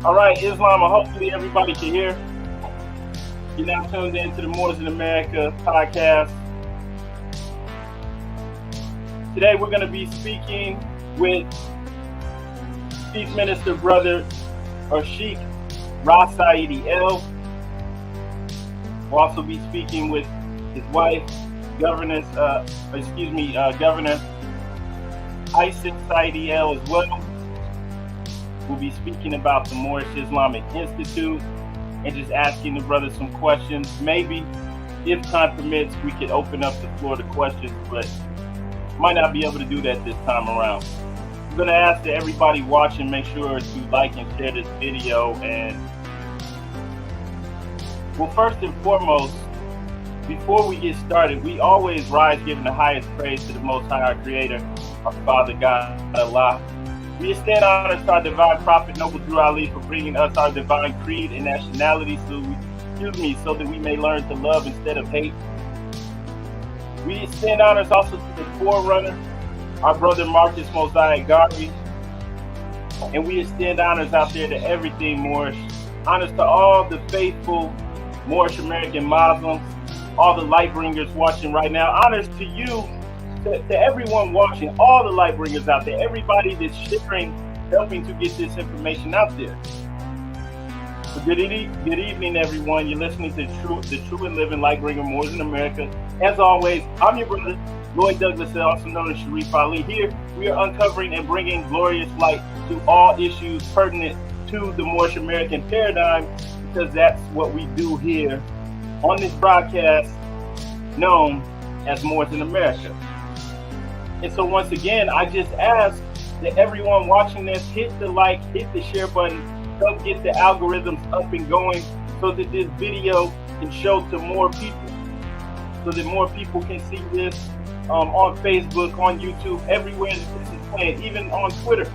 All right, Islam, hopefully everybody can hear. You're now tuned in to the Moorish America podcast. Today we're going to be speaking with Chief Minister Brother or Shaykh Ra Saadi L. We'll also be speaking with his wife, Governor Yssis Saadi L as well. We'll be speaking about the Moorish Islamic Institute and just asking the brothers some questions. Maybe, if time permits, we could open up the floor to questions, but might not be able to do that this time around. I'm going to ask that everybody watching make sure to like and share this video. And well, first and foremost, before we get started, we always rise giving the highest praise to the Most High, our Creator, our Father God, Allah. We extend honor to our divine prophet, Noble Drew Ali, for bringing us our divine creed and nationality, so that we may learn to love instead of hate. We extend honors also to the forerunner, our brother Marcus Mosiah Garvey, and we extend honors out there to everything Moorish. Honors to all the faithful Moorish American Muslims, all the light bringers watching right now. Honors to you. To everyone watching, all the light bringers out there, everybody that's sharing, helping to get this information out there. So good evening, everyone. You're listening to the True and Living Light Bringer Moorish America. As always, I'm your brother, Lloyd Douglas, also known as Sharif Ali. Here, we are uncovering and bringing glorious light to all issues pertinent to the Moorish American paradigm, because that's what we do here on this broadcast known as Moorish in America. And so once again, I just ask that everyone watching this hit the like, hit the share button, help get the algorithms up and going so that this video can show to more people, so that more people can see this on Facebook, on YouTube, everywhere that this is playing, even on Twitter.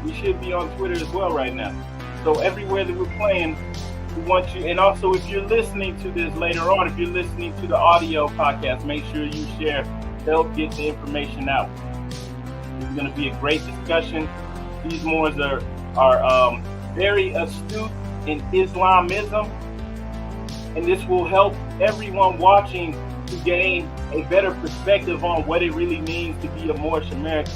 We should be on Twitter as well right now. So everywhere that we're playing, we want you, and also if you're listening to this later on, if you're listening to the audio podcast, make sure you share. Help get the information out. It's going to be a great discussion. These Moors are very astute in Islamism, and this will help everyone watching to gain a better perspective on what it really means to be a Moorish American.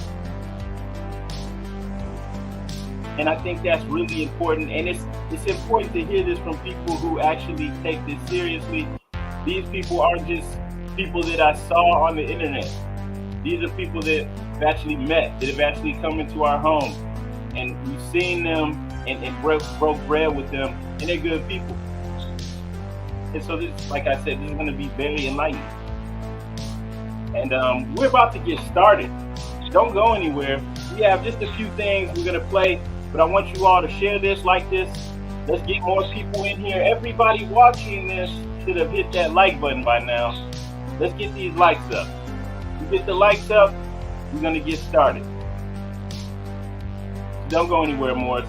And I think that's really important, and it's important to hear this from people who actually take this seriously. These people aren't just people that I saw on the internet. These are people that I've actually met, that have actually come into our home, and we've seen them and broke bread with them, and they're good people. And so this, like I said, this is going to be very enlightening. And we're about to get started. Don't go anywhere. We have just a few things we're going to play, but I want you all to share this, like this. Let's get more people in here. Everybody watching this should have hit that like button by now. Let's get these likes up. We get the likes up, we're going to get started. Don't go anywhere, Morris.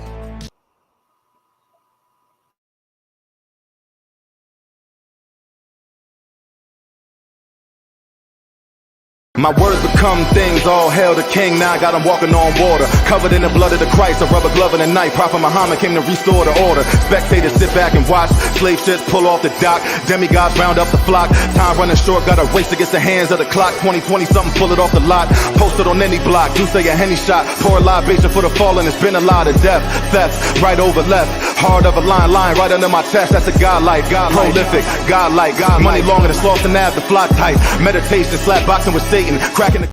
My words become things, all hail the king, now I got him walking on water. Covered in the blood of the Christ, a rubber glove and a knife. Prophet Muhammad came to restore the order. Spectators sit back and watch, slave ships pull off the dock. Demigods round up the flock, time running short, got a race against the hands of the clock. 2020 something, pull it off the lot. Posted on any block, do say a Henny shot. Pour a libation for the fallen, it's been a lot of death. Thefts, right over left, hard of a line right under my chest. That's a godlike, prolific, godlike. Money longer than sloth and ab, the fly tight. Meditation, slap boxing with Satan. Cracking the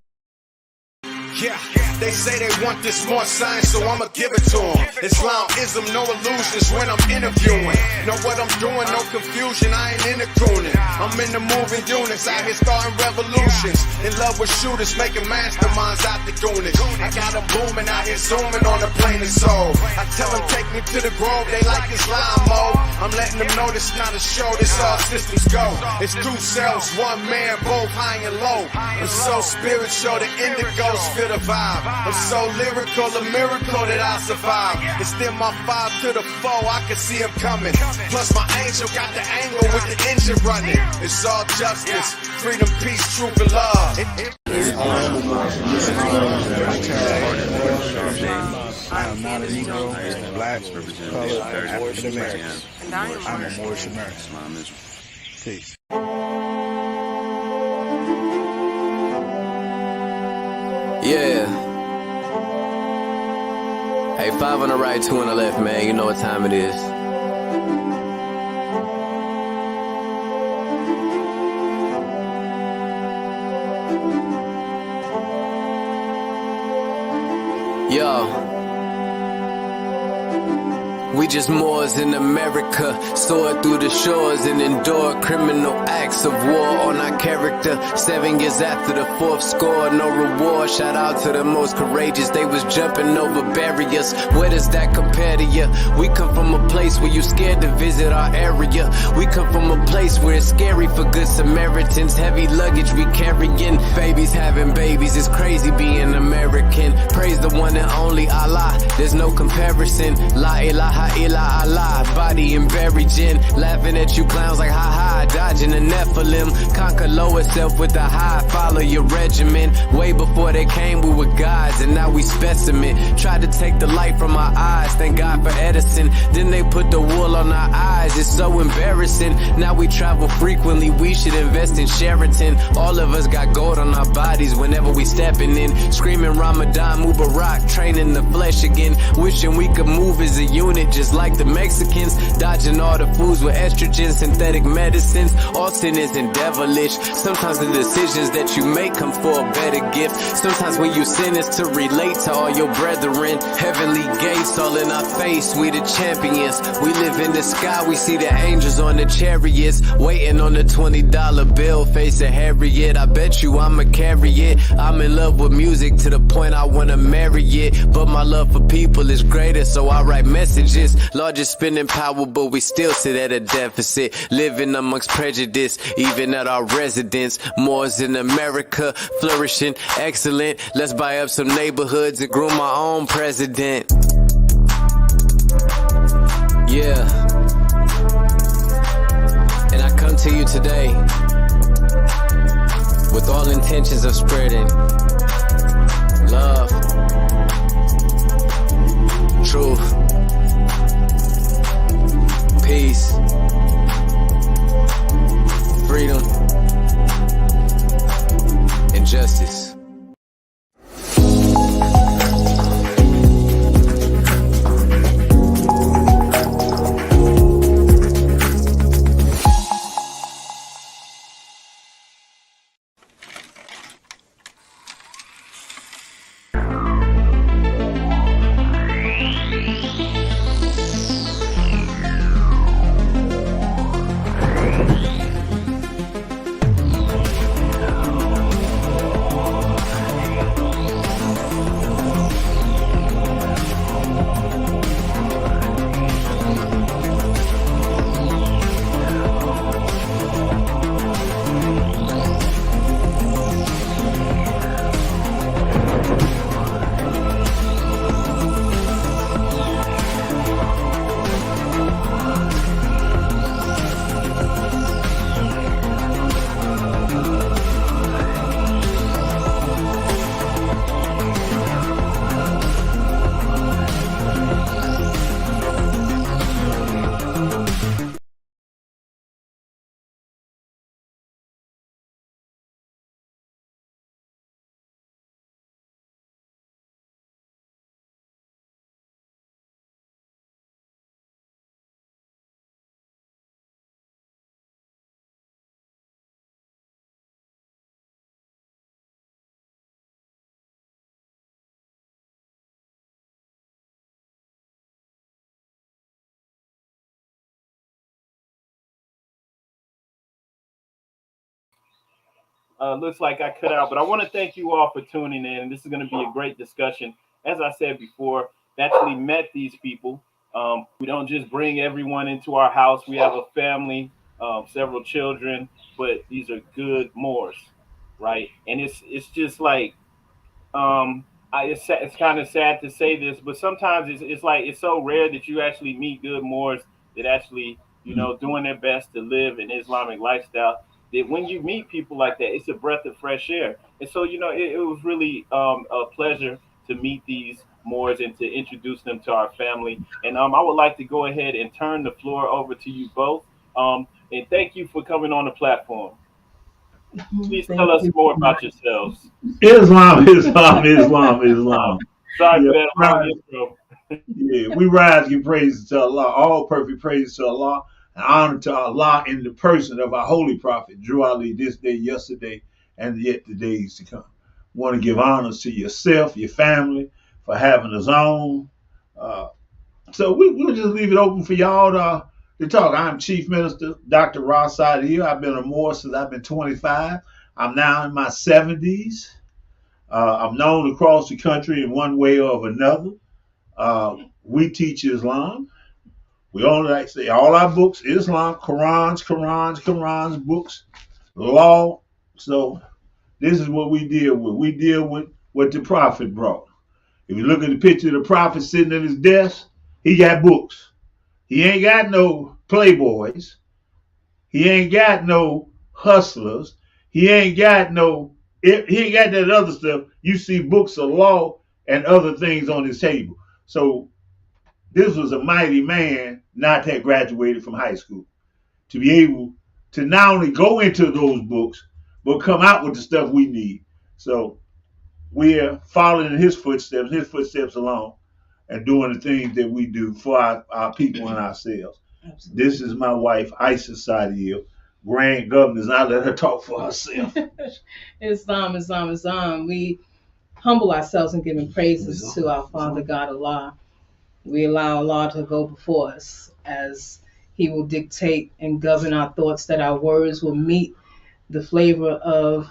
They say they want this more science, so I'ma give it to them. Islamism, no illusions when I'm interviewing. Know what I'm doing, no confusion, I ain't into crooning. I'm in the moving units, out here starting revolutions. In love with shooters, making masterminds out the goonage. I got them booming out here, zooming on the plane of soul. I tell them take me to the grove, they like Islam mode. I'm letting them know this not a show, this all systems go. It's two selves, one man, both high and low. I'm so spiritual, the indigos feel the vibe. I'm so lyrical, a miracle that I survive. Extend my 5 to the 4, I can see him coming. Plus my angel got the angle with the engine running. It's all justice, freedom, peace, truth, and love. I am not a Negro, black, colored, African American. And I am I'm a Moorish American. Peace. Yeah. Hey, 5 on the right, 2 on the left, man. You know what time it is. Yo. We just Moors in America, soared through the shores and endured criminal acts of war on our character. 7 years after the 4th score, no reward. Shout out to the most courageous, they was jumping over barriers. Where does that compare to you? We come from a place where you scared to visit our area. We come from a place where it's scary for good Samaritans. Heavy luggage we carrying, babies having babies. It's crazy being American. Praise the one and only Allah, there's no comparison. La ilaha illa Allah, body and buried gin. Laughing at you clowns like ha-ha, dodging the Nephilim. Conquer lower self with the high, follow your regimen. Way before they came we were gods and now we specimen. Tried to take the light from our eyes, thank God for Edison. Then they put the wool on our eyes, it's so embarrassing. Now we travel frequently, we should invest in Sheraton. All of us got gold on our bodies whenever we stepping in. Screaming Ramadan, Mubarak, training the flesh again. Wishing we could move as a unit just like the Mexicans. Dodging all the foods with estrogen, synthetic medicines. All sin isn't devilish. Sometimes the decisions that you make come for a better gift. Sometimes when you sin is to relate to all your brethren. Heavenly gates all in our face, we the champions. We live in the sky, we see the angels on the chariots. Waiting on the $20 bill, face a Harriet. I bet you I'ma carry it. I'm in love with music to the point I wanna marry it. But my love for people is greater, so I write messages. Largest spending power, but we still sit at a deficit. Living amongst prejudice, even at our residence. Moors in America, flourishing, excellent. Let's buy up some neighborhoods and groom our own president. Yeah. And I come to you today with all intentions of spreading love, truth, peace, freedom, and justice. Looks like I cut out, but I want to thank you all for tuning in. This is going to be a great discussion. As I said before, actually met these people. We don't just bring everyone into our house. We have a family, several children, but these are good Moors, right? And it's just like it's kind of sad to say this, but sometimes it's like it's so rare that you actually meet good Moors that actually doing their best to live an Islamic lifestyle. That when you meet people like that, it's a breath of fresh air. And so it was really a pleasure to meet these Moors and to introduce them to our family. And I would like to go ahead and turn the floor over to you both. And thank you for coming on the platform. Please tell Thank us you. more about yourselves. Islam, Islam, Islam, Islam. Sorry Yeah, for that long right. intro. Yeah, we rise, give praises to Allah, all perfect praises to Allah, and honor to Allah in the person of our holy prophet, Drew Ali, this day, yesterday, and yet the days to come. Want to give honors to yourself, your family, for having us on. Uh, so we'll just leave it open for y'all to talk. I'm Chief Minister Dr. Ra Saadi. I've been a Moor since I've been 25. I'm now in my 70s. I'm known across the country in one way or another. We teach Islam. We only like to say all our books, Islam, Qurans, books, law. So this is what we deal with. We deal with what the prophet brought. If you look at the picture of the prophet sitting at his desk, he got books. He ain't got no playboys. He ain't got no hustlers. He ain't got that other stuff. You see books of law and other things on his table. So this was a mighty man not to have graduated from high school to be able to not only go into those books, but come out with the stuff we need. So we're following his footsteps along, and doing the things that we do for our people and ourselves. Absolutely. This is my wife, Yssis Saadi, Grand Governess. I let her talk for herself. Islam. We humble ourselves in giving praises to our Father God Allah. We allow Allah to go before us as He will dictate and govern our thoughts, that our words will meet the flavor of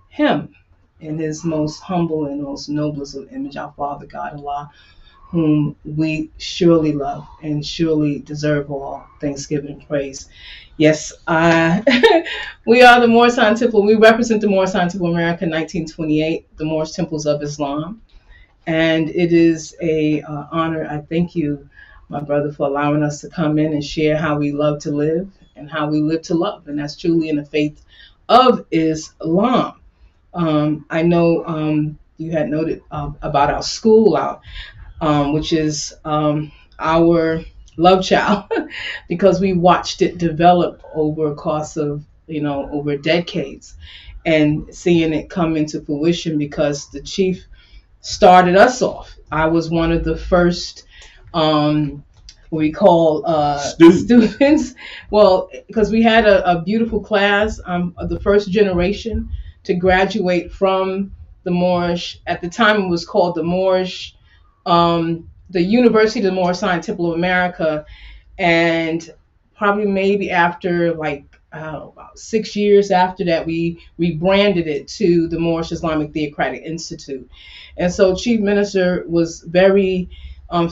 Him in His most humble and most noblest of image, our Father God Allah, whom we surely love and surely deserve all thanksgiving and praise. Yes, we are the Moorish Science Temple. We represent the Moorish Science Temple America 1928, the Moorish Temples of Islam. And it is a honor. I thank you, my brother, for allowing us to come in and share how we love to live and how we live to love. And that's truly in the faith of Islam. I know you had noted about our school, which is our love child, because we watched it develop over a course of, over decades, and seeing it come into fruition because the chief started us off. I was one of the first what we call students. Well, because we had a beautiful class. I'm the first generation to graduate from the Moorish. At the time, it was called the Moorish, the University of the Moorish Science Temple of America, and probably maybe after about 6 years after that, we rebranded it to the Moorish Islamic Theocratic Institute. And so Chief Minister was very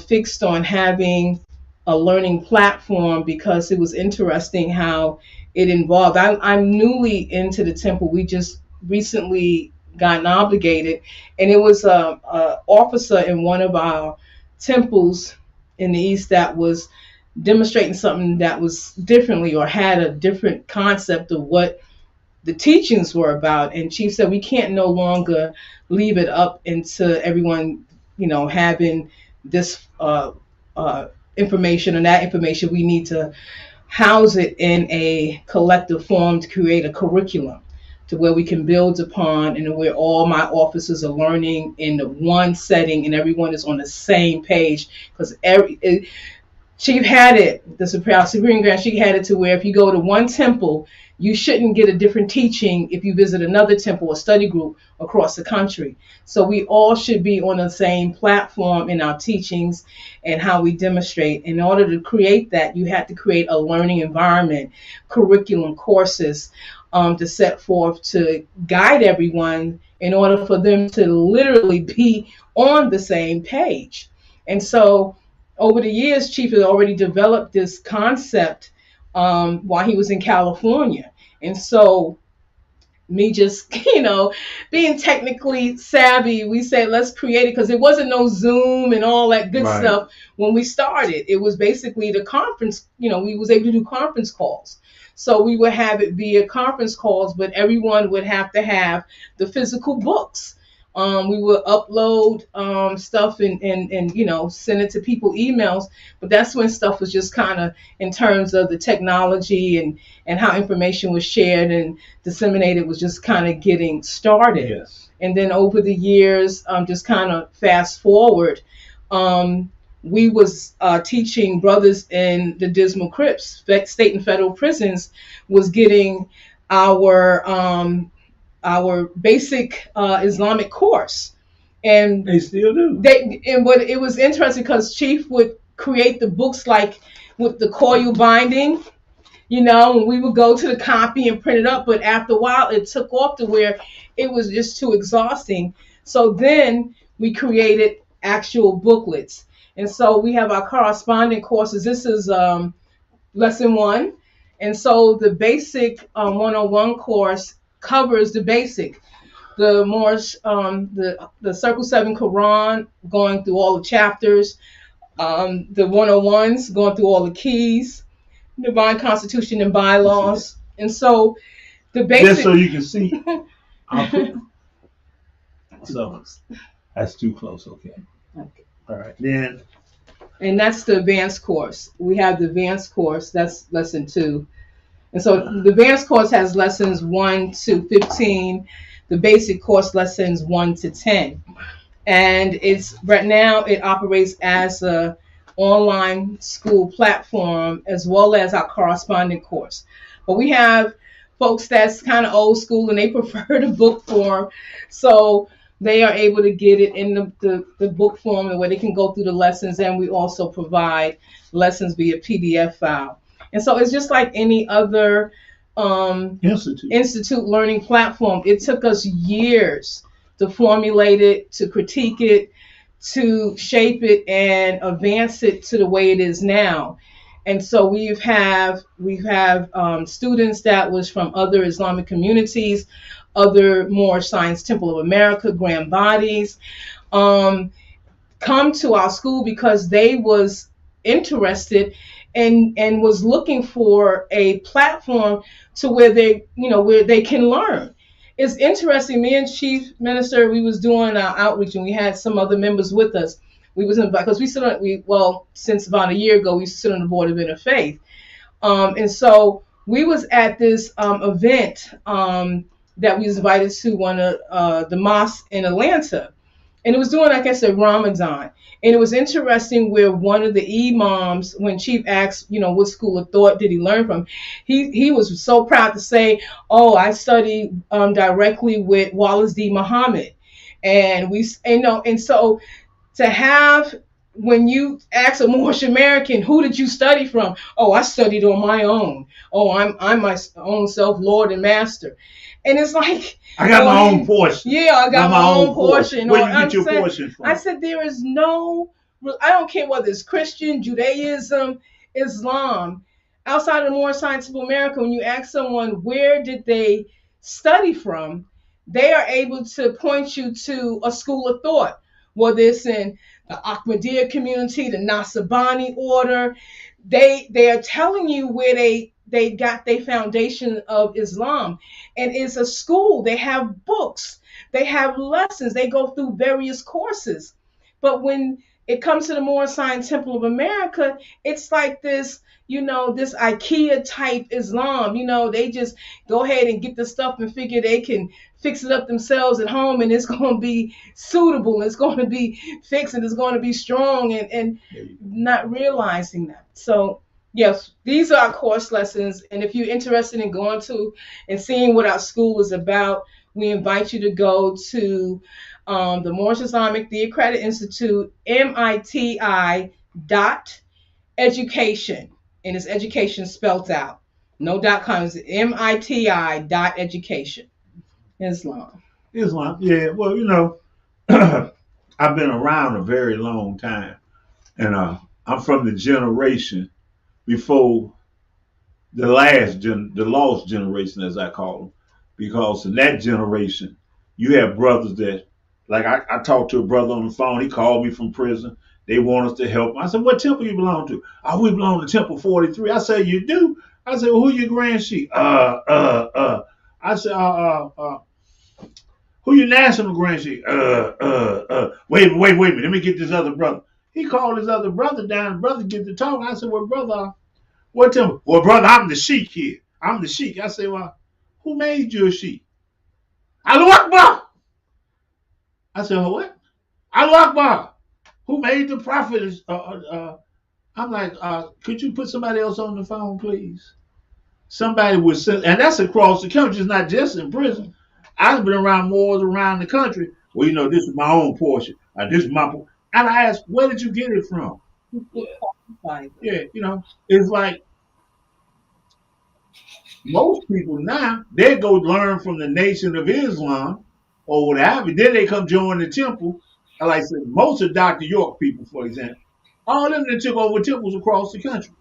fixed on having a learning platform, because it was interesting how it involved. I'm newly into the temple. We just recently gotten obligated, and it was a officer in one of our temples in the East that was demonstrating something that was differently, or had a different concept of what the teachings were about. And Chief said we can't no longer leave it up into everyone, having this information and that information. We need to house it in a collective form to create a curriculum to where we can build upon, and where all my officers are learning in one setting and everyone is on the same page. Because Chief had it, the Supreme Grand Sheikh had it to where if you go to one temple, you shouldn't get a different teaching if you visit another temple or study group across the country. So we all should be on the same platform in our teachings and how we demonstrate. In order to create that, you had to create a learning environment, curriculum, courses to set forth to guide everyone in order for them to literally be on the same page. And so over the years, Chief had already developed this concept while he was in California. And so me just, being technically savvy, we said, let's create it, because it wasn't no Zoom and all that good stuff when we started. It was basically the conference, we was able to do conference calls. So we would have it via conference calls, but everyone would have to have the physical books We would upload stuff and you know, send it to people emails. But that's when stuff was just kind of, in terms of the technology and how information was shared and disseminated, was just kind of getting started. Yes. And then over the years, just kind of fast forward, we was teaching brothers in the Dismal Crips, state and federal prisons, was getting our basic Islamic course, and They still do. But it was interesting because Chief would create the books like with the coil binding, you know, and we would go to the copy and print it up. But after a while, it took off to where it was just too exhausting. So then we created actual booklets, and so we have our corresponding courses. This is lesson 1, and so the basic 101 course covers the basic, the Moorish, the Circle 7 Quran, going through all the chapters, the 101s going through all the keys, divine constitution and bylaws, and so the basic. Just so you can see. So that's too close. Okay. All right. Then. And that's the advanced course. We have the advanced course. That's lesson 2. And so the advanced course has lessons 1 to 15, the basic course lessons 1 to 10. And it's right now it operates as a online school platform as well as our corresponding course. But we have folks that's kind of old school and they prefer the book form. So they are able to get it in the book form and where they can go through the lessons. And we also provide lessons via PDF file. And so it's just like any other institute learning platform. It took us years to formulate it, to critique it, to shape it and advance it to the way it is now. And so we have students that was from other Islamic communities, other Moorish Science Temple of America, grand bodies, come to our school because they was interested and was looking for a platform to where they can learn. It's interesting. Me and Chief Minister, we was doing our outreach and we had some other members with us. We was invited because we sit on since about a year ago we sit on the board of interfaith, and so we was at this event that we was invited to one of the mosques in Atlanta, and it was doing, like I said, Ramadan. And it was interesting where one of the imams, when Chief asked, what school of thought did he learn from, he was so proud to say, "Oh, I studied directly with Wallace D. Muhammad," and and so to have, when you ask a Moorish American, who did you study from? "Oh, I studied on my own. Oh, I'm my own self, Lord and Master." And it's like, I got my own portion. Yeah, I got my own portion. Where you get your portion from? I said, there is no, I don't care whether it's Christian, Judaism, Islam, outside of the Moorish Science Temple America, when you ask someone where did they study from, they are able to point you to a school of thought, whether it's in the Ahmadiyya community, the Nasabani order. They are telling you where they got their foundation of Islam. And it's a school. They have books. They have lessons. They go through various courses. But when it comes to the Moorish Science Temple of America, it's like this, this IKEA type Islam. They just go ahead and get the stuff and figure they can fix it up themselves at home, and it's going to be suitable. It's going to be fixed, and it's going to be strong, and not realizing that. So yes, these are our course lessons. And if you're interested in going to and seeing what our school is about, we invite you to go to the Moorish Islamic Theocratic Institute, MITI.education. And it's education spelled out. No .com. It's MITI.education. Islam. Yeah. Well, I've been around a very long time. And I'm from the generation before the lost generation, as I call them, because in that generation, you have brothers that, like I talked to a brother on the phone. He called me from prison. They want us to help him. I said, "What temple you belong to?" "Oh, we belong to Temple 43. I said, "You do?" I said, "Well, who your grand sheik?" I said, Who your national grand sheik? Wait a minute. Let me get this other brother. He called his other brother down. Brother get to talk. I said, well, brother, what tell me? Well, brother, I'm the sheik here. I'm the sheik. I said, well, who made you a sheik? Allahu Akbar. I said, oh, what? Allahu Akbar. Who made the prophet? I'm like, could you put somebody else on the phone, please? Somebody would send, and that's across the country. It's not just in prison. I've been around Moors around the country. Well, you know, this is my own portion. This is my portion. And I asked, where did you get it from? Yeah, you know, it's like most people now, they go learn from the Nation of Islam or whatever. Then they come join the temple. Like I said, most of Dr. York people, for example, all of them that took over temples across the country.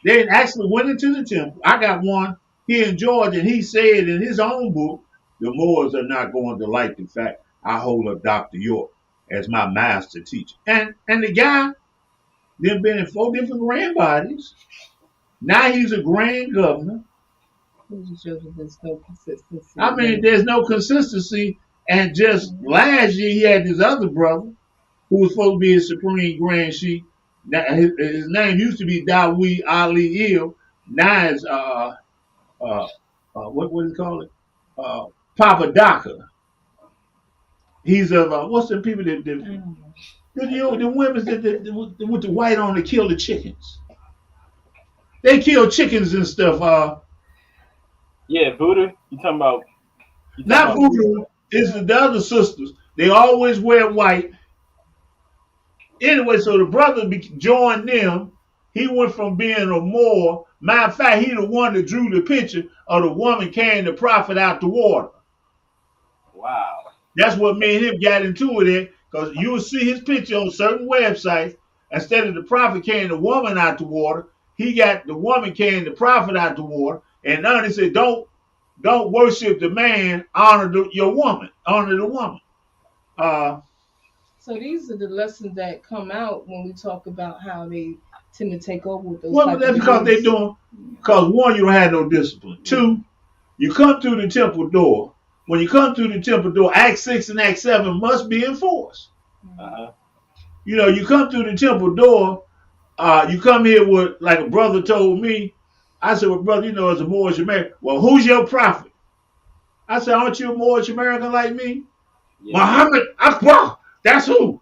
They actually went into the temple. I got one here in Georgia, and he said in his own book, the Moors are not going to like the fact I hold up Dr. York as my master teacher. And the guy, then been in 4 different grand bodies. Now he's a grand governor. There's no consistency. I mean, there's no consistency. And just last year, he had this other brother who was supposed to be his supreme grand sheik. Now, his name used to be Dawi Ali Il. Now it's what do you call it? Papa Daka. He's of what's the people that the women that with the white on to kill the chickens. They kill chickens and stuff. Yeah, Voodoo. You talking about? Not Voodoo. It's the other sisters. They always wear white. Anyway, so the brother joined them. He went from being a Moor. Matter of fact, he the one that drew the picture of the woman carrying the prophet out the water. Wow. That's what me and him got into it, because you will see his picture on certain websites. Instead of the prophet carrying the woman out the water, he got the woman carrying the prophet out the water. And none he said, don't worship the man, honor your woman, honor the woman. So these are the lessons that come out when we talk about how they tend to take over with those. Well, that's because they're doing. Because one, you don't have no discipline. Two, you come through the temple door. When you come through the temple door, Act 6 and Act 7 must be enforced. You know, you come through the temple door. You come here with, like a brother told me. I said, well, brother, you know, as a Moorish American. Well, who's your prophet? I said, aren't you a Moorish American like me? Yeah. Muhammad Akbar. That's who.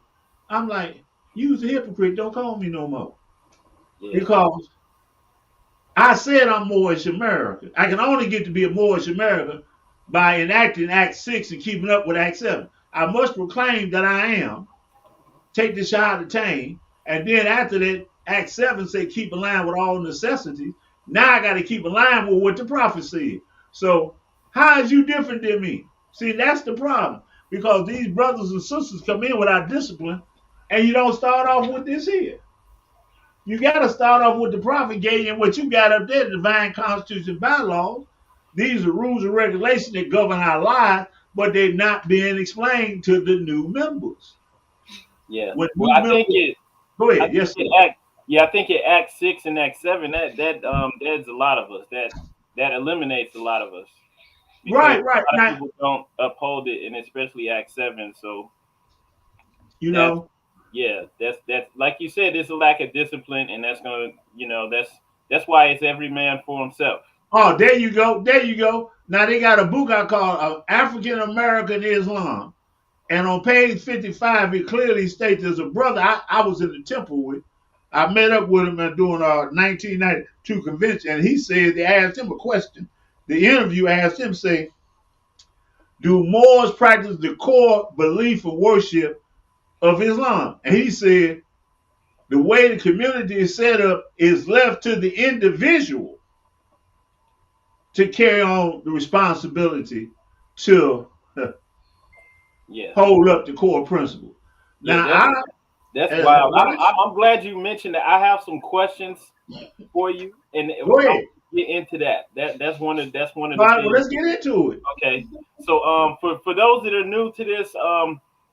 I'm like, you's a hypocrite. Don't call me no more. Yeah. Because I said I'm Moorish American. I can only get to be a Moorish American by enacting Act 6 and keeping up with Act 7. I must proclaim that I am, take the Shahadatain, and then after that, Act 7 say keep in line with all necessities. Now I got to keep in line with what the prophet said. So how is you different than me? See, that's the problem. Because these brothers and sisters come in without discipline, and you don't start off with this here. You got to start off with the prophet gave you, and what you got up there, the divine constitution bylaws. These are rules and regulations that govern our lives, but they're not being explained to the new members. Yeah. Well, I think it. Go ahead. Yes. I think it Act 6 and Act 7. That's a lot of us. That eliminates a lot of us. Right. A lot of people don't uphold it, and especially Act 7. So, you know, that's like you said, there's a lack of discipline, and that's gonna, that's why it's every man for himself. Oh, there you go. Now they got a book I call African American Islam, and on page 55 it clearly states there's a brother I was in the temple with. I met up with him during our 1992 convention, and he said they asked him a question. The interview asked him, say, do Moors practice the core belief and worship of Islam? And he said, the way the community is set up is left to the individual to carry on the responsibility to hold up the core principle. Now, that's wild. I'm glad you mentioned that. I have some questions for you, and go ahead. Get into that. That's one of the things. Well, let's get into it. Okay. So for those that are new to this,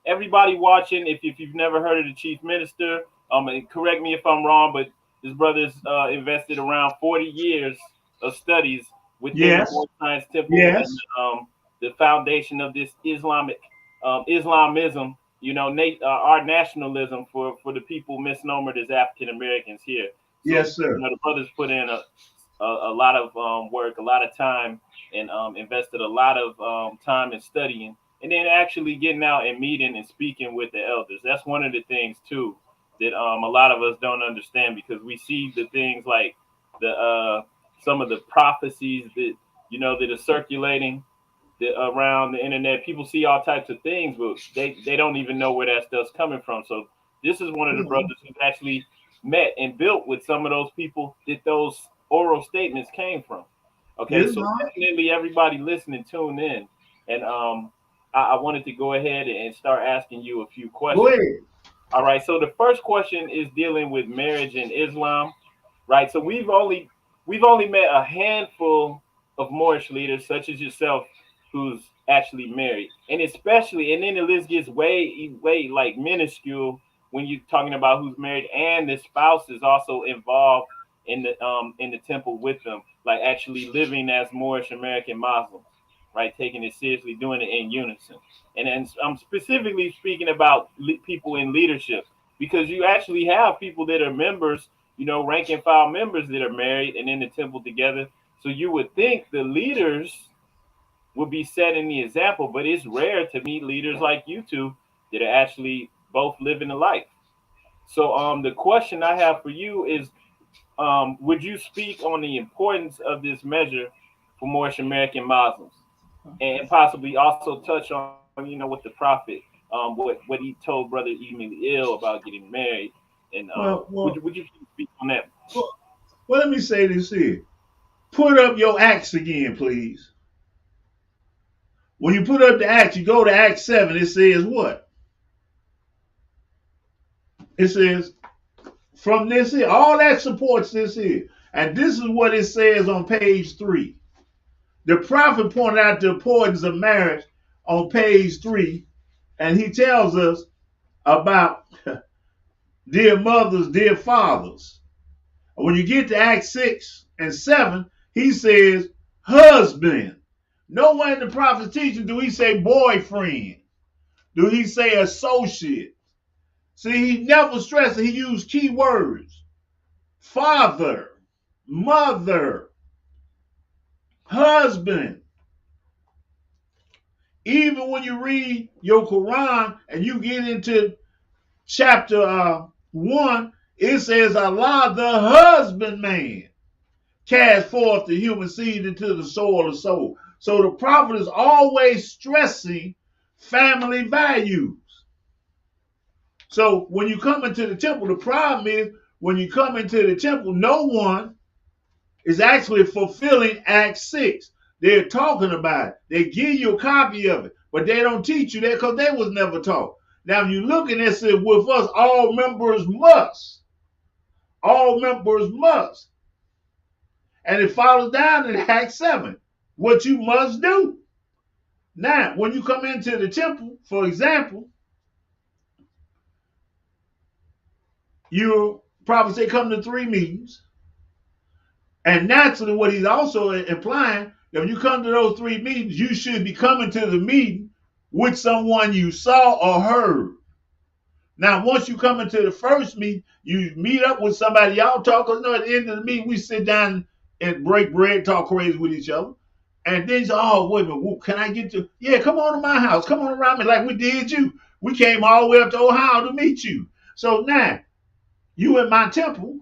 everybody watching, if you've never heard of the Chief Minister, and correct me if I'm wrong, but this brother's invested around 40 years of studies within the Moorish Science Temple and the foundation of this Islamism, our nationalism for the people misnomered as African Americans here. So, Yes, sir. the brothers put in a lot of work, a lot of time, and invested a lot of time in studying, and then actually getting out and meeting and speaking with the elders. That's one of the things too that a lot of us don't understand, because we see the things like the some of the prophecies that that are circulating around the internet. People see all types of things, but they don't even know where that stuff's coming from. So this is one of the brothers who's actually met and built with some of those people that those oral statements came from. Okay, so definitely everybody listening, tune in, and I wanted to go ahead and start asking you a few questions. Go ahead. All right, so the first question is dealing with marriage in Islam, right? So we've only met a handful of Moorish leaders, such as yourself, who's actually married, and then the list gets way like minuscule when you're talking about who's married and the spouse is also involved in the temple with them, like actually living as Moorish American Muslims, right? Taking it seriously, doing it in unison. And I'm specifically speaking about people in leadership, because you actually have people that are members, rank and file members that are married and in the temple together. So you would think the leaders would be setting the example, but it's rare to meet leaders like you two that are actually both living the life. So the question I have for you is, would you speak on the importance of this measure for Moorish American Muslims, and possibly also touch on, what the Prophet, what he told Brother Ill about getting married, and would you speak on that? Well, let me say this here. Put up your Acts again, please. When you put up the Acts, you go to Acts 7. It says what? It says, from this here, all that supports this here. And this is what it says on page 3. The prophet pointed out the importance of marriage on page 3, and he tells us about dear mothers, dear fathers. When you get to Acts 6 and 7, he says husband. Nowhere in the prophet's teaching do he say boyfriend. Do he say associate? See, he never stressed it. He used key words. Father, mother, husband. Even when you read your Quran and you get into chapter 1, it says Allah, the husbandman, cast forth the human seed into the soil of soul. So the prophet is always stressing family values. So when you come into the temple, the problem is when you come into the temple, no one is actually fulfilling Acts 6. They're talking about it. They give you a copy of it, but they don't teach you that because they was never taught. Now, if you look at it, says with us, all members must. All members must. And it follows down in Acts 7, what you must do. Now, when you come into the temple, for example, you probably say come to 3 meetings. And naturally, what he's also implying, that when you come to those 3 meetings, you should be coming to the meeting with someone you saw or heard. Now, once you come into the first meeting, you meet up with somebody, y'all talk, because at the end of the meeting, we sit down and break bread, talk crazy with each other. And then you say, oh, wait a minute, can I get to, yeah, come on to my house, come on around me like we did you. We came all the way up to Ohio to meet you. So now, you in my temple,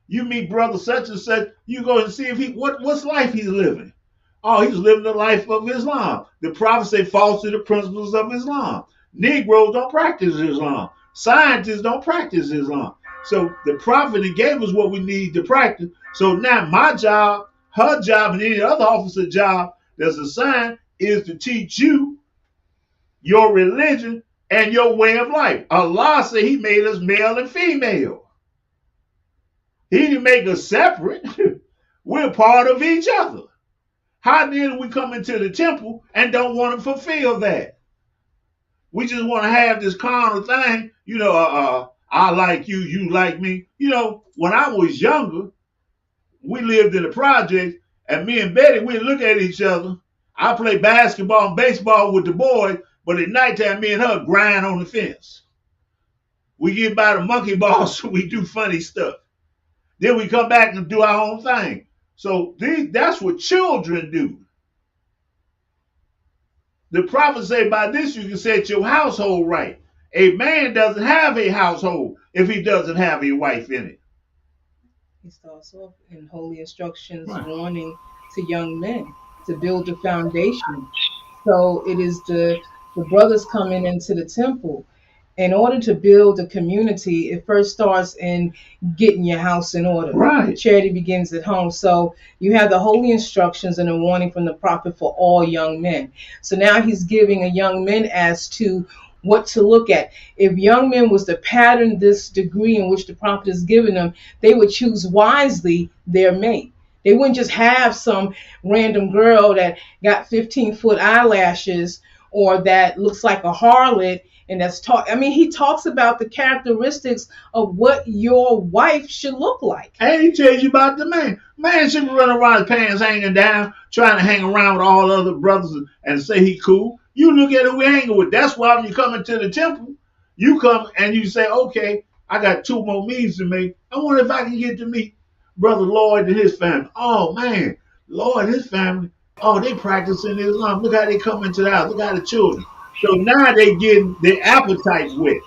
you meet brother such and such, you go and see if what's life he's living. Oh, he's living the life of Islam. The prophet say false to the principles of Islam. Negroes don't practice Islam. Scientists don't practice Islam. So the prophet gave us what we need to practice. So now my job, her job, and any other officer job that's assigned is to teach you your religion and your way of life. Allah said he made us male and female. He didn't make us separate. We're part of each other. How then we come into the temple and don't want to fulfill that? We just want to have this carnal thing, I like you, you like me. When I was younger, we lived in the projects, and me and Betty, we'd look at each other. I play basketball and baseball with the boys, but at nighttime, me and her grind on the fence. We get by the monkey ball, so we do funny stuff. Then we come back and do our own thing. So that's what children do. The prophet say, by this you can set your household right. A man doesn't have a household if he doesn't have a wife in it. He starts off in holy instructions, warning to young men to build the foundation. So it is the brothers coming into the temple. In order to build a community, it first starts in getting your house in order. Right. Charity begins at home. So you have the holy instructions and a warning from the prophet for all young men. So now he's giving a young men as to what to look at. If young men was to pattern this degree in which the prophet is giving them, they would choose wisely their mate. They wouldn't just have some random girl that got 15-foot eyelashes or that looks like a harlot. And that's he talks about the characteristics of what your wife should look like. And he tells you about the man. Man shouldn't run around his pants hanging down, trying to hang around with all other brothers and say he cool. You look at who we hanging with. That's why when you come into the temple, you come and you say, okay, I got 2 more meetings to make. I wonder if I can get to meet Brother Lloyd and his family. Oh, man, Lloyd and his family, oh, they practicing Islam. Look how they come into the house. Look how the children. So now they getting their appetite wet.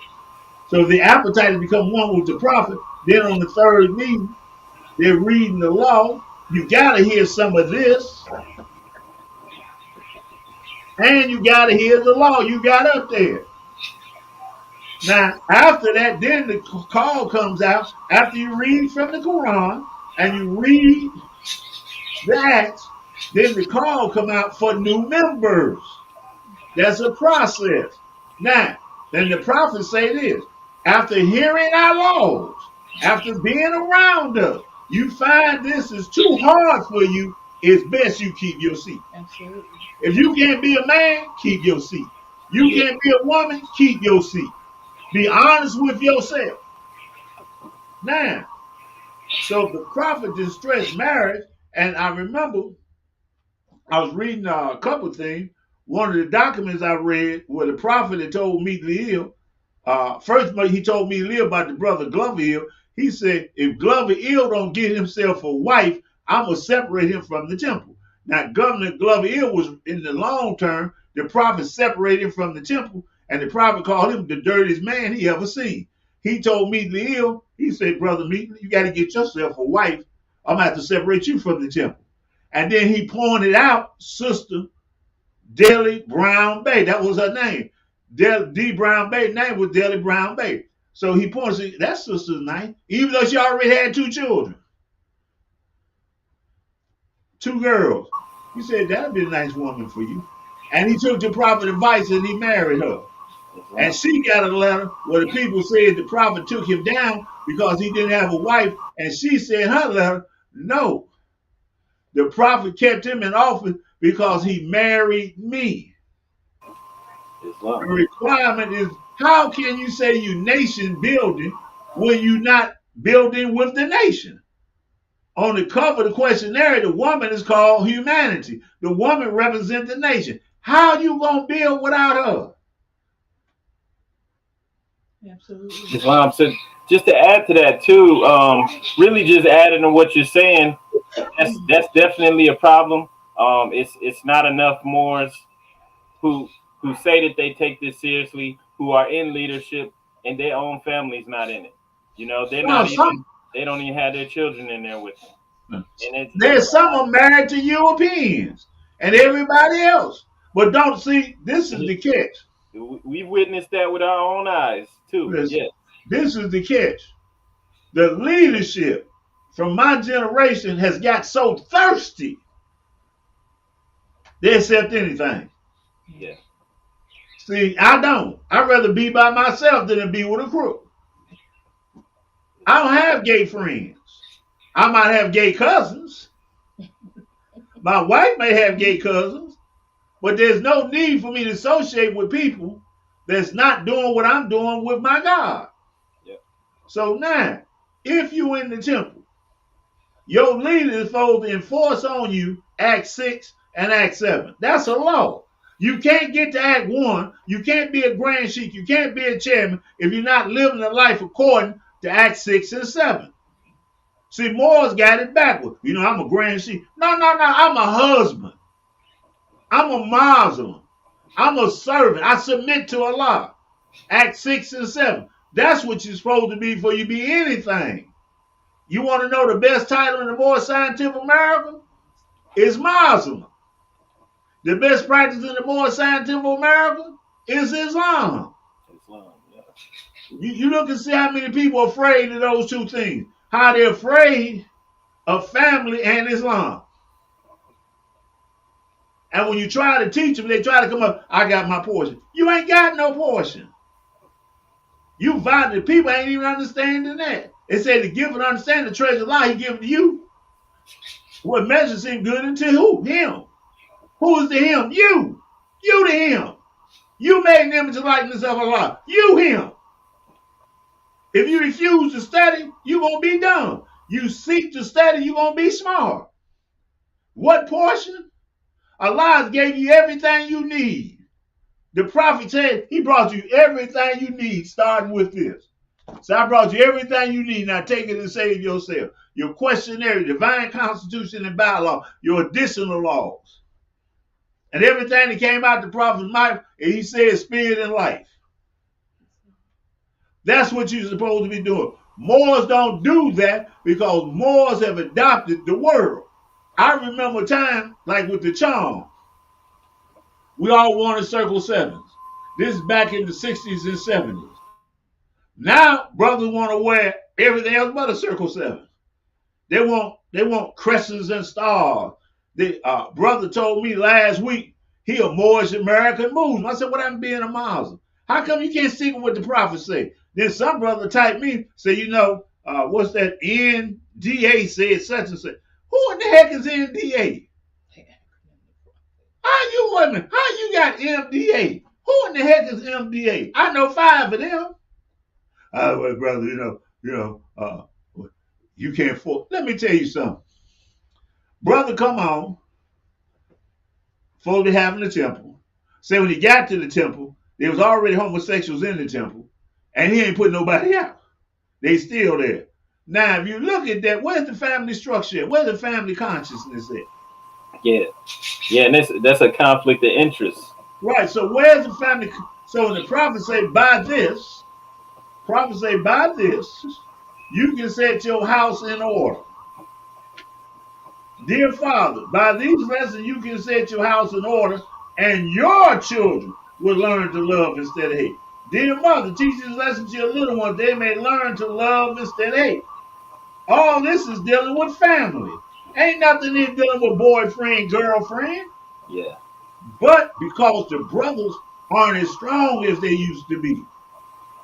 So the appetite has become one with the prophet. Then on the third meeting, they're reading the law. You got to hear some of this. And you got to hear the law you got up there. Now, after that, then the call comes out. After you read from the Quran and you read the Acts, then the call come out for new members. That's a process. Now, then the prophets say this. After hearing our laws, after being around us, you find this is too hard for you, it's best you keep your seat. Absolutely. If you can't be a man, keep your seat. You can't be a woman, keep your seat. Be honest with yourself. Now, so the prophet just stressed marriage, and I remember I was reading a couple things. One of the documents I read where the prophet had told me to live. First, he told me to live about the brother Glover Hill. He said, if Glover Hill don't get himself a wife, I'm going to separate him from the temple. Now, Governor Glover Hill was, in the long term, the prophet separated him from the temple, and the prophet called him the dirtiest man he ever seen. He told me to live. He said, Brother Meatley, you got to get yourself a wife. I'm going to have to separate you from the temple. And then he pointed out Sister Deli Brown Bay. That was her name. D. Brown Bay name was Deli Brown Bay. So he points to that sister's name, even though she already had 2 children. 2 girls. He said, that'd be a nice woman for you. And he took the prophet's advice and he married her. And she got a letter where the people said the prophet took him down because he didn't have a wife. And she said in her letter, no. The prophet kept him in office because he married me. The requirement is, how can you say you nation building when you're not building with the nation? On the cover of the questionnaire, the woman is called humanity. The woman represents the nation. How you going to build without her? Absolutely. Islam. So just to add to that too, really just adding to what you're saying, that's definitely a problem. It's not enough Moors who say that they take this seriously, who are in leadership, and their own family's not in it. You know, they don't even have their children in there with them. And there's some married to Europeans and everybody else, but don't see. This is the catch. We've witnessed that with our own eyes too. Listen, yes. This is the catch. The leadership from my generation has got so thirsty they accept anything. Yeah. See, I don't. I'd rather be by myself than to be with a crook. I don't have gay friends. I might have gay cousins. My wife may have gay cousins, but there's no need for me to associate with people that's not doing what I'm doing with my God. Yep. So now, if you in the temple, your leader is supposed to enforce on you Acts 6 and Act 7. That's a law. You can't get to Act 1. You can't be a Grand Sheik. You can't be a chairman if you're not living a life according to Act 6 and 7. See, Moors got it backwards. You know, I'm a Grand Sheik. No. I'm a husband. I'm a Muslim. I'm a servant. I submit to Allah. Act 6 and 7. That's what you're supposed to be before you be anything. You want to know the best title in the Moorish Science Temple America? It's Muslim. The best practice in the Moorish Science Temple America is Islam. You look and see how many people are afraid of those two things. How they're afraid of family and Islam. And when you try to teach them, they try to come up, I got my portion. You ain't got no portion. You violate. People ain't even understanding that. It said to give and understand the treasure of Allah he give to you. What measure seem good unto who? Him. Who is the him? You. You the him. You made an image and likeness of Allah. You him. If you refuse to study, you're going to be dumb. You seek to study, you're going to be smart. What portion? Allah gave you everything you need. The prophet said he brought you everything you need, starting with this. So I brought you everything you need. Now take it and save yourself. Your questionnaire, divine constitution and bylaw, your additional laws. And everything that came out the prophet's mouth, and he said spirit and life. That's what you're supposed to be doing. Moors don't do that because Moors have adopted the world. I remember a time, like with the charm, we all wanted circle sevens. This is back in the 60s and 70s. Now, brothers want to wear everything else but a circle seven. They want crescents and stars. The brother told me last week he a Moorish American Muslim. I said, what happened being a Muslim? How come you can't see what the prophet say? Then some brother typed me, say, you know, what's that? NDA said such and such. Who in the heck is NDA? How you got MDA? Who in the heck is MDA? I know 5 of them. Well, brother, you can't afford. Let me tell you something. Brother, come on. Supposed to have in the temple. Say when he got to the temple, there was already homosexuals in the temple, and he ain't put nobody out. They still there. Now, if you look at that, where's the family structure? Where's the family consciousness at? Yeah, and that's a conflict of interest. Right. So where's the family? So when the prophet say, by this, you can set your house in order. Dear Father, by these lessons you can set your house in order, and your children will learn to love instead of hate. Dear Mother, teach these lessons to your little ones. They may learn to love instead of hate. All this is dealing with family. Ain't nothing in dealing with boyfriend, girlfriend. Yeah. But because the brothers aren't as strong as they used to be.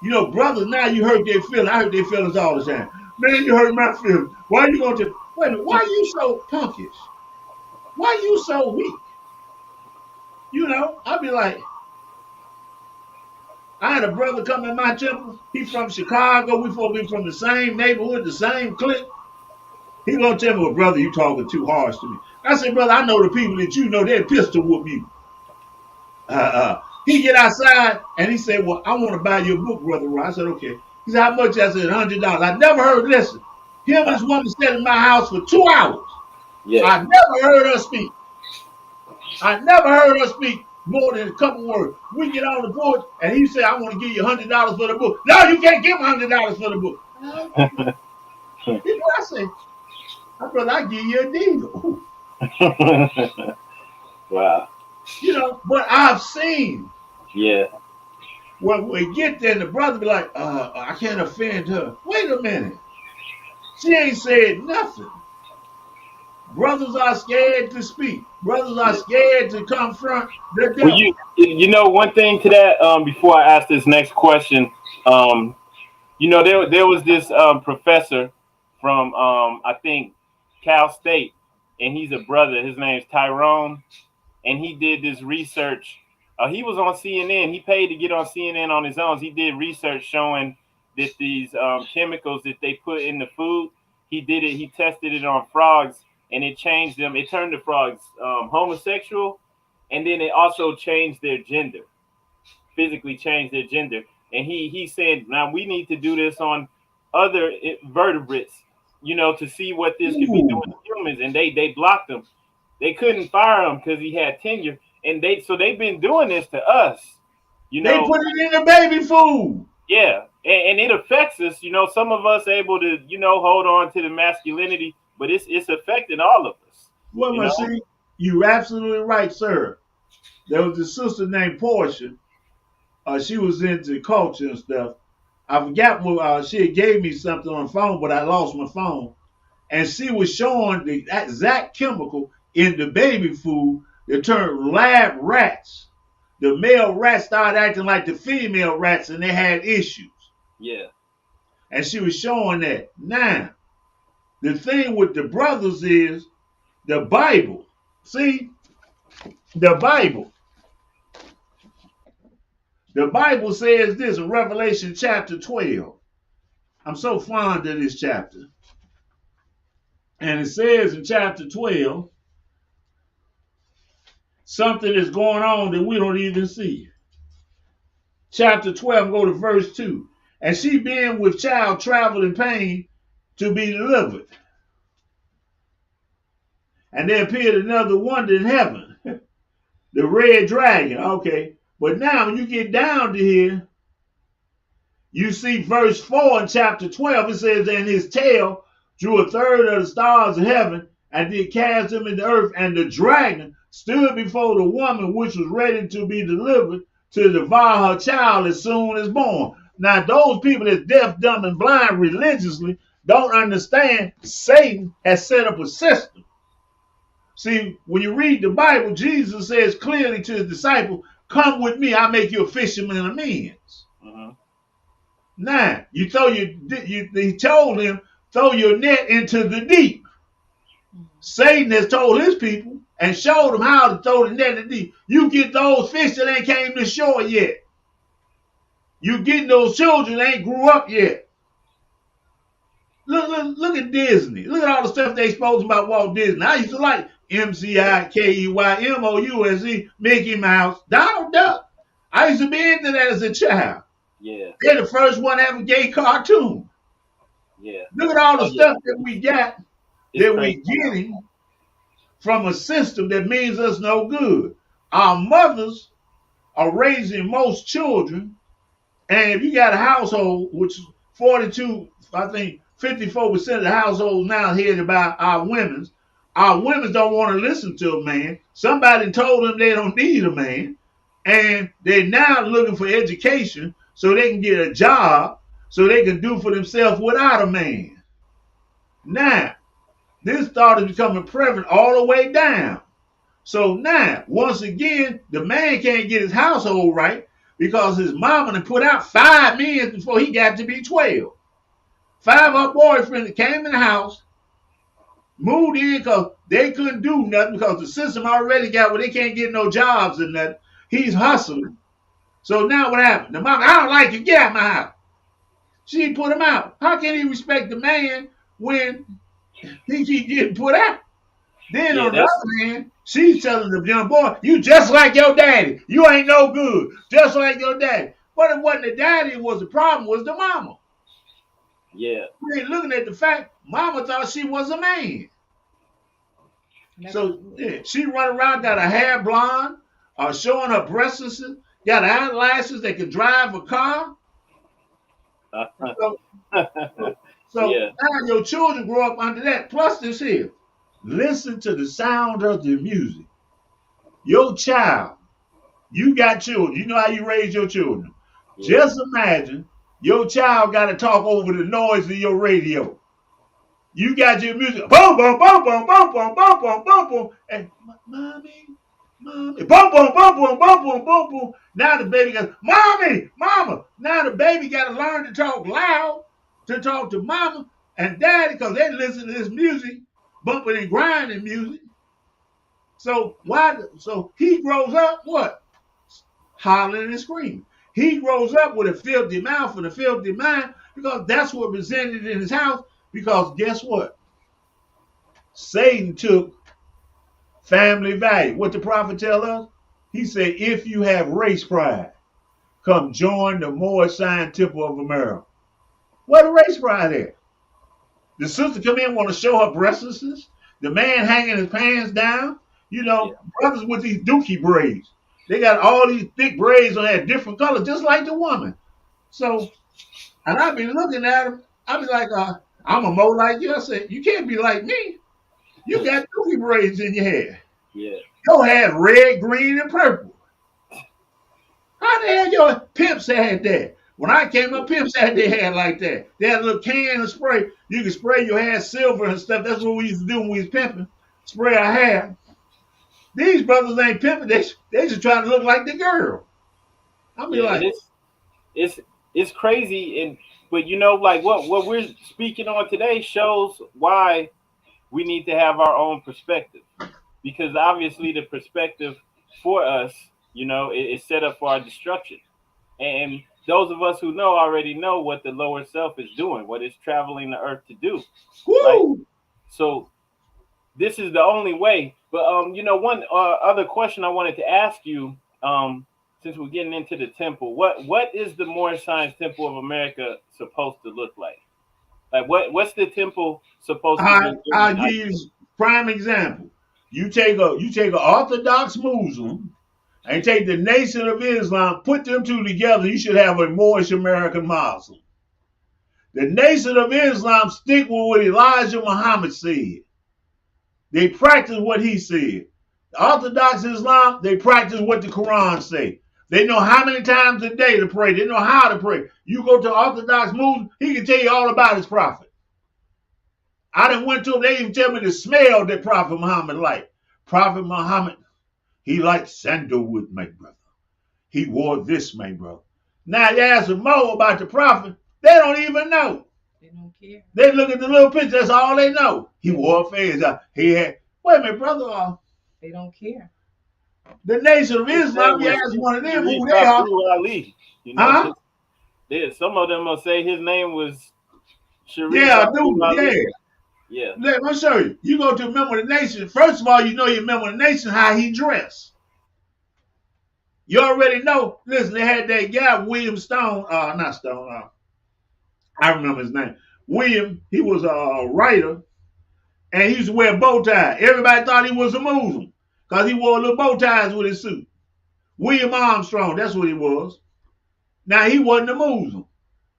You know, brothers, now you hurt their feelings. I hurt their feelings all the time. Man, you hurt my feelings. Why are you going to... Wait a minute, why are you so punkish? Why are you so weak? You know, I'd be like... I had a brother come in my temple. He's from Chicago. We supposed to be from the same neighborhood, the same clique. He gonna tell me, well, brother, you talking too harsh to me. I said, brother, I know the people that you know, they'll pistol whoop you. He get outside and he said, well, I want to buy your book, Brother Ra. I said, okay. He said, how much? I said, $100. I never heard, listen, him and this woman sat in my house for 2 hours. Yeah. I never heard her speak. More than a couple words. We get on the porch and he said, I want to give you $100 for the book. No, you can't give $100 for the book. You know, I said, brother, I give you a deal. Wow. You know, but I've seen. Yeah. When we get there and the brother be like, I can't offend her. Wait a minute. She ain't said nothing. Brothers are scared to speak. Brothers are scared to confront the devil. Well, you know, one thing to that, before I ask this next question, you know, there was this professor from, I think, Cal State, and he's a brother. His name's Tyrone, and he did this research. He was on CNN. He paid to get on CNN on his own. He did research showing that these chemicals that they put in the food, he tested it on frogs, and it changed them. It turned the frogs homosexual, and then it also changed their gender, physically changed their gender. And he said, now we need to do this on other vertebrates, to see what this could be doing to humans. And they blocked him. They couldn't fire him because he had tenure, and they've been doing this to us. They put it in the baby food. Yeah, and it affects us. Some of us able to hold on to the masculinity, but it's affecting all of us. Well, see, you're absolutely right, sir. There was a sister named Portia. She was into culture and stuff. I forgot what she had gave me something on the phone, but I lost my phone. And she was showing the exact chemical in the baby food that turned lab rats. The male rats started acting like the female rats, and they had issues. Yeah. And she was showing that. Now, the thing with the brothers is the Bible. See, the Bible. The Bible says this in Revelation chapter 12. I'm so fond of this chapter. And it says in chapter 12, something is going on that we don't even see. Chapter 12, go to verse 2. And she being with child traveled in pain to be delivered. And there appeared another wonder in heaven, the red dragon. Okay, but now when you get down to here, you see verse 4 in chapter 12. It says, and his tail drew a third of the stars of heaven, and did cast them in the earth. And the dragon stood before the woman which was ready to be delivered to devour her child as soon as born. Now, those people that's deaf, dumb, and blind religiously don't understand Satan has set up a system. See, when you read the Bible, Jesus says clearly to his disciples, come with me, I'll make you a fisherman of men. Now, he told him, throw your net into the deep. Satan has told his people and showed them how to throw the net in the deep. You get those fish that ain't came to shore yet. You getting those children that ain't grew up yet. Look at Disney. Look at all the stuff they exposed about Walt Disney. I used to like MCIKEYMOUSE, Mickey Mouse, Donald Duck. I used to be into that as a child. Yeah. They're the first one to have a gay cartoon. Yeah. Look at all the stuff that we got that we're getting from a system that means us no good. Our mothers are raising most children, and if you got a household, which 54% of the households now headed by our women don't want to listen to a man. Somebody told them they don't need a man, and they're now looking for education so they can get a job so they can do for themselves without a man. Now, this thought is becoming prevalent all the way down. So now, once again, the man can't get his household right because his mama done put out 5 men before he got to be 12. 5 of her boyfriends came in the house, moved in because they couldn't do nothing because the system already got where they can't get no jobs and nothing. He's hustling. So now what happened? The mama, I don't like you, get out of my house. She put him out. How can he respect the man when he keep getting put out? Then on the other hand, she's telling the young boy, you just like your daddy. You ain't no good. Just like your daddy. But it wasn't the daddy was the problem, was the mama. Yeah. We ain't looking at the fact, mama thought she was a man. So yeah, she run around, got her hair blonde, showing her breasts, got eyelashes that can drive a car. So yeah. Now your children grow up under that. Plus this here, listen to the sound of the music. Your child, you got children. You know how you raise your children. Yeah. Just imagine your child got to talk over the noise of your radio. You got your music, boom, boom, boom, boom, boom, boom, boom, boom, boom, boom, and mommy, boom, boom, boom, boom, boom, boom, boom, boom, boom. Now the baby goes, mommy, mama. Now the baby got to learn to talk loud, to talk to mama and daddy, because they listen to this music, bumping and grinding music. So he grows up what? Hollering and screaming. He grows up with a filthy mouth and a filthy mind because that's what presented in his house. Because guess what? Satan took family value. What the prophet tell us? He said, if you have race pride, come join the Moorish Science Temple of America. Where the race pride at? The sister come in want to show her breasts. The man hanging his pants down. You know, brothers with these dookie braids. They got all these thick braids on that different colors, just like the woman. So, and I be looking at them. I be like, I'm a more like you. I said, you can't be like me. You got dookie braids in your hair. Yeah. Your hair red, green, and purple. How the hell your pimps had that? When I came up, pimps had their hair like that. They had a little can of spray. You could spray your hair silver and stuff. That's what we used to do when we was pimping. Spray our hair. These brothers ain't pimping. They just trying to look like the girl. I mean, like, it's crazy, but you know, like what we're speaking on today shows why we need to have our own perspective, because obviously the perspective for us, you know, is set up for our destruction, and those of us who know already know what the lower self is doing, what it's traveling the earth to do. Right? So this is the only way. But you know, one other question I wanted to ask you, since we're getting into the temple, what is the Moorish Science Temple of America supposed to look like? Like what's the temple supposed to be? I'll give you a prime example. You take an Orthodox Muslim and take the Nation of Islam, put them two together, you should have a Moorish American Muslim. The Nation of Islam stick with what Elijah Muhammad said. They practice what he said. The Orthodox Islam, they practice what the Quran say. They know how many times a day to pray. They know how to pray. You go to Orthodox Muslim, he can tell you all about his prophet. I done went to him, they even tell me the smell that Prophet Muhammad liked. Prophet Muhammad, he liked sandalwood, my brother. He wore this, my brother. Now you ask them more about the prophet, they don't even know. They don't care. They look at the little picture, that's all they know. He wore a fez. He had, wait a minute, brother. They don't care. The Nation of Islam, you ask one of them who they are. Ali, you know, some of them will say his name was Sharif. Yeah, dude, Ali. Yeah. Let me show you. You go to a member of the nation. First of all, you know you're a member of the nation, how he dressed. You already know. Listen, they had that guy, William Stone. Not Stone. I remember his name. William, he was a writer, and he used to wear a bow tie. Everybody thought he was a Muslim because he wore little bow ties with his suit. William Armstrong, that's what he was. Now, he wasn't a Muslim.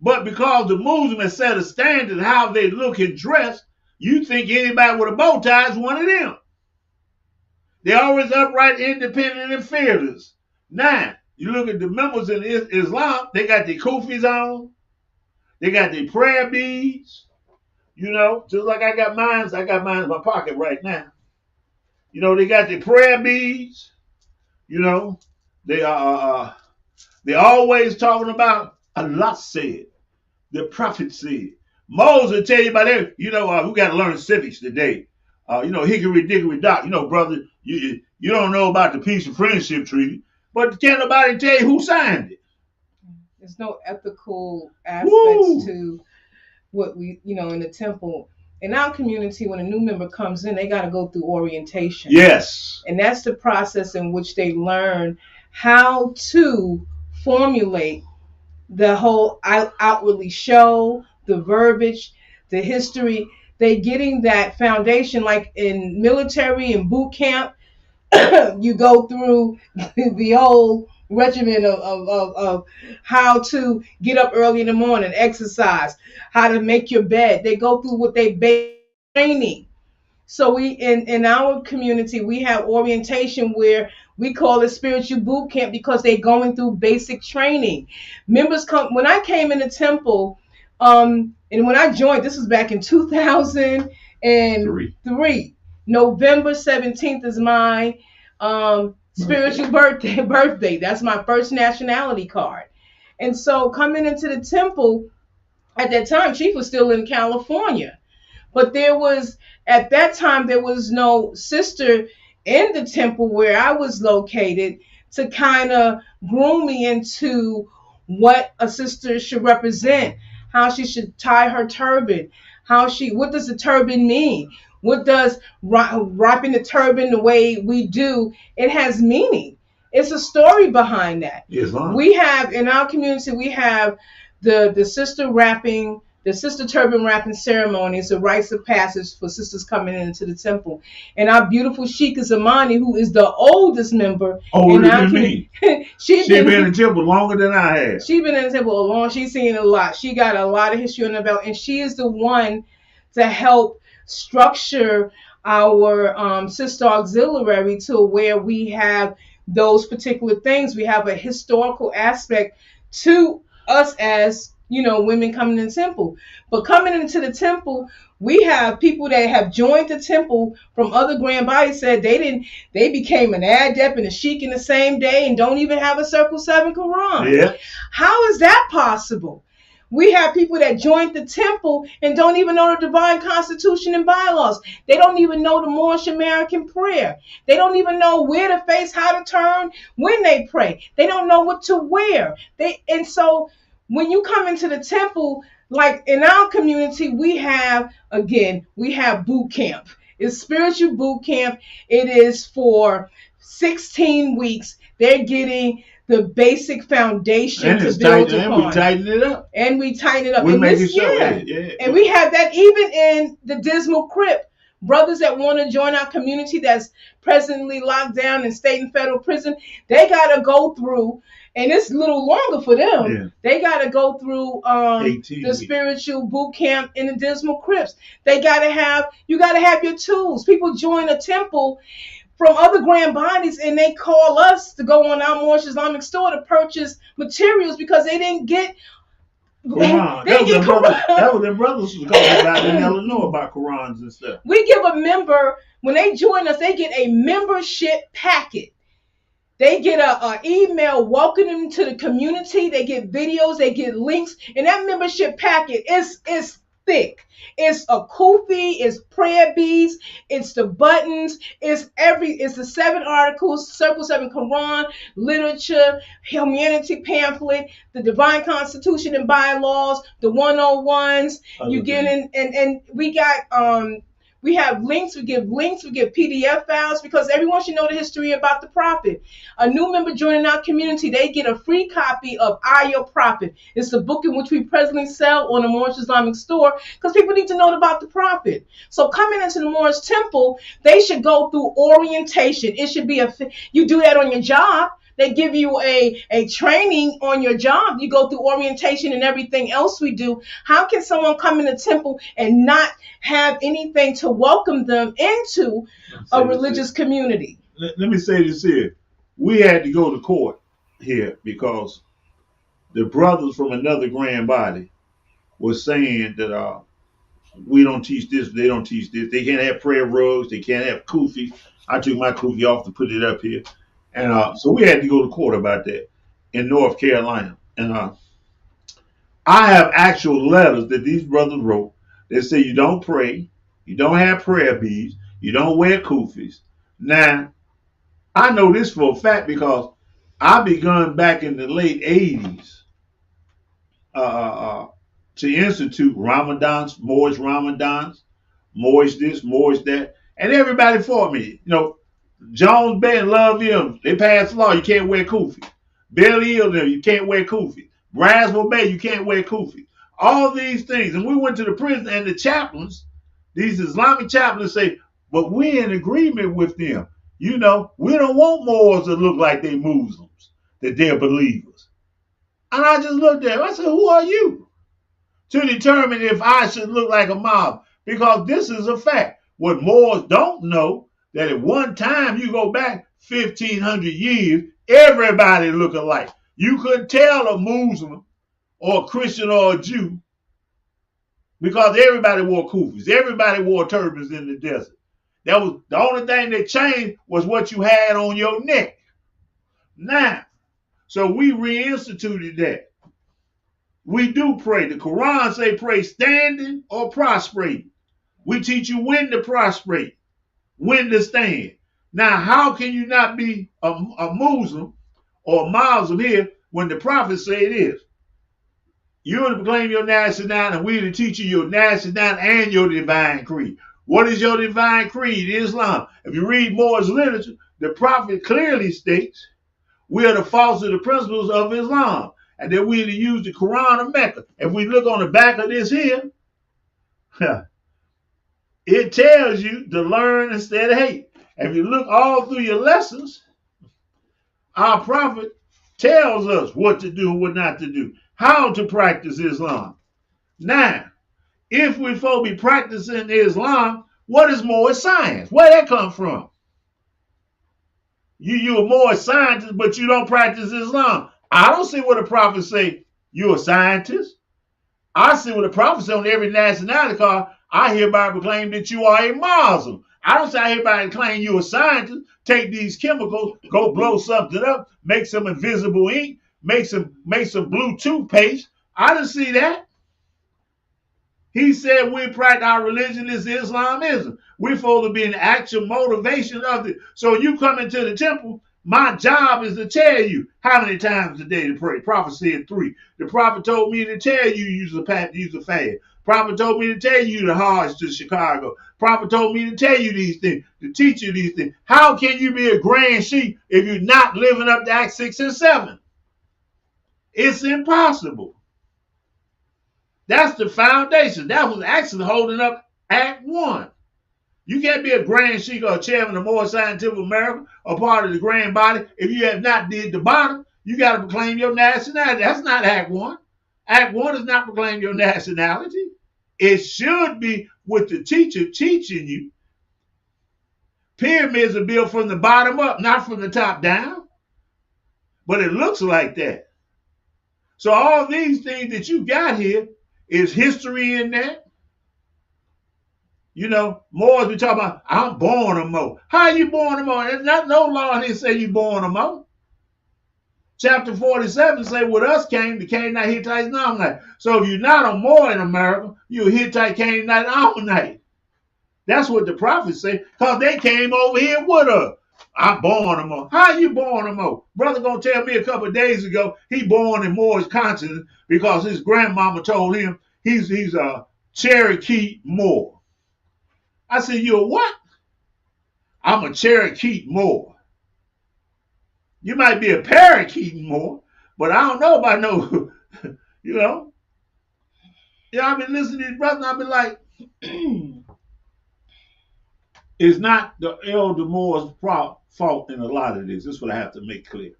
But because the Muslim has set a standard how they look and dress, you think anybody with a bow tie is one of them. They're always upright, independent, and fearless. Now, you look at the members in Islam, they got their kufis on. They got their prayer beads. You know, just like I got mine in my pocket right now. You know, they got their prayer beads. You know, they are they're always talking about Allah said, the prophet said. Moses will tell you about everything. You know, we got to learn civics today. You know, hickory dickory dock. You know, brother, you don't know about the Peace and Friendship Treaty, but can't nobody tell you who signed it. There's no ethical aspects to what we, you know, in the temple. In our community, when a new member comes in, they got to go through orientation. Yes. And that's the process in which they learn how to formulate the whole outwardly show, the verbiage, the history. They getting that foundation, like in military and boot camp. You go through the whole regimen of how to get up early in the morning, exercise, how to make your bed. They go through what they base training. So we in our community, we have orientation where we call it spiritual boot camp because they're going through basic training. Members come when I came in the temple, and when I joined, this was back in 2003. November 17th is my spiritual birthday. That's my first nationality card. And so coming into the temple, at that time, Chief was still in California. But at that time, there was no sister in the temple where I was located to kind of groom me into what a sister should represent, how she should tie her turban, what does the turban mean? What does wrapping the turban the way we do? It has meaning. It's a story behind that. Islam. We have in our community, we have the sister turban wrapping ceremonies, the rites of passage for sisters coming into the temple. And our beautiful Sheikh Zamani, who is the oldest member. Older than me. She's been in the temple longer than I have. She's been in the temple a long. She's seen a lot. She got a lot of history on the belt, and she is the one to help structure our sister auxiliary to where we have those particular things. We have a historical aspect to us as, women coming in the temple. But coming into the temple, we have people that have joined the temple from other grand bodies said they became an adept and a sheikh in the same day and don't even have a Circle 7 Quran. Yeah. How is that possible? We have people that joined the temple and don't even know the divine constitution and bylaws. They don't even know the Moorish American prayer. They don't even know where to face, how to turn when they pray. They don't know what to wear. And so when you come into the temple, like in our community, we have boot camp. It's spiritual boot camp. It is for 16 weeks. They're getting the basic foundation to build upon. And we tighten it up. And we tighten it up. We make it so. Yeah. And we have that even in the Dismal Crypt. Brothers that want to join our community that's presently locked down in state and federal prison, they got to go through, and it's a little longer for them. Yeah. They got to go through the spiritual boot camp in the Dismal Crypts. You got to have your tools. People join a temple from other grand bodies, and they call us to go on our Moorish Islamic store to purchase materials because they didn't get. Quran. That was their brothers was talking about in Illinois about Qurans and stuff. We give a member, when they join us, they get a membership packet. They get a email welcoming them to the community. They get videos, they get links, and that membership packet is thick. It's a kufi, it's prayer beads, it's the buttons, it's the 7 articles, Circle 7 Quran, literature, humanity pamphlet, the divine constitution and bylaws, the 101s. You get in, and we got we have links, we give PDF files because everyone should know the history about the Prophet. A new member joining our community, they get a free copy of I Your Prophet. It's the book in which we presently sell on the Moorish Islamic store because people need to know about the Prophet. So coming into the Moorish temple, they should go through orientation. It should be you do that on your job. They give you a training on your job. You go through orientation and everything else we do. How can someone come in the temple and not have anything to welcome them into a religious community? Let me say this here. We had to go to court here because the brothers from another grand body were saying that we don't teach this, they don't teach this. They can't have prayer rugs. They can't have kufi. I took my kufi off to put it up here. And so we had to go to court about that in North Carolina. And I have actual letters that these brothers wrote that say you don't pray, you don't have prayer beads, you don't wear kufis. Now, I know this for a fact because I begun back in the late 80s to institute Ramadans, Moorish this, Moorish that, and everybody fought me. Jones Bay and Love them, they passed a law, you can't wear kufi. Belly Hill, you can't wear kufi. Braswell Bay, you can't wear kufi. All these things. And we went to the prison and the chaplains, these Islamic chaplains say, but we're in agreement with them. We don't want Moors to look like they Muslims, that they're believers. And I just looked at them, I said, who are you to determine if I should look like a mob? Because this is a fact. What Moors don't know, that at one time, you go back 1,500 years, everybody look alike. You couldn't tell a Muslim or a Christian or a Jew because everybody wore kufis. Everybody wore turbans in the desert. That was the only thing that changed was what you had on your neck. Now, so we reinstituted that. We do pray. The Quran say pray standing or prostrate. We teach you when to prostrate. When to stand. Now, how can you not be a Muslim or a Muslim here when the prophet say it is? You're to proclaim your nationality, and we're to teach you your nationality and your divine creed. What is your divine creed? Islam. If you read Moorish literature, the prophet clearly states we are to foster the principles of Islam, and that we are to use the Quran of Mecca. If we look on the back of this here, it tells you to learn instead of hate. If you look all through your lessons, our prophet tells us what to do and what not to do, how to practice Islam. Now, if we folk be practicing Islam, what is Moorish science? Where that come from? You a Moorish scientist, but you don't practice Islam. I don't see what the prophet say you're a scientist. I see what the prophet say on every nationality card. I hereby proclaim that you are a Muslim. I don't say I hereby claim you a scientist. Take these chemicals, go blow something up, make some invisible ink, make some blue toothpaste. I didn't see that. He said we practice our religion is Islamism. We're supposed to be an actual motivation of it. So you come into the temple, my job is to tell you how many times a day to pray. Prophet said 3. The prophet told me to tell you use a fast. Prophet told me to tell you the Hajj to Chicago. Prophet told me to tell you these things, to teach you these things. How can you be a grand sheikh if you're not living up to Acts 6 and 7? It's impossible. That's the foundation. That was actually holding up Act 1. You can't be a grand sheikh or a chairman of Moorish Science Temple of America or part of the grand body if you have not did the bottom. You got to proclaim your nationality. That's not Act 1. Act 1 is not proclaim your nationality. It should be with the teacher teaching you. Pyramids are built from the bottom up, not from the top down. But it looks like that. So all these things that you got here is history in that. You know, Moors we talk about, I'm born a Mo. How you born a Mo? There's not no law here say you born a Mo. Chapter 47 say with us came the Canaanite, Hittites, and Ammonite. So if you're not a Moor in America, you're a Hittite, Canaanite, Ammonite. That's what the prophets say, because they came over here with us. I'm born a Mo. How you born a Mo? Brother gonna tell me a couple of days ago he born in Moorish conscience because his grandmama told him he's a Cherokee Moor. I said, you a what? I'm a Cherokee Moor. You might be a parakeet Moor, but I don't know about no, you know. Yeah, I've been listening to these brothers and I've been like, it's not the elder Moors' fault in a lot of this. This is what I have to make clear.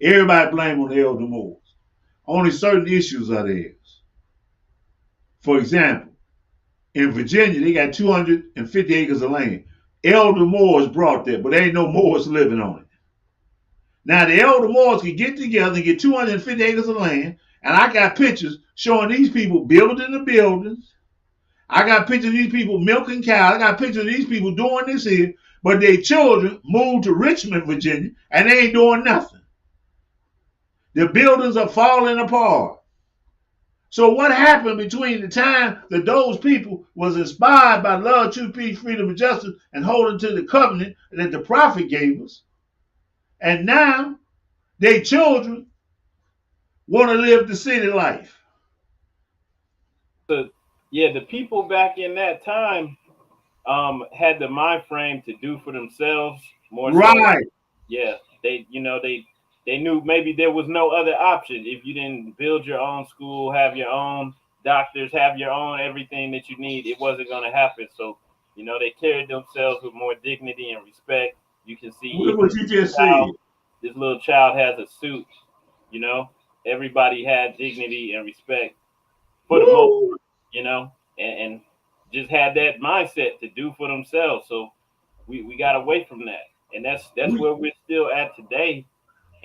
Everybody blame on the elder Moors. Only certain issues are theirs. For example, in Virginia, they got 250 acres of land. Elder Moors brought that, but there ain't no Moors living on it. Now, the elder Moors can get together and get 250 acres of land, and I got pictures showing these people building the buildings. I got pictures of these people milking cows. I got pictures of these people doing this here, but their children moved to Richmond, Virginia, and they ain't doing nothing. The buildings are falling apart. So what happened between the time that those people was inspired by love, truth, peace, freedom, and justice, and holding to the covenant that the prophet gave us, and now their children want to live the city life? The people back in that time had the mind frame to do for themselves more. Right. So, yeah, they knew maybe there was no other option. If you didn't build your own school, have your own doctors, have your own everything that you need, it wasn't going to happen. So, they carried themselves with more dignity and respect. You can see what you just said. This little child has a suit. Everybody had dignity and respect for the most part, and just had that mindset to do for themselves. So we got away from that. And that's where we're still at today.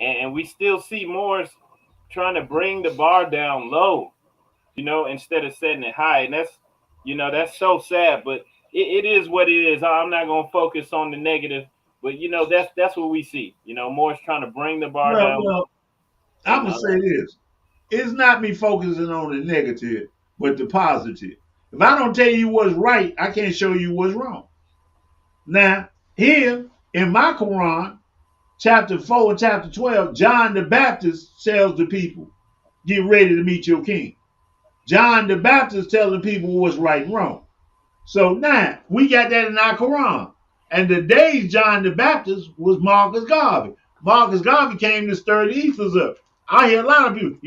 And we still see Moors trying to bring the bar down low, instead of setting it high. And that's so sad, but it is what it is. I'm not going to focus on the negative, but that's what we see. Moors trying to bring the bar down. Well, I'm going to say this. It's not me focusing on the negative, but the positive. If I don't tell you what's right, I can't show you what's wrong. Now, here in my Quran, chapter 4 and chapter 12, John the Baptist tells the people, get ready to meet your king. John the Baptist telling people what's right and wrong. So now we got that in our Quran. And today's John the Baptist was Marcus Garvey. Marcus Garvey came to stir the ethers up. I hear a lot of people,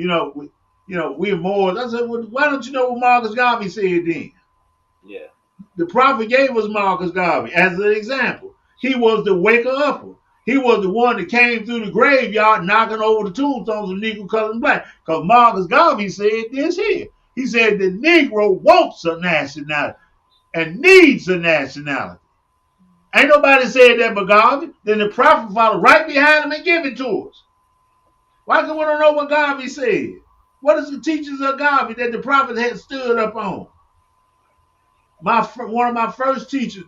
we're Moors. I said, well, why don't you know what Marcus Garvey said then? Yeah. The prophet gave us Marcus Garvey as an example. He was the waker upper. He was the one that came through the graveyard knocking over the tombstones of Negro, colored, and black. Because Marcus Garvey said this here. He said the Negro wants a nationality and needs a nationality. Ain't nobody said that but Garvey. Then the prophet followed right behind him and give it to us. Why can we don't know what Garvey said? What is the teachings of Garvey that the prophet had stood up on? One of my first teachers,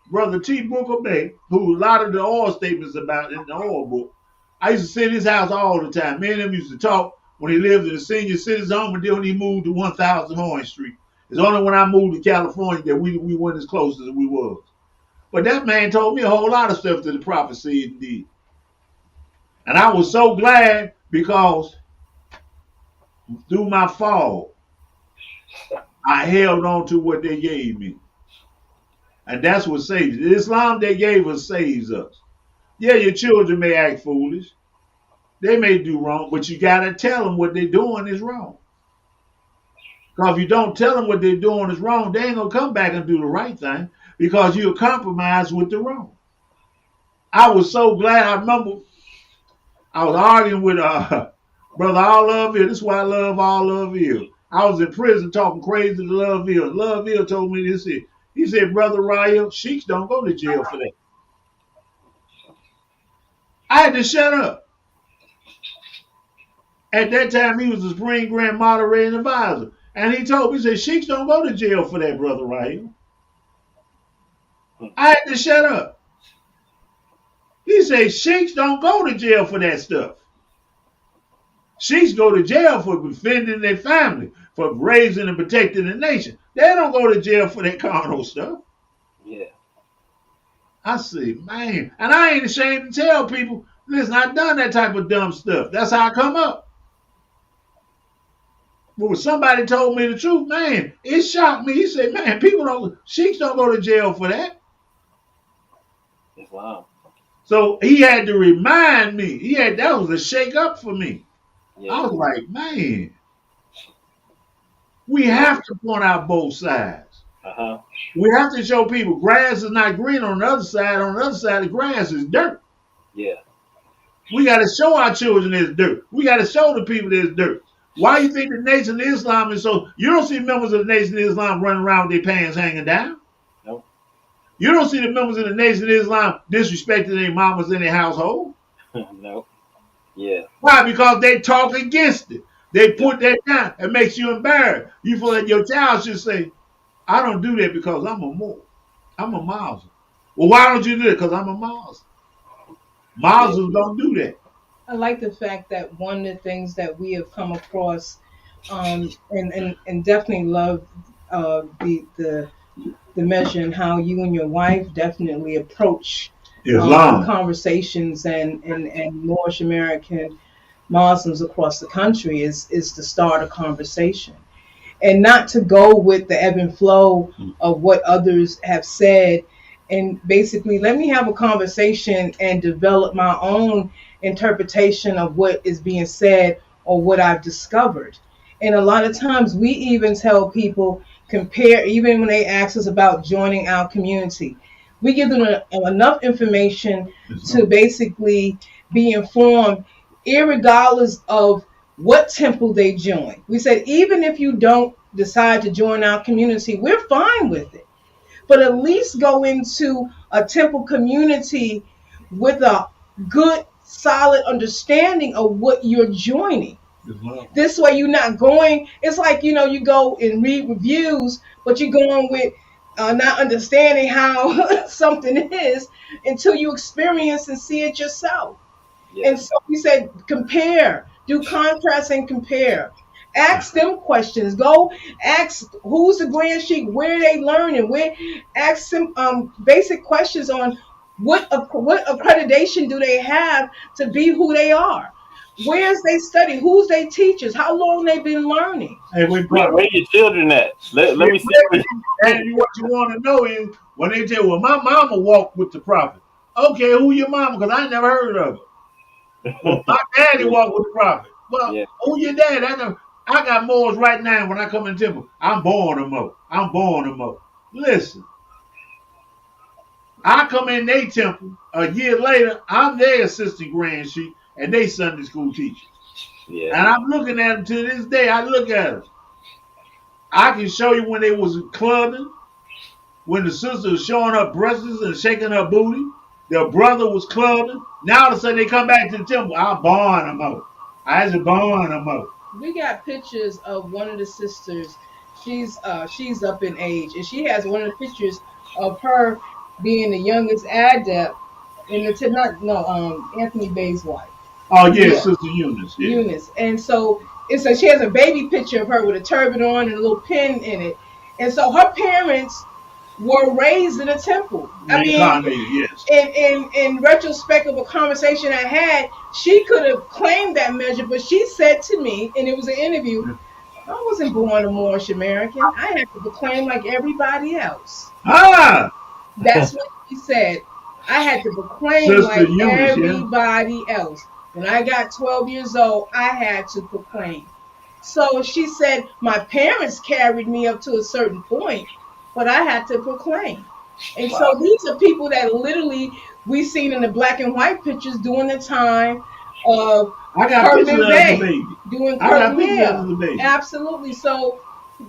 Brother T. Booker Bay, who a lot of the oil statements about in the oil book, I used to sit in his house all the time. Me and him used to talk when he lived in the senior citizen home, and then when he moved to 1000 Orange Street. It's only when I moved to California that we went as close as we was. But that man told me a whole lot of stuff that the prophet said and did. And I was so glad because through my fall, I held on to what they gave me. And that's what saves us. The Islam they gave us saves us. Yeah, your children may act foolish. They may do wrong, but you got to tell them what they're doing is wrong. Because if you don't tell them what they're doing is wrong, they ain't going to come back and do the right thing because you'll compromise with the wrong. I was so glad. I remember I was arguing with Brother All Love Hill. This is why I love All Love Hill. I was in prison talking crazy to Love Hill. Love Hill told me this here. He said, Brother Ryle, sheiks don't go to jail for that. I had to shut up. At that time, he was the Supreme Grand Moderating Advisor. And he told me, he said, sheiks don't go to jail for that, Brother Ryle. I had to shut up. He said, sheiks don't go to jail for that stuff. Sheiks go to jail for defending their family, for raising and protecting the nation. They don't go to jail for that carnal stuff. Yeah. I see, man. And I ain't ashamed to tell people, listen, I've done that type of dumb stuff. That's how I come up. But when somebody told me the truth, man, it shocked me. He said, man, sheiks don't go to jail for that. Wow. So he had to remind me. That was a shake up for me. Yeah. I was like, man, we have to point out both sides. Uh-huh. We have to show people grass is not green on the other side. On the other side, the grass is dirt. Yeah. We got to show our children there's dirt. We got to show the people there's dirt. Why you think the Nation of Islam is so? You don't see members of the Nation of Islam running around with their pants hanging down. No. You don't see the members of the Nation of Islam disrespecting their mamas in their household. No. Yeah. Why? Because they talk against it. They put that down. It makes you embarrassed. You feel like your child should say, I don't do that because I'm a Moor. I'm a Muslim. Well, why don't you do it? Because I'm a Muslim. Muslims don't do that. I like the fact that one of the things that we have come across, and definitely love the measure and how you and your wife definitely approach conversations and Moorish American Muslims across the country is to start a conversation and not to go with the ebb and flow of what others have said, and basically let me have a conversation and develop my own interpretation of what is being said or what I've discovered. And a lot of times we even tell people, compare, even when they ask us about joining our community, we give them enough information to basically be informed, irregardless of what temple they join. We said, even if you don't decide to join our community, we're fine with it. But at least go into a temple community with a good, solid understanding of what you're joining. This way you're not going, it's like, you go and read reviews, but you're going with not understanding how something is until you experience and see it yourself. Yeah. And so we said, compare, do contrast and compare. Ask them questions. Go ask who's the Grand Sheik, where are they learning, ask them basic questions on what accreditation do they have to be who they are. Where's they study? Who's they teachers? How long they been learning? Hey, Where your children at? Let me see. And what you want to know is when they tell, well, my mama walked with the prophet. Okay, who your mama? Because I never heard of her. Well, my daddy walked with the prophet. Well, Yeah. who your dad? I got Moors right now when I come in the temple. I'm born a Mo. I'm born a Mo. Listen, I come in their temple a year later. I'm their assistant grand sheik and they Sunday school teacher. Yeah. And I'm looking at them to this day. I look at them. I can show you when they was clubbing, when the sister was showing her breasts and shaking her booty. Their brother was clubbing. Now all of a sudden they come back to the temple. I'm born them out. I was born them out. We got pictures of one of the sisters. She's up in age, and she has one of the pictures of her being the youngest adept in the Anthony Bay's wife. Oh yeah, Sister Eunice. Yeah. Eunice, and so she has a baby picture of her with a turban on and a little pin in it, and so her parents were raised in a temple. I mean, yes. In retrospect of a conversation I had, she could have claimed that measure, but she said to me, and it was an interview, I wasn't born a Moorish American. I had to proclaim like everybody else. That's what she said. I had to proclaim Sister like Eunice, everybody else. When I got 12 years old, I had to proclaim. So she said, my parents carried me up to a certain point, but I had to proclaim. And so these are people that literally we seen in the black and white pictures during the time of Curtin Bay, doing Curtin Bay. Absolutely. So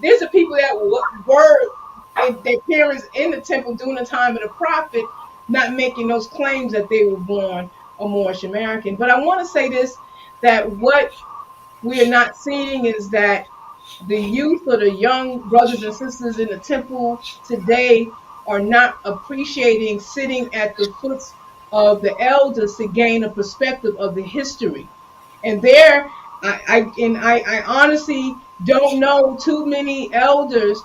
these are people that were their parents in the temple during the time of the prophet, not making those claims that they were born a Moorish American. But I want to say this, that what we are not seeing is that the youth or the young brothers and sisters in the temple today are not appreciating sitting at the foot of the elders to gain a perspective of the history. And there, I honestly don't know too many elders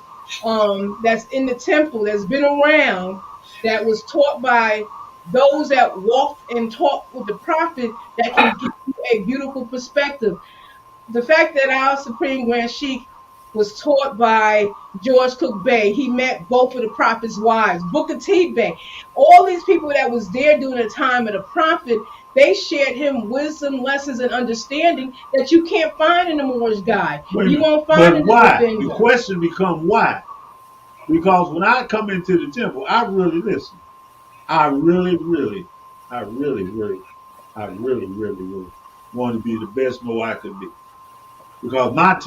that's in the temple that's been around that was taught by those that walked and talked with the prophet that can give you a beautiful perspective. The fact that our Supreme Grand Sheikh was taught by George Cook Bey, he met both of the prophet's wives, Booker T. Bey, all these people that was there during the time of the prophet, they shared him wisdom, lessons, and understanding that you can't find in the Moorish Guide. You won't find in the Defender. The question becomes why? Because when I come into the temple, I really listen. I really want to be the best Mo I could be. Because my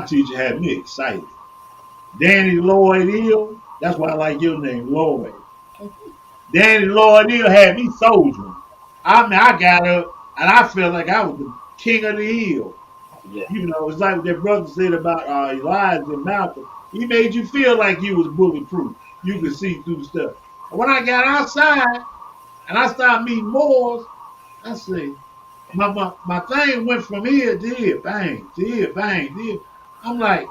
teacher had me excited. Danny Lloyd Hill, that's why I like your name, Lloyd. Danny Lloyd Hill had me soldiering. I mean, I got up and I felt like I was the king of the hill. Yeah. You know, it's like what their brother said about Elijah and Malcolm. He made you feel like you was bulletproof. You could see through the stuff. And when I got outside and I started meeting Moors, I said, my thing went from here to here, bang, to here, bang, to here. I'm like,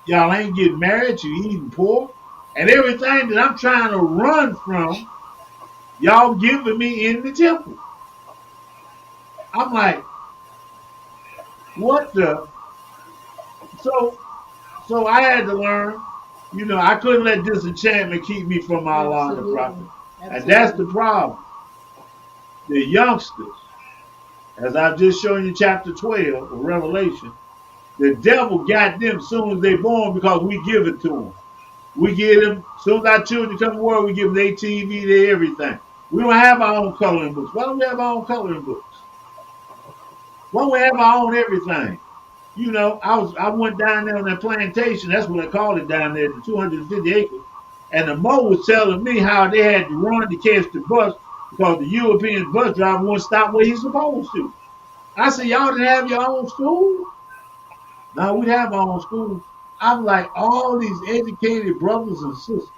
y'all ain't getting married, you eating pork. And everything that I'm trying to run from, y'all giving me in the temple. I'm like, what the? So I had to learn, you know, I couldn't let disenchantment keep me from Allah and the Prophet. And that's the problem. The youngsters, as I've just shown you chapter 12 of Revelation, the devil got them as soon as they born because we give it to them. We give them, as soon as our children come to the world, we give them their TV, their everything. We don't have our own coloring books. Why don't we have our own coloring books? Why don't we have our own everything? You know, I went down there on that plantation, that's what I called it down there, the 250 acres. And the Mo was telling me how they had to run to catch the bus because the European bus driver wouldn't stop where he's supposed to. I said, y'all didn't have your own school? No, we'd have our own school. I'm like, all these educated brothers and sisters,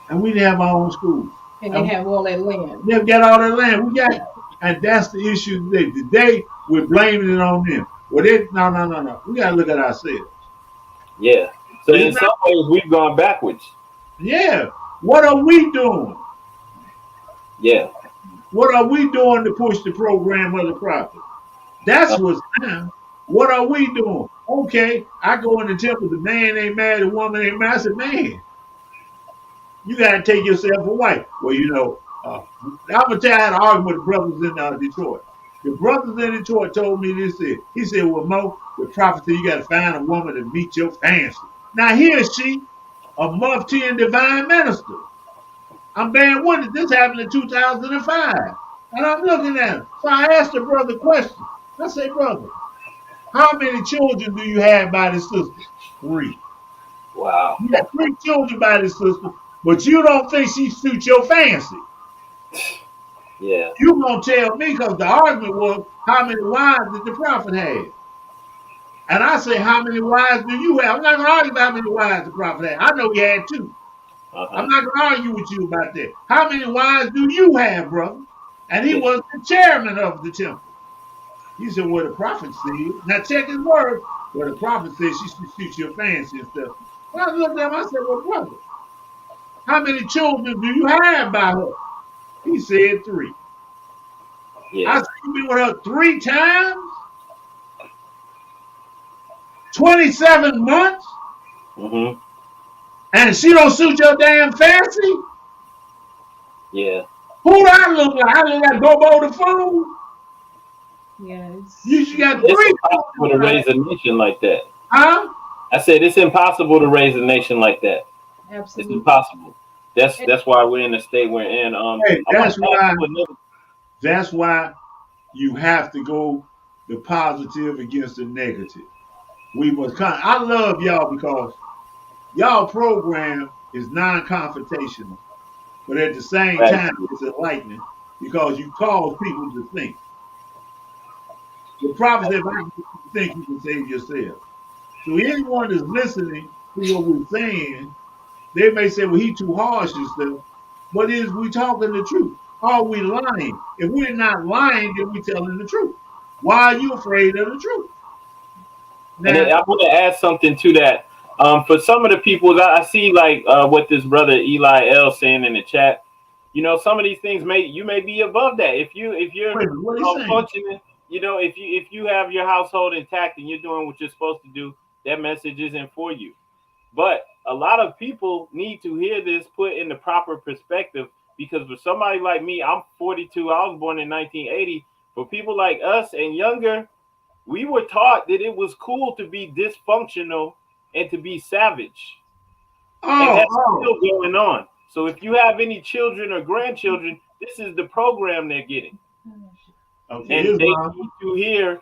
and we didn't have our own schools. And they have all that land. They've got all that land. We got it. And that's the issue today. Today, we're blaming it on them. Well, no. We got to look at ourselves. Yeah. So in some ways, we've gone backwards. Yeah. What are we doing? Yeah. What are we doing to push the program of the prophet? That's what's now. What are we doing? Okay, I go in the temple, the man ain't married, the woman ain't married. I said, man, you got to take yourself a wife. Well, I'm going to tell you, I had an argument with the brothers in Detroit. The brothers in Detroit told me this. He said, well, Mo, the prophet said you got to find a woman to meet your fancy. Now, here is she, a mufti and divine minister. I'm bearing witness. This happened in 2005. And I'm looking at him. So I asked the brother a question. I say, brother, how many children do you have by this sister? 3. Wow. You got 3 children by this sister, but you don't think she suits your fancy. Yeah. You gonna tell me, because the argument was how many wives did the prophet have? And I say, how many wives do you have? I'm not gonna argue about how many wives the prophet had. I know he had 2. I'm not gonna argue with you about that. How many wives do you have, brother? And he was the chairman of the temple. He said, well, the prophet said, now check his words. Well, the prophet said she should shoot your fancy and stuff. When I looked at him, I said, well, brother, how many children do you have by her? He said 3. Yeah. I said, you been with her 3 times? 27 months? Mm-hmm. And she don't suit your damn fancy? Yeah. Who do I look like? I look like Bobo the Fool? Yes. You got 3 It's impossible to raise a nation like that. Huh? I said it's impossible to raise a nation like that. Absolutely. It's impossible. That's why we're in the state we're in. Hey, that's why you have to go the positive against the negative. We must I love y'all because y'all program is non-confrontational, but at the same time it's enlightening because you cause people to think. The prophet said, if I think you can save yourself. So anyone that's listening to what we're saying, they may say, well, he too harsh and stuff. But is we talking the truth? Are we lying? If we're not lying, then we're telling the truth. Why are you afraid of the truth? Now, and I want to add something to that. For some of the people, I see like what this brother Eli L saying in the chat. You know, some of these things you may be above that. If you're functioning, you know, if you have your household intact and you're doing what you're supposed to do, that message isn't for you. But a lot of people need to hear this put in the proper perspective, because for somebody like me, I'm 42. I was born in 1980. For people like us and younger, we were taught that it was cool to be dysfunctional and to be savage. And that's still going on. So if you have any children or grandchildren, this is the program they're getting. Okay, and they need to hear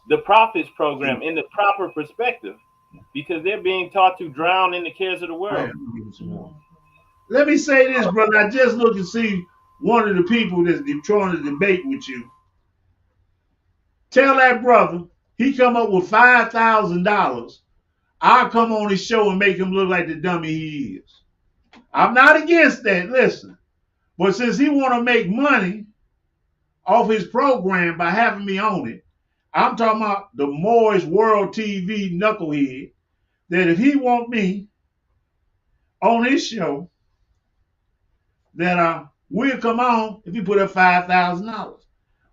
the prophet's program in the proper perspective, because they're being taught to drown in the cares of the world. Let me say this, brother. I just looked to see one of the people that's trying to debate with you. Tell that brother he come up with $5,000. I'll come on his show and make him look like the dummy he is. I'm not against that. Listen, but since he want to make money off his program by having me on it, I'm talking about the Moorish World TV knucklehead, that if he want me on his show, that we'll come on if he put up $5,000.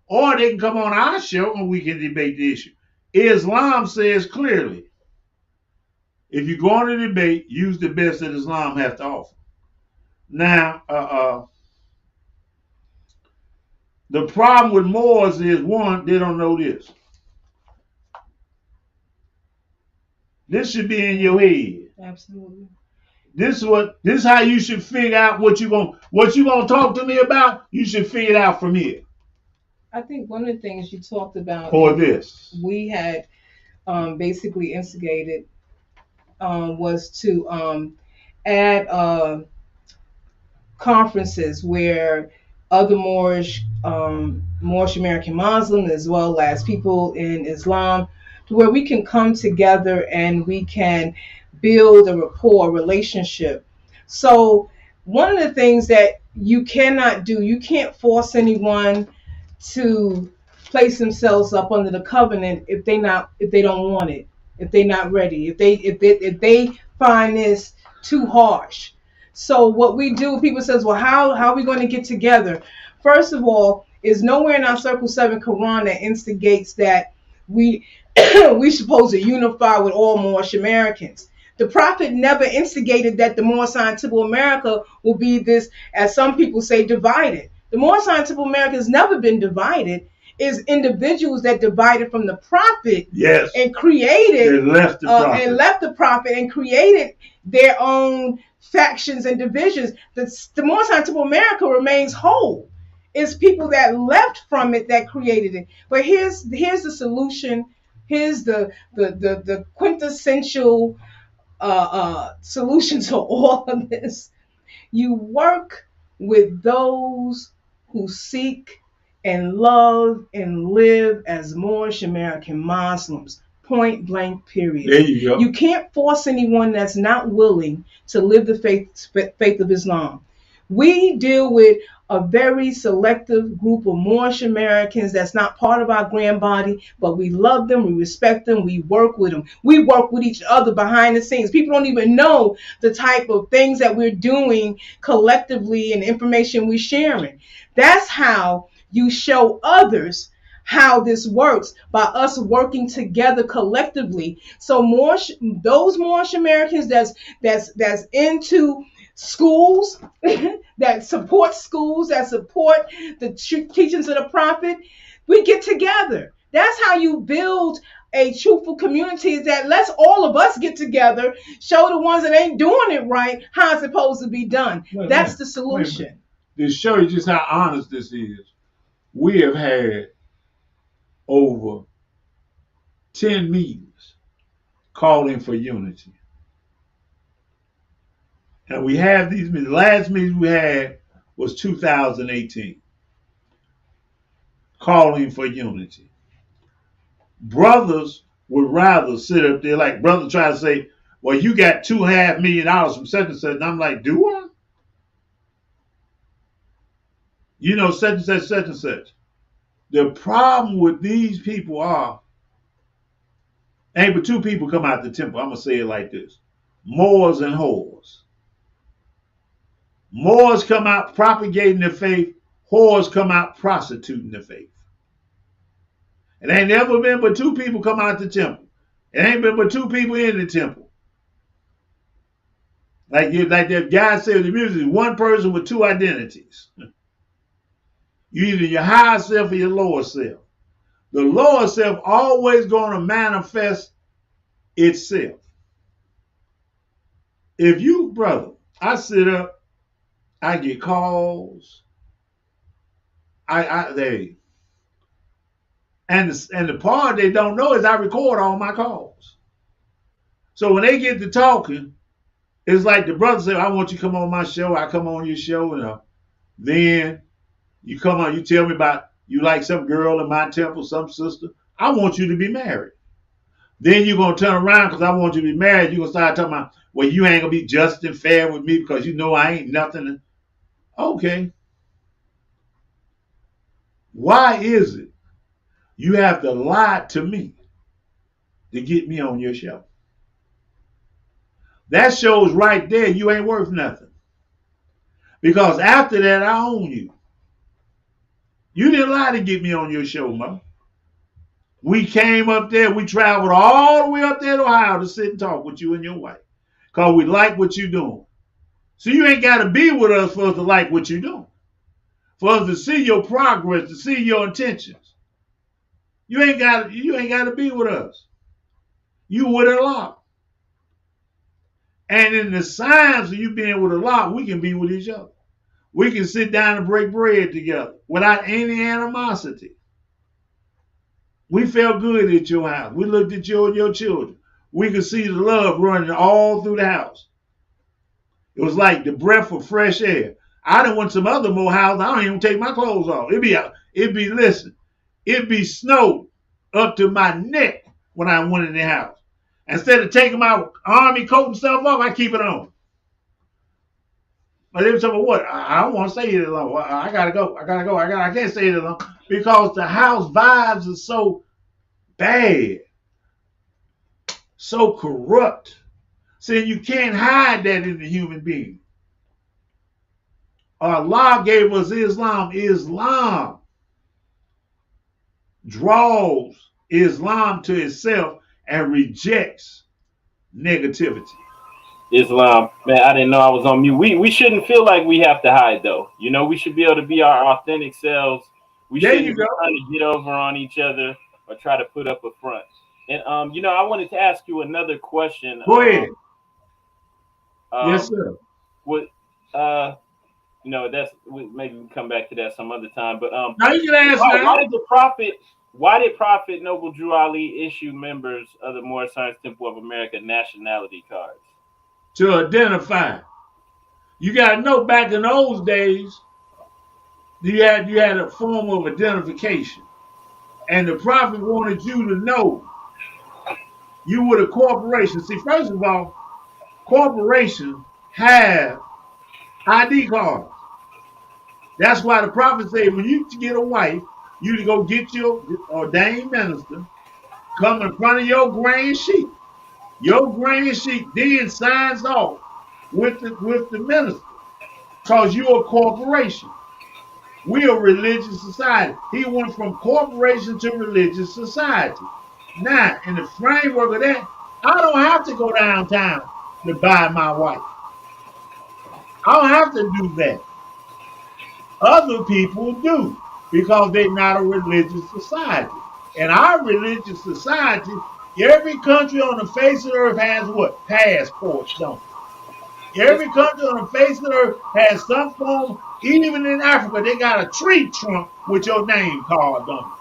Or they can come on our show and we can debate the issue. Islam says clearly, if you're going to debate, use the best that Islam has to offer. Now, the problem with Moors is, one, they don't know this. This should be in your head. Absolutely. This is how you should figure out what you gonna talk to me about. You should figure it out from here. I think one of the things you talked about for this, we had basically instigated was to add conferences where other Moorish American Muslims, as well as people in Islam, to where we can come together and we can build a rapport, relationship. So one of the things that you cannot do, you can't force anyone to place themselves up under the covenant if they don't want it, if they're not ready, if they find this too harsh. So what we do, people says, well, how are we going to get together? First of all, is nowhere in our Circle 7 Quran that instigates that we we supposed to unify with all Moorish Americans. The Prophet never instigated that the Moorish Scientific America will be this, as some people say, divided. The Moorish Scientific America has never been divided. It's individuals that divided from the Prophet, yes, and created and left the Prophet and created their own factions and divisions. The Moorish Scientific America remains whole. It's people that left from it that created it. But here's the solution. Here's the quintessential solution to all of this. You work with those who seek and love and live as Moorish American Muslims. Point blank, period. There you go. You can't force anyone that's not willing to live the faith of Islam. We deal with a very selective group of Moorish Americans that's not part of our grand body, but we love them, we respect them, we work with them. We work with each other behind the scenes. People don't even know the type of things that we're doing collectively and information we're sharing. That's how you show others how this works, by us working together collectively. So those Moorish Americans that's into schools, that support schools, that support the teachings of the Prophet, we get together. That's how you build a truthful community, is that let's all of us get together, show the ones that ain't doing it right how it's supposed to be done. That's the solution. To show you just how honest this is, we have had over 10 meetings calling for unity. And we have these meetings. The last meeting we had was 2018, calling for unity. Brothers would rather sit up there, like brothers try to say, well, you got $2.5 million from such and such. And I'm like, do I? You know, such and such, such and such. The problem with these people ain't but two people come out the temple. I'm going to say it like this: Moors and whores. Moors come out propagating the faith. Whores come out prostituting the faith. It ain't never been but two people come out the temple. It ain't been but two people in the temple. Like that guy said in the music, one person with two identities. You either your higher self or your lower self. The lower self always going to manifest itself. If you, brother, I sit up, I get calls. And the part they don't know is I record all my calls. So when they get to talking, it's like the brother said, I want you to come on my show. I come on your show, and then you come on, you tell me about you like some girl in my temple, some sister. I want you to be married. Then you're going to turn around because I want you to be married. You're going to start talking about, well, you ain't going to be just and fair with me because you know I ain't nothing. Okay. Why is it you have to lie to me to get me on your show? That shows right there you ain't worth nothing. Because after that, I own you. You didn't lie to get me on your show, Mo. We came up there, we traveled all the way up there to Ohio to sit and talk with you and your wife. Because we like what you're doing. So you ain't got to be with us for us to like what you're doing. For us to see your progress, to see your intentions. You ain't got to be with us. You with Allah. And in the signs of you being with Allah, we can be with each other. We can sit down and break bread together without any animosity. We felt good at your house. We looked at you and your children. We could see the love running all through the house. It was like the breath of fresh air. I done went some other more houses. I don't even take my clothes off. It'd be snow up to my neck when I went in the house. Instead of taking my army coat and stuff off, I keep it on. But they were talking about what? I don't want to stay here long. I gotta go. I can't stay here long because the house vibes are so bad, so corrupt. See, you can't hide that in the human being. Allah gave us Islam. Islam draws Islam to itself and rejects negativity. Islam, man, I didn't know I was on mute. We shouldn't feel like we have to hide, though. You know, we should be able to be our authentic selves. We There shouldn't you be go. trying to get over on each other or try to put up a front. And you know, I wanted to ask you another question. Go ahead. Yes, Um, sir. what you know, maybe we can come back to that some other time. But Now you can ask why now. did Prophet Noble Drew Ali issue members of the Moorish Science Temple of America nationality cards? To identify. You got to know back in those days, you had a form of identification. And the prophet wanted you to know you were a corporation. See, first of all, corporations have ID cards. That's why the prophet said when you get a wife, you to go get your ordained minister, come in front of your grand sheik. Your grand sheik then signs off with the minister, because you're a corporation. We're a religious society. He went from corporation to religious society. Now, in the framework of that, I don't have to go downtown to buy my wife. I don't have to do that. Other people do, because they're not a religious society. In our religious society, every country on the face of the earth has what? Passports, don't it? Every country on the face of the earth has some form, even in Africa, they got a tree trunk with your name carved on it.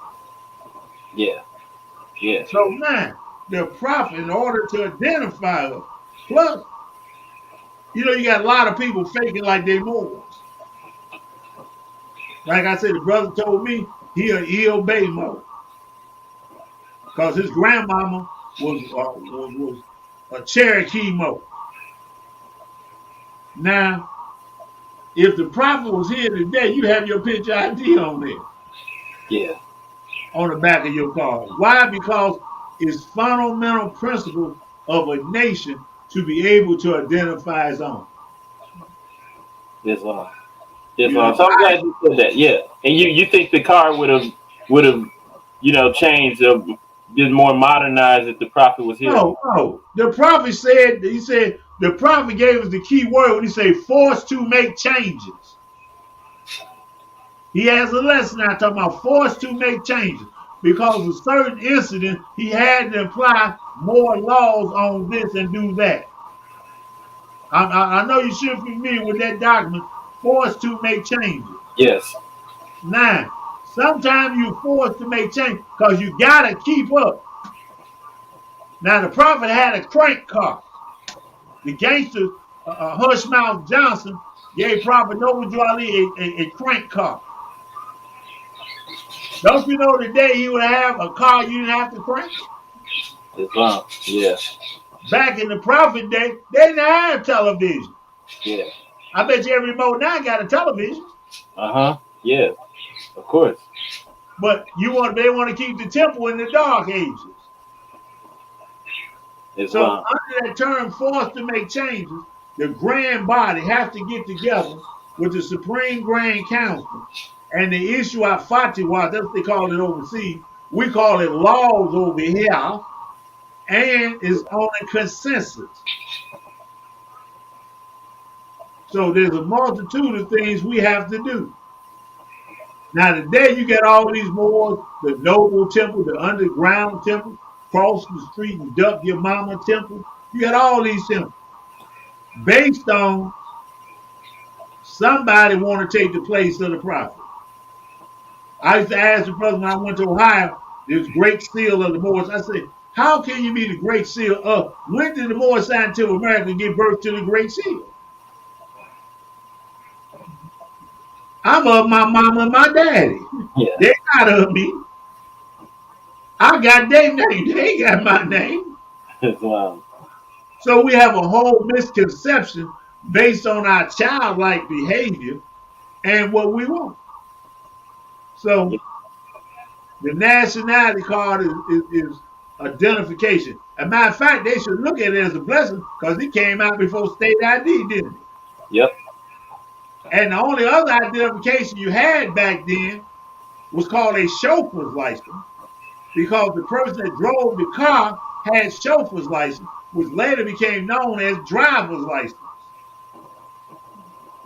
Yeah. Yeah. So now, the prophet, in order to identify us, plus, you know, you got a lot of people faking like they Moors. Like I said, the brother told me he obey Mo, because his grandmama was a Cherokee Mo. Now, if the prophet was here today, you have your picture ID on there. Yeah. On the back of your card. Why? Because it's fundamental principle of a nation to be able to identify its own. Islam. Islam. So I'm glad you said that. Yeah. And you think the card would have you know changed been more modernized if the prophet was here? No. The prophet said the prophet gave us the key word when he said forced to make changes. He has a lesson now talking about forced to make changes. Because of certain incidents, he had to apply more laws on this and do that. I know you should be familiar with that document, forced to make changes. Yes. Now, sometimes you're forced to make changes because you got to keep up. Now, the prophet had a crank car. The gangster, Hushmouth Johnson, gave Prophet Noble Drew Ali a crank car. Don't you know today he would have a car you didn't have to crank? Islam. Yeah. Back in the prophet day, they didn't have television. Yeah. I bet you every remote now got a television. Yeah. Of course. But they want to keep the temple in the dark ages. Islam. So under that term forced to make changes, the grand body has to get together with the Supreme Grand Council and they issue out fatwa, that's what they call it overseas. We call it laws over here, and it's on a consensus. So there's a multitude of things we have to do. Now today you got all these Moors, the Noble Temple, the underground temple, cross the street and duck your mama temple. You got all these temples based on somebody want to take the place of the prophet. I used to ask the brother when I went to Ohio, this great seal of the Moors. I said, how can you be the great seal of? When did the Moorish Science Temple of America give birth to the great seal? I'm of my mama and my daddy. Yeah. They're not of me. I got their name. They ain't got my name. Islam. So we have a whole misconception based on our childlike behavior and what we want. So the nationality card is identification. As a matter of fact, they should look at it as a blessing because it came out before state ID, didn't it? Yep. And the only other identification you had back then was called a chauffeur's license, because the person that drove the car had chauffeur's license, which later became known as driver's license.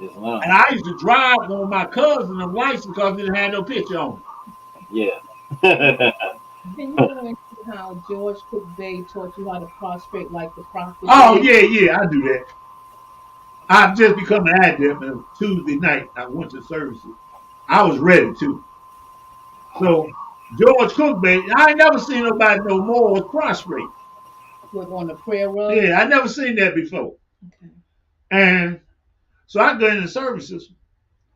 Islam. And I used to drive on my cousin's license because it didn't have no picture on it. Yeah. Can you go into how George Cook Bay taught you how to prostrate like the prophet? Oh, yeah, I do that. I've just become an adept. And Tuesday night, I went to services. I was ready to. So, George Cook Bay, I ain't never seen nobody no more prostrate. With on the prayer rug? Yeah, I never seen that before. Okay. And so I go into services.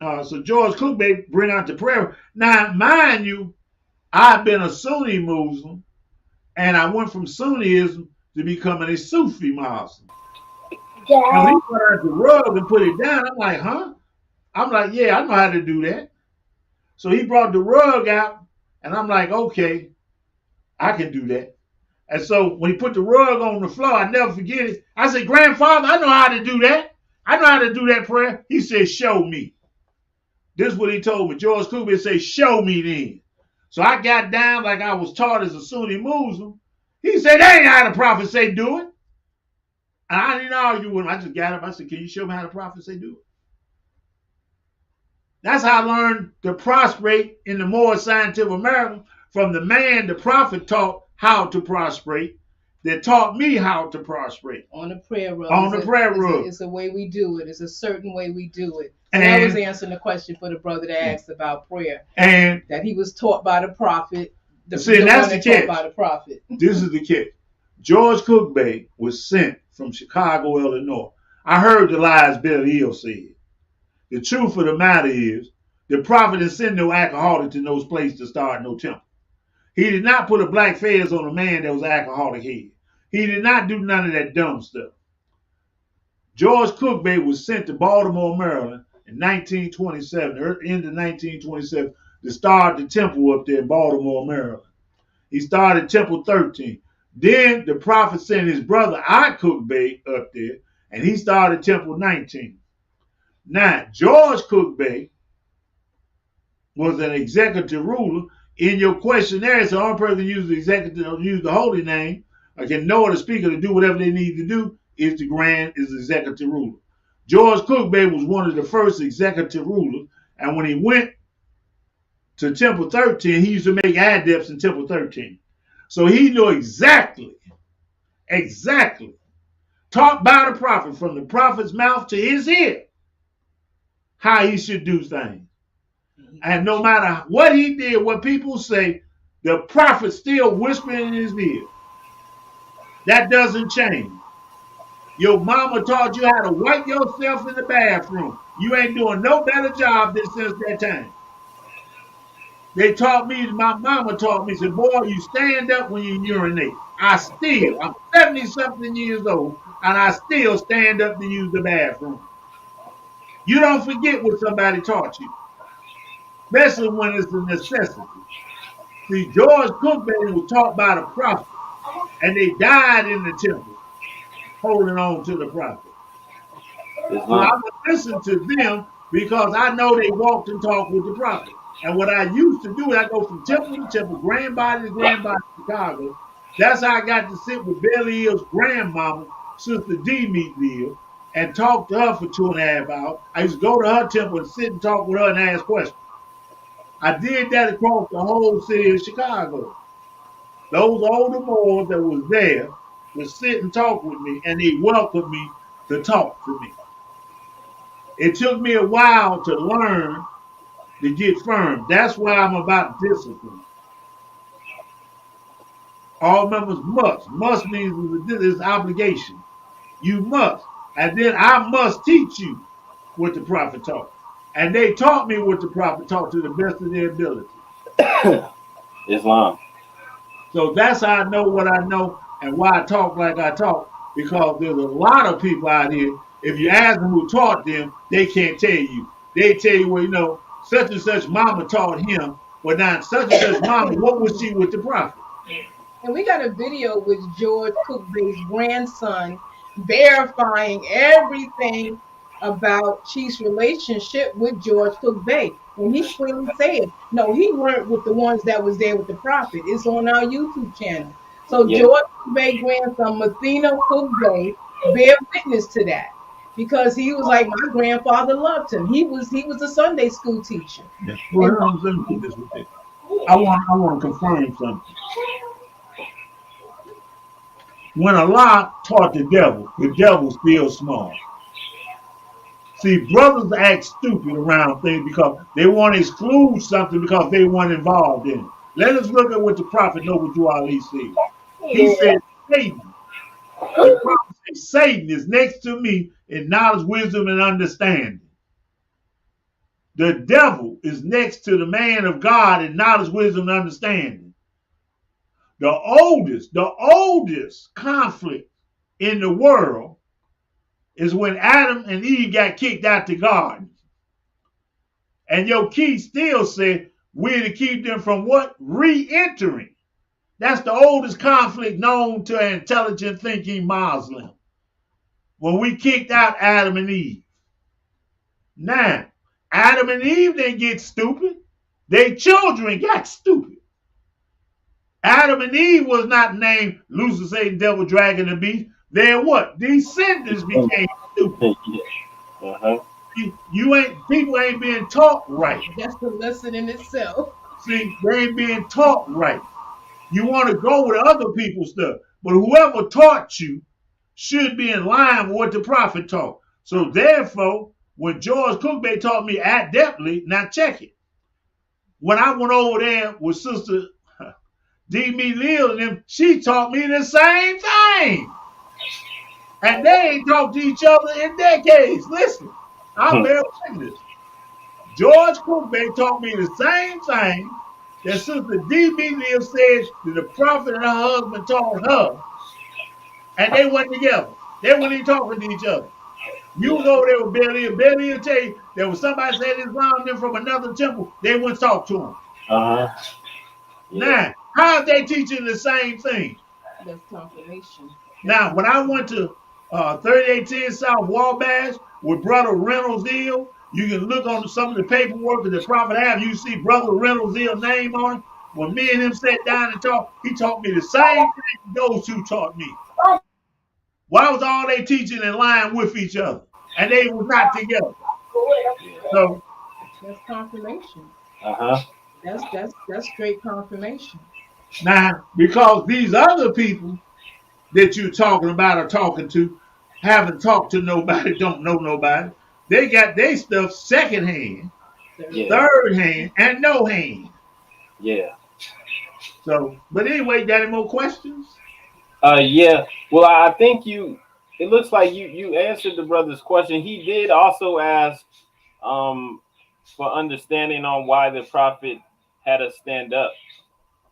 So George Cook Bay bring out the prayer. Now, mind you, I've been a Sunni Muslim, and I went from Sunniism to becoming a Sufi Muslim. And when he put out the rug and put it down, I'm like, huh? I'm like, yeah, I know how to do that. So he brought the rug out, and I'm like, okay, I can do that. And so when he put the rug on the floor, I never forget it. I said, grandfather, I know how to do that. I know how to do that prayer. He said, show me. This is what he told me. George Cook Bay said, show me then. So I got down like I was taught as a Sunni Muslim. He said, that ain't how the prophet say do it. And I didn't argue with him. I just got up. I said, can you show me how the prophet say do it? That's how I learned to prostrate in the Moorish Scientific American from the man the prophet taught how to prostrate, that taught me how to prostrate. On the prayer rug. On the prayer rug. It's a way we do it. It's a certain way we do it. And that was answering the question for the brother that asked about prayer. And that he was taught by the prophet. That's the catch. By the prophet. This is the catch. George Cook Bay was sent from Chicago, Illinois. I heard the lies Billy Hill said. The truth of the matter is, the prophet didn't send no alcoholic to those places to start no temple. He did not put a black fez on a man that was an alcoholic head. He did not do none of that dumb stuff. George Cook Bay was sent to Baltimore, Maryland in 1927, end of 1927, to start the temple up there in Baltimore, Maryland. He started Temple 13. Then the prophet sent his brother I Cook Bay up there, and he started Temple 19. Now, George Cook Bay was an executive ruler. In your questionnaire, so the only person who uses the executive, use the holy name, or can know the speaker to do whatever they need to do, is the executive ruler. George Cook Bay was one of the first executive rulers, and when he went to Temple 13, he used to make adepts in Temple 13. So he knew exactly, taught by the prophet, from the prophet's mouth to his ear, how he should do things. And no matter what he did, what people say, the prophet still whispering in his ear. That doesn't change. Your mama taught you how to wipe yourself in the bathroom. You ain't doing no better job than since that time. They taught me, my mama taught me, said, boy, you stand up when you urinate. I'm 70-something years old, and I still stand up to use the bathroom. You don't forget what somebody taught you, especially when it's a necessity. See, George Cook Bay was taught by the prophet, and they died in the temple, holding on to the prophet. So I would listen to them because I know they walked and talked with the prophet. And what I used to do, I go from temple to temple, grandbody to grandbody in Chicago. That's how I got to sit with Billy Hill's grandmama, Sister D. Meatville, and talk to her for 2.5 hours. I used to go to her temple and sit and talk with her and ask questions. I did that across the whole city of Chicago. Those older Moors that was there would sit and talk with me, and they welcomed me to talk to me. It took me a while to learn to get firm. That's why I'm about discipline. All members must. Must means this obligation. You must. And then I must teach you what the prophet taught. And they taught me what the prophet taught to the best of their ability. Islam. So that's how I know what I know and why I talk like I talk. Because there's a lot of people out here, if you ask them who taught them, they can't tell you. They tell you, well, you know, such and such mama taught him, but now such and such mama, what was she with the prophet? And we got a video with George Cook Bay's grandson verifying everything about Chief's relationship with George Cook Bay. And he clearly said, no, he weren't with the ones that was there with the prophet. It's on our YouTube channel. So Yeah. George Cook Bay grandson, Mathena Cook Bay, bear witness to that. Because he was like, my grandfather loved him. He was a Sunday school teacher. Yeah. Well, I'm saying this with it. I want to confirm something. When Allah taught the devil still small. See, brothers act stupid around things because they want to exclude something because they weren't involved in it. Let us look at what the prophet Noble Ali said. He said, Satan. The prophet said, Satan is next to me in knowledge, wisdom, and understanding. The devil is next to the man of God in knowledge, wisdom, and understanding. The oldest conflict in the world is when Adam and Eve got kicked out the garden. And your key still said, we're to keep them from what? Re-entering. That's the oldest conflict known to an intelligent thinking Muslim. When we kicked out Adam and Eve. Now, Adam and Eve didn't get stupid. Their children got stupid. Adam and Eve was not named Lucifer, Satan, Devil, Dragon, and Beast. Then what? Descendants became stupid. People ain't being taught right. That's the lesson in itself. See, they ain't being taught right. You want to go with other people's stuff, but whoever taught you should be in line with what the prophet taught. So therefore, when George Cook Bay taught me adeptly, now check it. When I went over there with Sister D. Me Lil and them, she taught me the same thing. And they ain't talked to each other in decades. Listen, I'll bear witness. George Cook Bay taught me the same thing that Sister D. Me Lil said that the prophet and her husband taught her. And they went together. They weren't even talking to each other. You was over there with Billy, and Billy will tell you there was somebody said Islam them from another temple. They wouldn't talk to him. Yeah. Now, how are they teaching the same thing? That's confirmation. Now, when I went to 3810 South Wabash with Brother Reynolds Hill, you can look on some of the paperwork that the prophet have. You see Brother Reynolds Hill's name on it. When me and him sat down and talked, he taught me the same thing those two taught me. Why was all they teaching in line with each other? And they was not together. So that's confirmation. That's straight confirmation. Now, because these other people that you're talking about or talking to haven't talked to nobody, don't know nobody, they got their stuff second hand, third hand, and no hand. Yeah. So, but anyway, got any more questions? Yeah. Well, I think it looks like you answered the brother's question. He did also ask for understanding on why the prophet had us stand up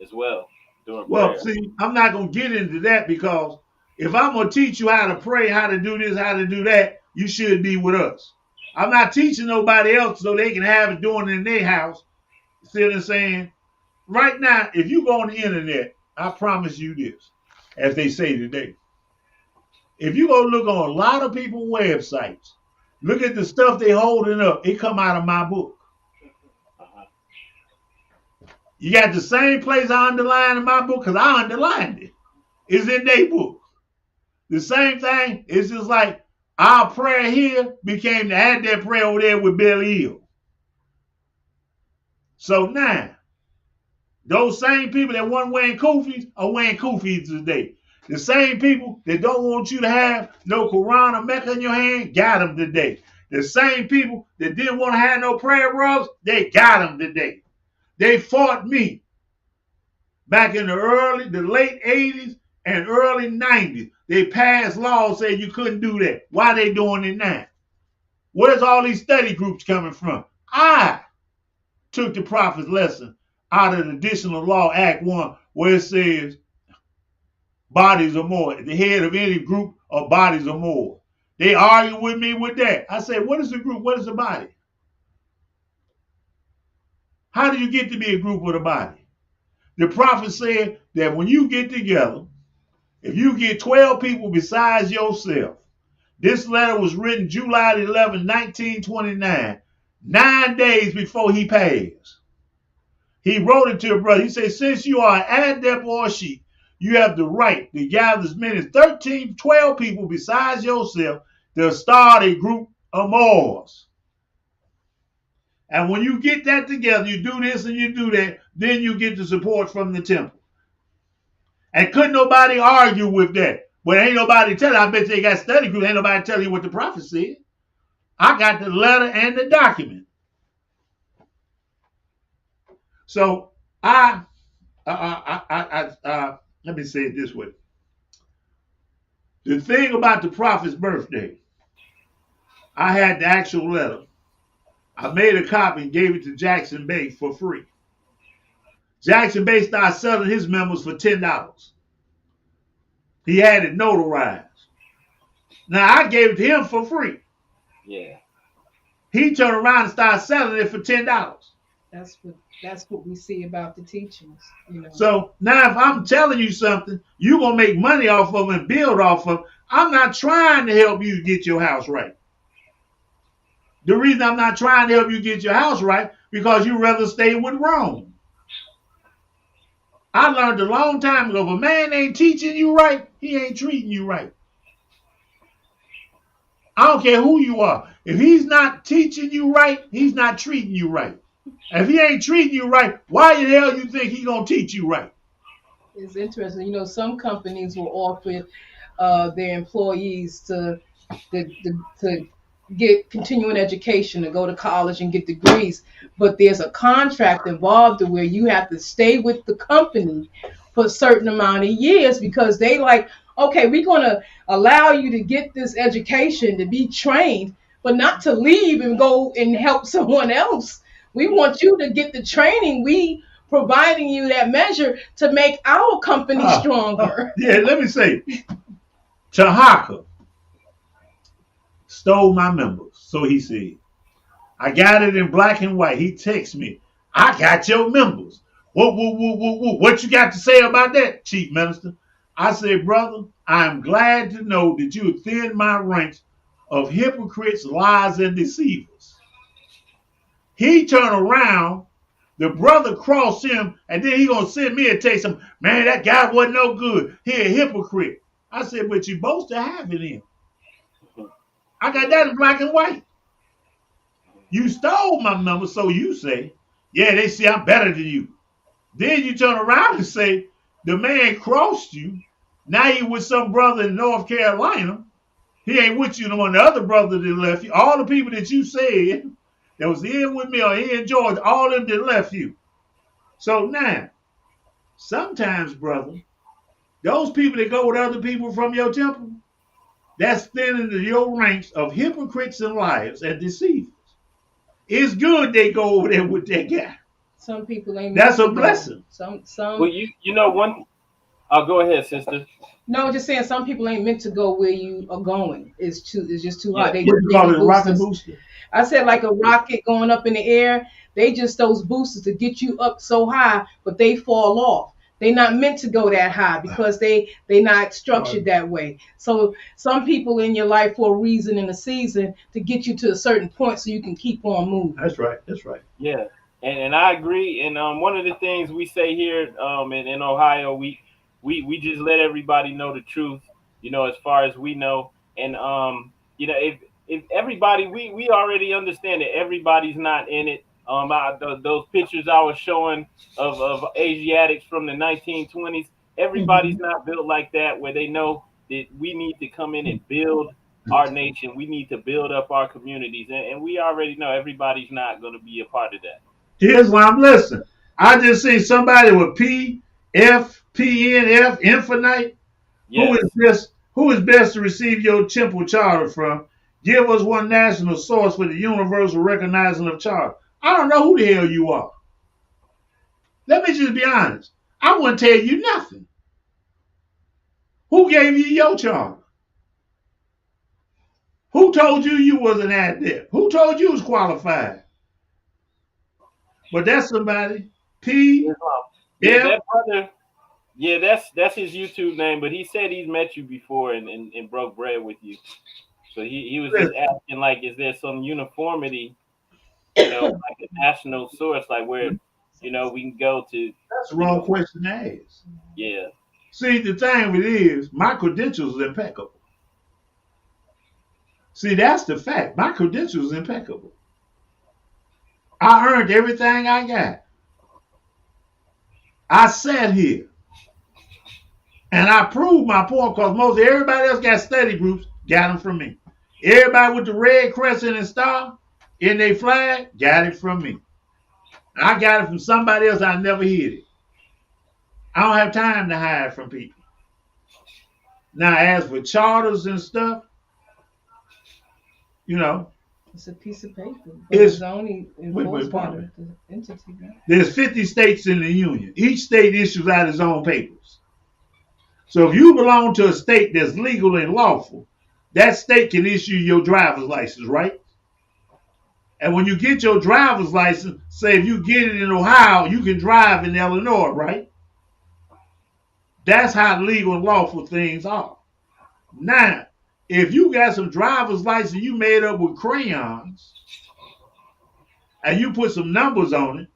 as well during prayer. Well, see, I'm not going to get into that because if I'm going to teach you how to pray, how to do this, how to do that, you should be with us. I'm not teaching nobody else so they can have it doing it in their house. See what I'm saying? Right now, if you go on the internet, I promise you this, as they say today. If you go look on a lot of people's websites, look at the stuff they holding up, it come out of my book. You got the same place I underlined in my book because I underlined it. It's in their book. The same thing, it's just like our prayer here became the had that prayer over there with Billy Hill. So now, those same people that weren't wearing kufis are wearing kufis today. The same people that don't want you to have no Quran or Mecca in your hand, got them today. The same people that didn't want to have no prayer rugs, they got them today. They fought me back in the late 80s and early 90s. They passed laws saying you couldn't do that. Why they doing it now? Where's all these study groups coming from? I took the prophet's lesson out of the Additional Law Act 1 where it says bodies or more. The head of any group of bodies or more. They argue with me with that. I said, what is the group? What is the body? How do you get to be a group with a body? The prophet said that when you get together, if you get 12 people besides yourself, This letter was written July 11, 1929, 9 days before he passed. He wrote it to a brother. He said, since you are an adept or a sheep, you have the right to gather as many as 13, 12 people besides yourself to start a group of Moors. And when you get that together, you do this and you do that, then you get the support from the temple. And couldn't nobody argue with that. But ain't nobody tell you. I bet they got study groups. Ain't nobody tell you what the prophet said. I got the letter and the document. So let me say it this way. The thing about the prophet's birthday, I had the actual letter. I made a copy and gave it to Jackson Bay for free. Jackson Bay started selling his members for $10. He had it notarized. Now I gave it to him for free. Yeah. He turned around and started selling it for $10. That's what we see about the teachings, you know. So now if I'm telling you something, you're gonna make money off of and build off of. I'm not trying to help you get your house right. The reason I'm not trying to help you get your house right, because you rather stay with Rome. I learned a long time ago, if a man ain't teaching you right, he ain't treating you right. I don't care who you are. If he's not teaching you right, he's not treating you right. If he ain't treating you right, why the hell you think he's going to teach you right? It's interesting. You know, some companies will offer their employees to get continuing education, to go to college and get degrees, but there's a contract involved where you have to stay with the company for a certain amount of years, because they like, okay, we're going to allow you to get this education, to be trained, but not to leave and go and help someone else. We want you to get the training. We providing you that measure to make our company stronger. Yeah, let me say, Tahaka stole my members, so he said. I got it in black and white. He texted me, I got your members. What you got to say about that, Chief Minister? I said, brother, I'm glad to know that you thin my ranks of hypocrites, lies, and deceivers. He turned around, the brother crossed him, and then he gonna send me a text him, man, that guy wasn't no good. He a hypocrite. I said, but you both to have it in. I got that in black and white. You stole my number, so you say. Yeah, they say I'm better than you. Then you turn around and say, the man crossed you. Now you with some brother in North Carolina. He ain't with you no more. The other brother that left you. All the people that you said that was in with me or here in Georgia, all of them that left you. So now, sometimes, brother, those people that go with other people from your temple, that's thinning your ranks of hypocrites and liars and deceivers. It's good they go over there with that guy. Some people ain't. That's a blessing. Some. Well, you know one. I'll go ahead, sister. No, just saying, some people ain't meant to go where you are going. It's just too hard. Yeah. They What you call it, a rocket booster? I said like a rocket going up in the air. They just those boosters to get you up so high, but they fall off. They're not meant to go that high because they not structured that way. So some people in your life for a reason in a season to get you to a certain point so you can keep on moving. That's right. That's right. Yeah, and I agree. And one of the things we say here in Ohio, we just let everybody know the truth, you know, as far as we know. And you know, if everybody, we already understand that everybody's not in it. Those pictures I was showing of Asiatics from the 1920s, everybody's not built like that, where they know that we need to come in and build our nation. We need to build up our communities. And we already know everybody's not going to be a part of that. Here's why I'm listening. I just see somebody with PFPNF, infinite. Yes. Who is best to receive your temple charter from? Give us one national source for the universal recognizing of charter. I don't know who the hell you are. Let me just be honest. I wouldn't tell you nothing. Who gave you your charter? Who told you you was an adept? Who told you was qualified? But that's somebody. Yeah, that brother. Yeah, that's his YouTube name. But he said he's met you before and broke bread with you. So he was just asking, like, is there some uniformity, like a national source, like where, we can go to, That's the wrong question to ask. yeah. See, the thing with it is, my credentials is impeccable. See, that's the fact. My credentials is impeccable. I earned everything I got. I sat here and I proved my point because most everybody else got study groups, got them from me. Everybody with the red crescent and star in their flag, got it from me. I got it from somebody else. I never hid it. I don't have time to hide from people. Now, as for charters and stuff, it's a piece of paper. It's only enforced by the entity. Right? There's 50 states in the union. Each state issues out its own papers. So if you belong to a state that's legal and lawful, that state can issue your driver's license, right? And when you get your driver's license, say if you get it in Ohio, you can drive in Illinois, right? That's how legal and lawful things are. Now, if you got some driver's license you made up with crayons and you put some numbers on it,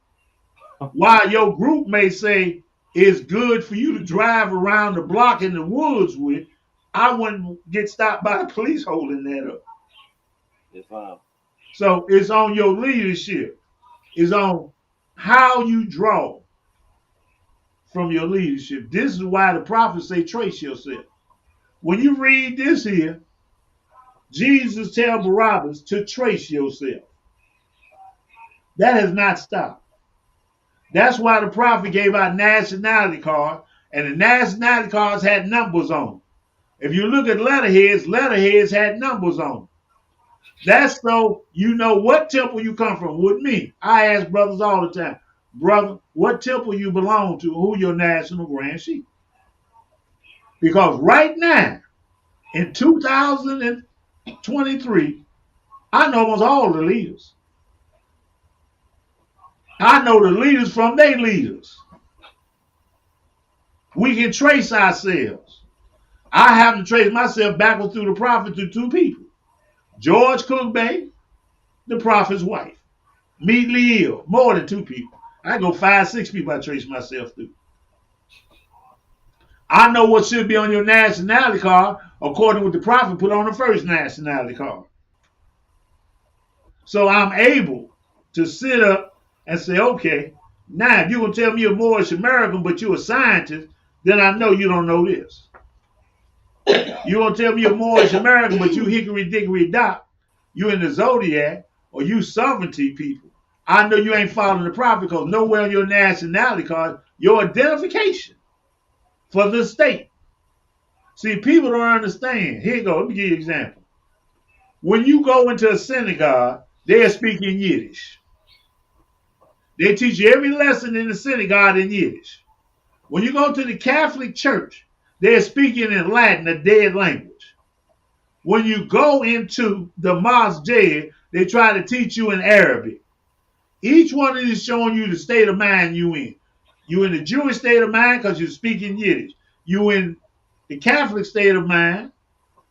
while your group may say it's good for you to drive around the block in the woods with, I wouldn't get stopped by the police holding that up. Yes, ma'am. So it's on your leadership. It's on how you draw from your leadership. This is why the prophets say trace yourself. When you read this here, Jesus tells Barabbas to trace yourself. That has not stopped. That's why the prophet gave out nationality cards, and the nationality cards had numbers on them. If you look at letterheads had numbers on them. That's so you know what temple you come from. With me, I ask brothers all the time, brother, what temple you belong to, who your national grand chief? Because right now, in 2023, I know almost all the leaders. I know the leaders from their leaders. We can trace ourselves. I have to trace myself backwards through the prophet to two people. George Cookbay, the prophet's wife. Meatly ill, more than two people. I go 5, 6 people I trace myself through. I know what should be on your nationality card according to what the prophet put on the first nationality card. So I'm able to sit up and say, okay, now if you're going to tell me you're Moorish American, but you're a scientist, then I know you don't know this. You're going to tell me you're Moorish American, but you hickory dickory dock, you in the zodiac, or you sovereignty people. I know you ain't following the prophet because nowhere on your nationality card, your identification for the state. See, people don't understand. Here you go. Let me give you an example. When you go into a synagogue, they're speaking Yiddish. They teach you every lesson in the synagogue in Yiddish. When you go to the Catholic Church, they're speaking in Latin, a dead language. When you go into the mosque, they try to teach you in Arabic. Each one of these is showing you the state of mind you in. You in the Jewish state of mind because you're speaking Yiddish. You in the Catholic state of mind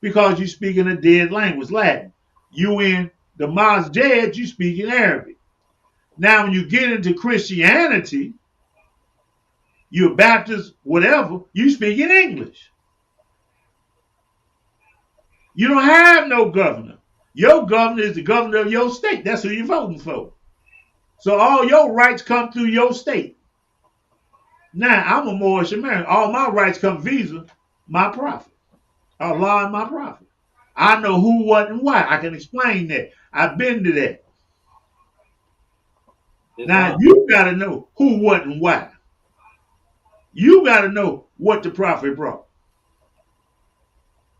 because you're speaking a dead language, Latin. You in the mosque, you speaking Arabic. Now, when you get into Christianity, you're Baptist, whatever, you speak in English. You don't have no governor. Your governor is the governor of your state. That's who you're voting for. So all your rights come through your state. Now, I'm a Moorish American. All my rights come via my prophet. Allah and my prophet. I know who, what, and why. I can explain that. I've been to that. Now, you got to know who, what, and why. You got to know what the prophet brought.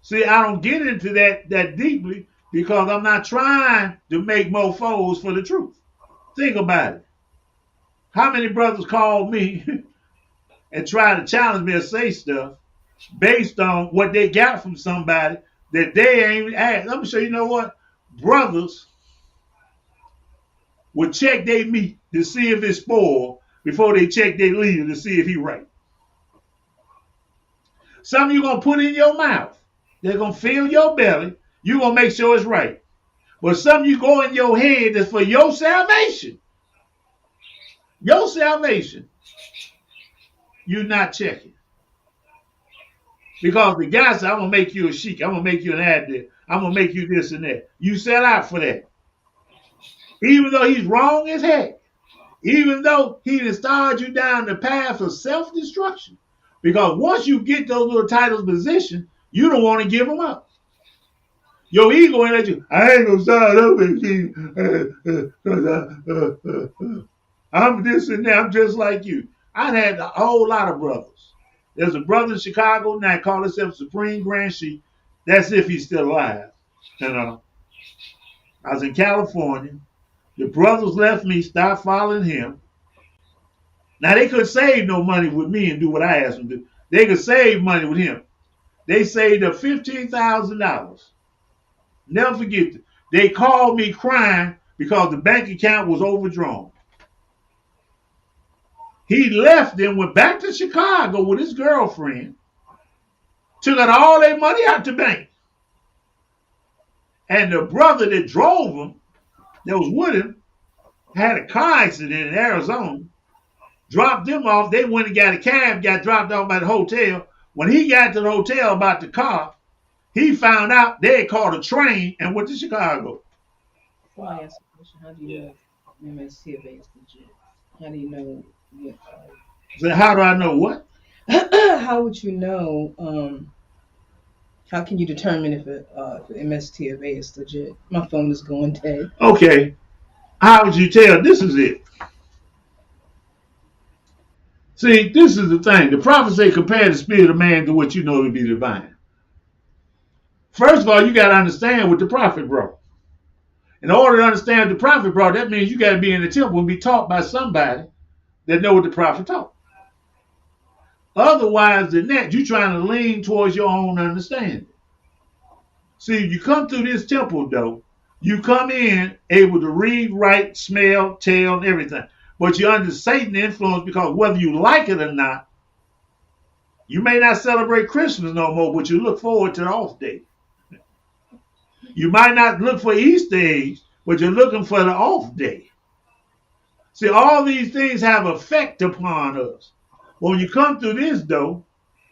See, I don't get into that deeply because I'm not trying to make more foes for the truth. Think about it. How many brothers call me and try to challenge me or say stuff based on what they got from somebody that they ain't asked? I'm sure you know what? Brothers would check their meat to see if it's spoiled before they check their leader to see if he right. Something you're going to put in your mouth. They're going to fill your belly. You're going to make sure it's right. But something you go in your head that's for your salvation. Your salvation. You're not checking. Because the guy said, I'm going to make you a sheik. I'm going to make you an addict. I'm going to make you this and that. You set out for that. Even though he's wrong as heck. Even though he done started you down the path of self-destruction. Because once you get those little titles position, you don't want to give them up. Your ego ain't let you, I ain't going to sign up with you. I'm this and that. I'm just like you. I had a whole lot of brothers. There's a brother in Chicago now called himself Supreme Grand Sheik. That's if he's still alive. I was in California. The brothers left me, stopped following him. Now, they could save no money with me and do what I asked them to do. They could save money with him. They saved up $15,000. Never forget it. They called me crying because the bank account was overdrawn. He left and went back to Chicago with his girlfriend, took out all their money out the bank. And the brother that drove him, that was with him, had a car accident in Arizona, dropped them off. They went and got a cab, got dropped off by the hotel. When he got to the hotel about the car, he found out they had called a train and went to Chicago. Well, I asked a question. How do you know MSTFA is legit? How do you know? So how do I know what? How would you know? How can you determine if MSTFA is legit? My phone is going dead. Okay. How would you tell? This is it. See, this is the thing. The prophet say compare the spirit of man to what you know to be divine. First of all, you got to understand what the prophet brought. In order to understand what the prophet brought, that means you got to be in the temple and be taught by somebody that know what the prophet taught. Otherwise than that, you're trying to lean towards your own understanding. See, you come through this temple, though, you come in able to read, write, smell, tell, and everything. But you're under Satan's influence because whether you like it or not, you may not celebrate Christmas no more, but you look forward to the off day. You might not look for Easter eggs, but you're looking for the off day. See, all these things have effect upon us. When you come through this, though,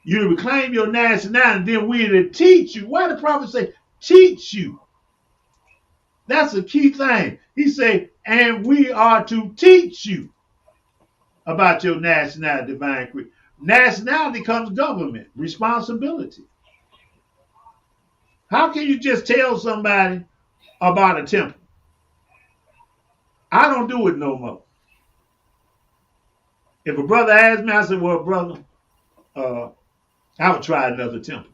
you reclaim your nationality, and then we're to teach you. Why the prophet say, teach you? That's a key thing. He said, and we are to teach you about your nationality, divine creed. Nationality comes government, responsibility. How can you just tell somebody about a temple? I don't do it no more. If a brother asks me, I say, well, brother, I would try another temple.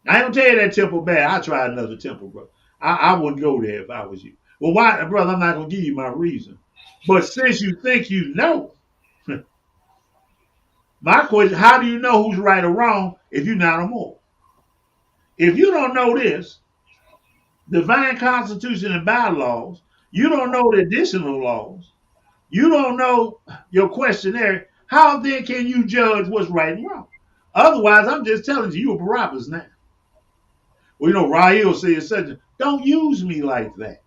I ain't gonna tell you that temple bad. I'll try another temple, brother. I wouldn't go there if I was you. Well, why, brother? I'm not gonna give you my reason. But since you think you know, my question: how do you know who's right or wrong if you're not a Moor? If you don't know this, divine constitution and bylaws, you don't know the additional laws, you don't know your questionnaire. How then can you judge what's right and wrong? Otherwise, I'm just telling you, you're Barabbas now. Well, you know, Raheel says such. Don't use me like that.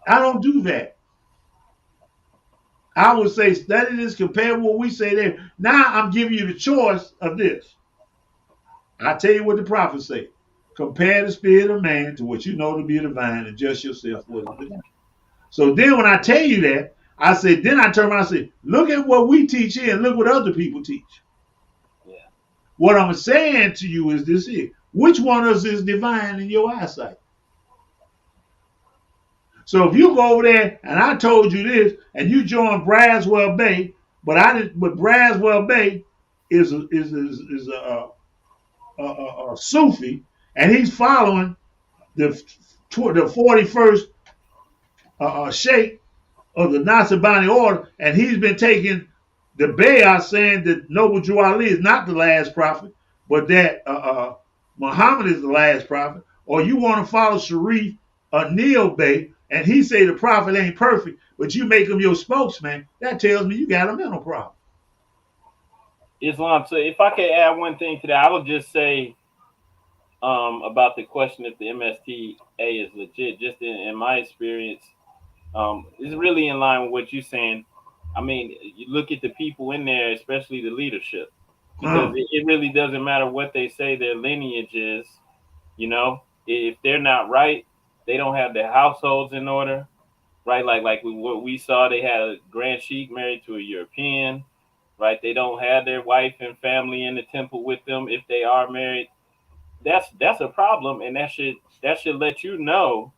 I don't do that. I would say study this, compare what we say there. Now I'm giving you the choice of this. I tell you what the prophet say. Compare the spirit of man to what you know to be divine and just yourself with it. So then when I tell you that, I say, then I turn around and say, look at what we teach here and look what other people teach. Yeah. What I'm saying to you is this here. Which one of us is divine in your eyesight? So if you go over there and I told you this and you join Braswell Bay, but Braswell Bay is a Sufi, and he's following the 41st Shaykh of the Nasabani order, and he's been taking the bay'ah saying that Noble Drew Ali is not the last prophet, but that Muhammad is the last prophet, or you want to follow Sharif Neil Bey, and he say the prophet ain't perfect, but you make him your spokesman, that tells me you got a mental problem. Islam. So if I could add one thing to that, I would just say about the question if the MSTA is legit. Just in my experience, it's really in line with what you're saying. I mean, you look at the people in there, especially the leadership, because it really doesn't matter what they say their lineage is. You know, if they're not right, they don't have their households in order, right? What we saw, they had a Grand Sheik married to a European, right? They don't have their wife and family in the temple with them if they are married. That's a problem, and that should let you know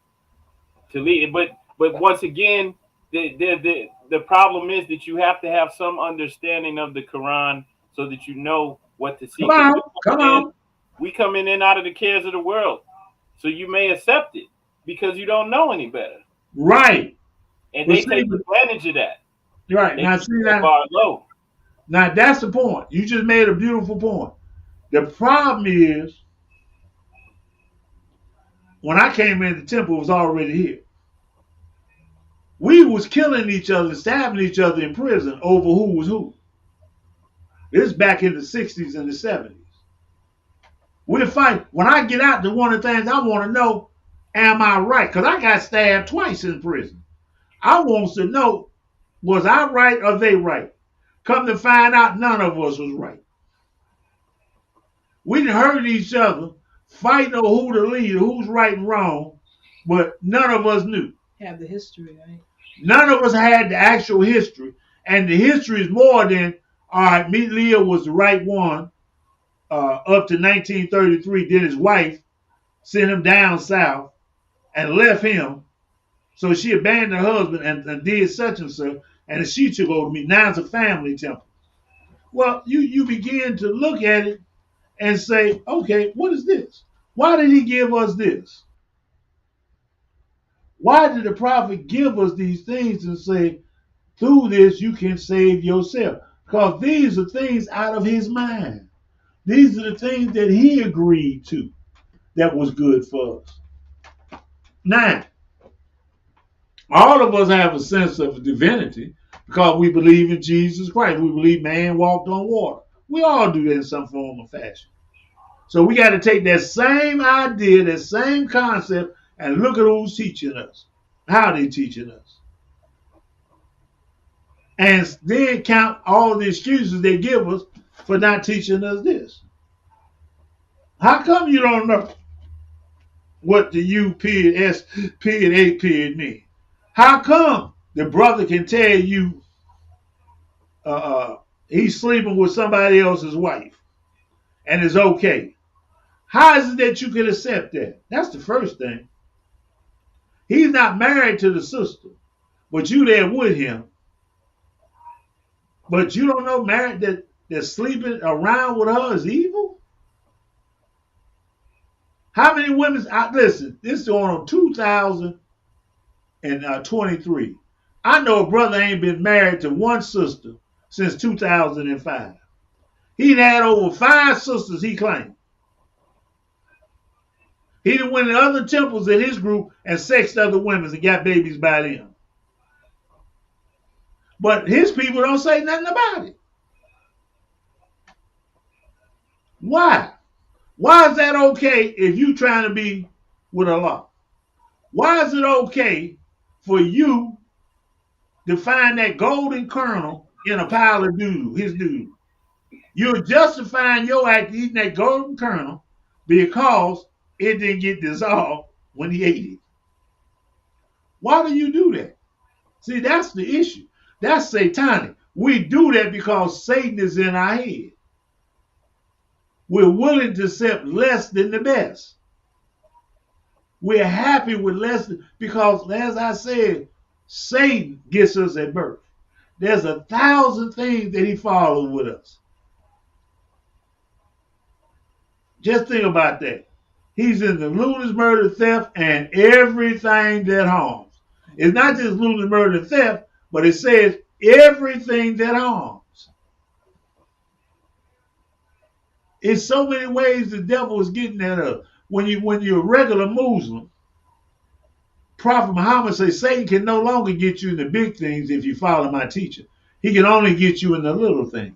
to lead. But once again, the problem is that you have to have some understanding of the Quran so that you know what to seek. Come on. We come in and out of the cares of the world, so you may accept it because you don't know any better. Right. And they take advantage of that. Right. They Now keep see that bar low. Now that's the point. You just made a beautiful point. The problem is when I came in, the temple was already here. We was killing each other, stabbing each other in prison over who was who. This is back in the 60s and the 70s. We'll fight. When I get out, one of the things I want to know, am I right? Because I got stabbed twice in prison. I want to know, was I right or they right? Come to find out, none of us was right. We done heard each other fighting over who the leader, who's right and wrong, but none of us knew. Have the history, right? None of us had the actual history. And the history is more than, all right, me, Leah was the right one up to 1933. Then his wife sent him down south and left him. So she abandoned her husband and did such and such. And she took over me. Now it's a family temple. Well, you begin to look at it and say, okay, what is this? Why did he give us this? Why did the prophet give us these things and say, through this you can save yourself? Because these are things out of his mind. These are the things that he agreed to that was good for us. Now, all of us have a sense of divinity because we believe in Jesus Christ. We believe man walked on water. We all do that in some form or fashion. So we got to take that same idea, that same concept, and look at who's teaching us, how they teaching us. And then count all the excuses they give us for not teaching us this. How come you don't know what the U period, S period, A period mean? How come the brother can tell you he's sleeping with somebody else's wife and it's okay? How is it that you can accept that? That's the first thing. He's not married to the sister, but you there with him. But you don't know married that sleeping around with her is evil? How many women, listen, this is on 2023. I know a brother ain't been married to one sister since 2005. He had over 5 sisters, he claimed. He done went in other temples in his group and sexed other women and got babies by them. But his people don't say nothing about it. Why? Why is that okay if you trying to be with Allah? Why is it okay for you to find that golden kernel in a pile of doodle, his doodle? You're justifying your act eating that golden kernel because it didn't get dissolved when he ate it. Why do you do that? See, that's the issue. That's satanic. We do that because Satan is in our head. We're willing to accept less than the best. We're happy with less because, as I said, Satan gets us at birth. There's 1,000 things that he follows with us. Just think about that. He's in the looting, murder, theft, and everything that harms. It's not just looting, murder, and theft, but it says everything that harms. In so many ways, the devil is getting at us. When you're a regular Muslim, Prophet Muhammad says Satan can no longer get you in the big things if you follow my teaching. He can only get you in the little things.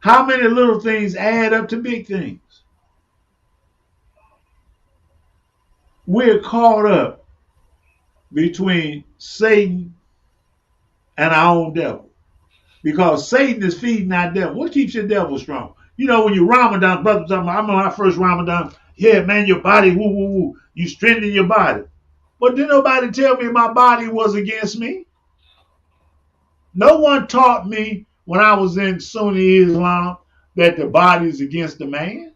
How many little things add up to big things? We're caught up between Satan and our own devil. Because Satan is feeding our devil. What keeps your devil strong? You know, when you Ramadan, brother, I remember my first Ramadan, yeah, man, your body, woo, woo, woo. You strengthen your body. But didn't nobody tell me my body was against me? No one taught me when I was in Sunni Islam that the body is against the man.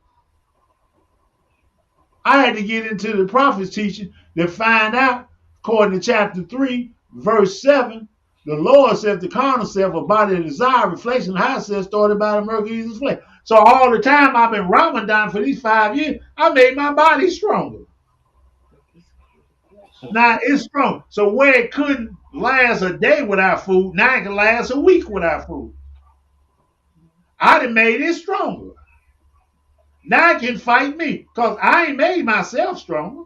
I had to get into the prophet's teaching to find out, according to chapter 3, verse 7, the Lord said the carnal self, a body of desire, reflection, high self, started by the murky easy flesh. So all the time I've been Ramadan for these 5 years, I made my body stronger. Now it's strong. So where it couldn't last a day without food, now it can last a week without food. I done made it stronger. Now it can fight me because I ain't made myself stronger.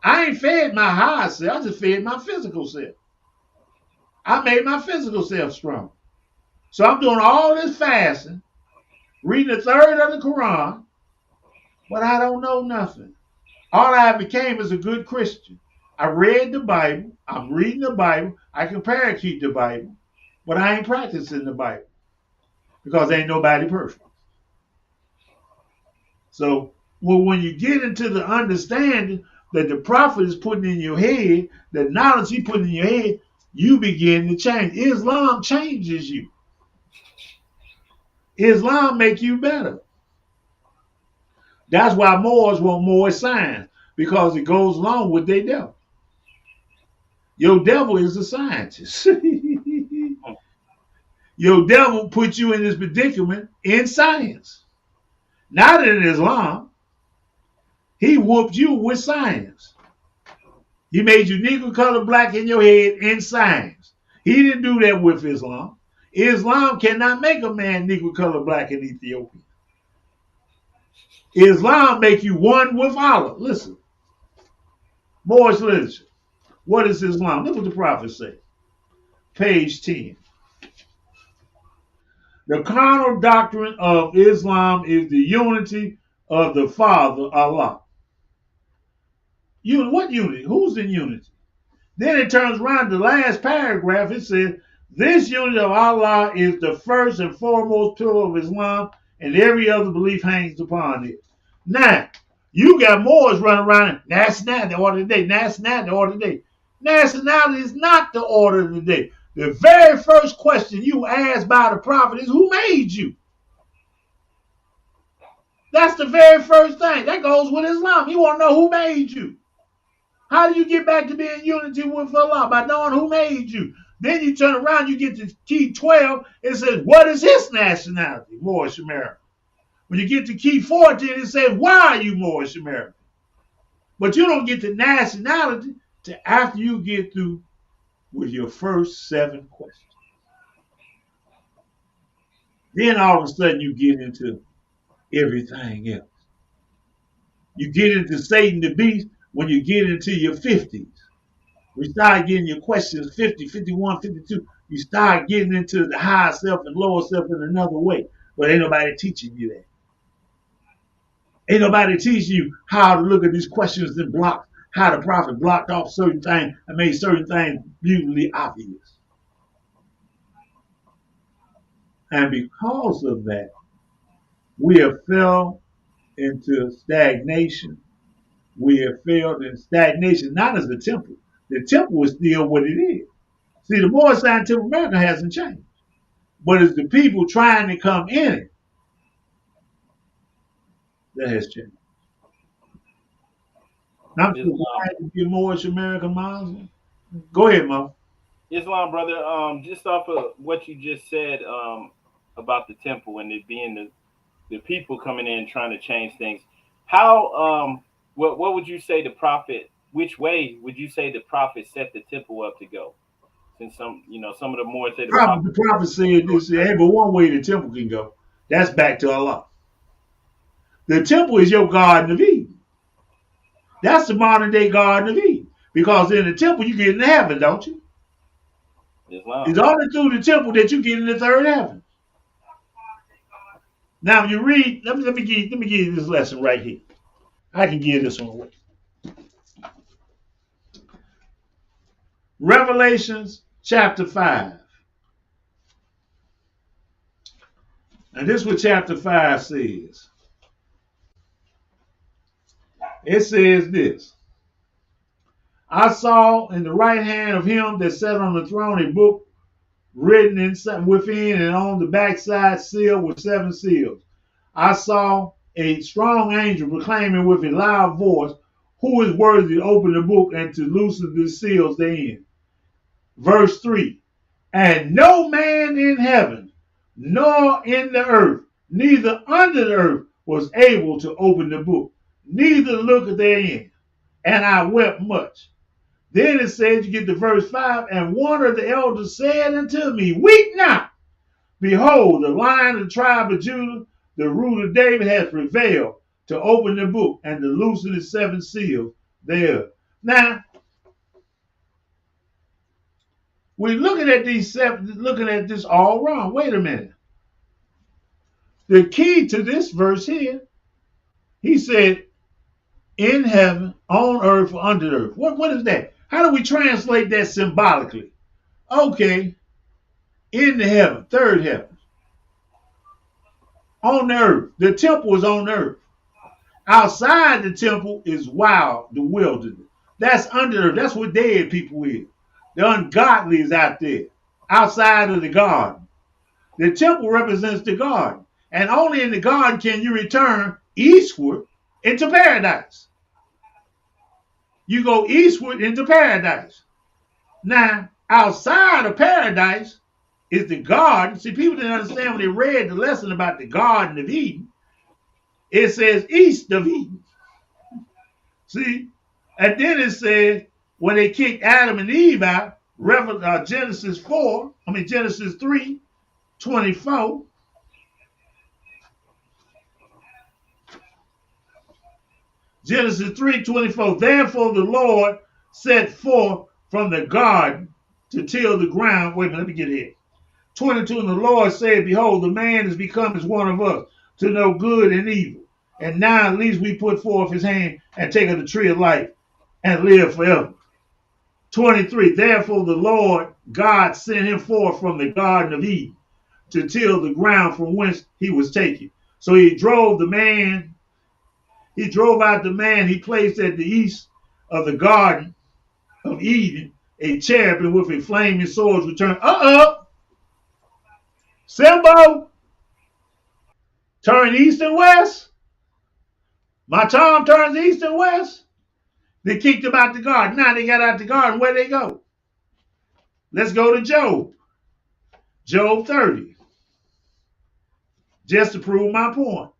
I ain't fed my higher self. I just fed my physical self. I made my physical self strong. So I'm doing all this fasting, reading a third of the Quran, but I don't know nothing. All I became is a good Christian. I read the Bible. I'm reading the Bible. I can parakeet the Bible, but I ain't practicing the Bible because ain't nobody perfect. So when you get into the understanding that the prophet is putting in your head, the knowledge he put in your head, you begin to change. Islam changes you. Islam make you better. That's why Moors want Moorish science, because it goes along with their devil. Your devil is a scientist. Your devil put you in this predicament in science. Not in Islam. He whooped you with science. He made you Negro color black in your head in science. He didn't do that with Islam. Islam cannot make a man Negro color black in Ethiopia. Islam make you one with Allah. Listen. Moorish literature. What is Islam? Look what the prophet said. Page 10. The carnal doctrine of Islam is the unity of the Father, Allah. What unity? Who's in unity? Then it turns around the last paragraph. It says, this unity of Allah is the first and foremost pillar of Islam, and every other belief hangs upon it. Now, you got Moors running around, nationality, the order of the day, nationality, the order of the day. Nationality is not the order of the day. The very first question you asked by the prophet is, who made you? That's the very first thing. That goes with Islam. You want to know who made you. How do you get back to being unity with Allah? By knowing who made you. Then you turn around, you get to key 12, it says, what is his nationality? Moorish American. When you get to key 14, it says, why are you Moorish American? But you don't get to nationality till after you get through with your first 7 questions. Then all of a sudden you get into everything else. You get into Satan the beast when you get into your 50s. We start getting your questions 50, 51, 52. You start getting into the higher self and lower self in another way. But ain't nobody teaching you that. Ain't nobody teaching you how to look at these questions in blocks, how the prophet blocked off certain things and made certain things beautifully obvious. And because of that, we have fell into stagnation. We have failed in stagnation, not as the temple. The temple is still what it is. See, the Moorish Science Temple America hasn't changed. But it's the people trying to come in it that has changed. I'm still glad to be a Moorish American Muslim. Go ahead, Mo. Islam, brother, just off of what you just said about the temple and it being the people coming in trying to change things, how, what would you say the prophet, which way would you say the prophet set the temple up to go? Since some of the more say the prophet said this, hey, but one way the temple can go, that's back to Allah. The temple is your Garden of Eden. That's the modern day Garden of Eden. Because in the temple you get in heaven, don't you? Islam. It's only through the temple that you get in the third heaven. Now you read, let me give you this lesson right here. I can give this one away. Revelations chapter 5. And this is what chapter 5 says. It says this. I saw in the right hand of him that sat on the throne a book written within and on the backside sealed with 7 seals. I saw a strong angel proclaiming with a loud voice, who is worthy to open the book and to loosen the seals therein. Verse 3. And no man in heaven, nor in the earth, neither under the earth, was able to open the book, neither look therein. And I wept much. Then it says, you get to verse 5, and one of the elders said unto me, weep not. Behold, the Lion of the tribe of Judah, the root of David, has prevailed to open the book and to loosen the 7 seals thereof. Now, we're looking at this all wrong. Wait a minute. The key to this verse here, he said, in heaven, on earth, or under the earth. What is that? How do we translate that symbolically? Okay, in the heaven, third heaven. On the earth. The temple is on the earth. Outside the temple is wild, the wilderness. That's under the earth. That's what dead people is. The ungodly is out there, outside of the garden. The temple represents the garden. And only in the garden can you return eastward into paradise. You go eastward into paradise. Now, outside of paradise is the garden. See, people didn't understand when they read the lesson about the Garden of Eden. It says east of Eden. See? And then it says, when they kicked Adam and Eve out, Genesis 3:24. Genesis 3:24. Therefore the Lord set forth from the garden to till the ground. Wait a minute, let me get here. 22. And the Lord said, behold, the man is become as one of us, to know good and evil. And now at least we put forth his hand and take of the tree of life and live forever. 23. Therefore the Lord God sent him forth from the Garden of Eden to till the ground from whence he was taken. So he drove out the man he placed at the east of the Garden of Eden, a cherubim with a flaming sword returned. Simbo, turn east and west. My charm turns east and west. They kicked him out the garden. Now they got out the garden. Where they go? Let's go to Job. Job 30. Just to prove my point.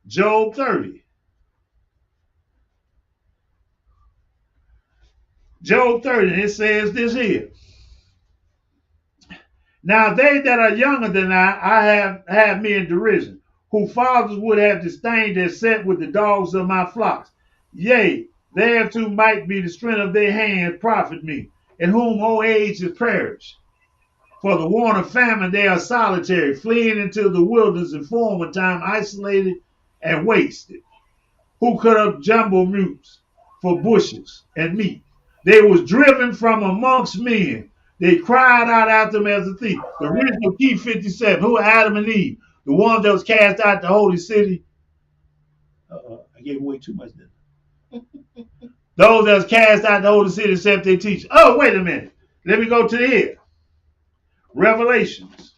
Job 30. Job 30, it says this here. Now they that are younger than I have me in derision, whose fathers would have disdained their set with the dogs of my flocks. Yea, thereto might be the strength of their hands profit me, in whom old age is perished. For the want of famine they are solitary, fleeing into the wilderness in former time, isolated and wasted. Who cut up jumbo mutes for bushes and meat? They was driven from amongst men. They cried out after them as a thief. The original key 57. Who are Adam and Eve? The ones that was cast out the holy city. I gave away too much then. Those that was cast out the holy city except they teach. Oh, wait a minute. Let me go to the here. Revelations.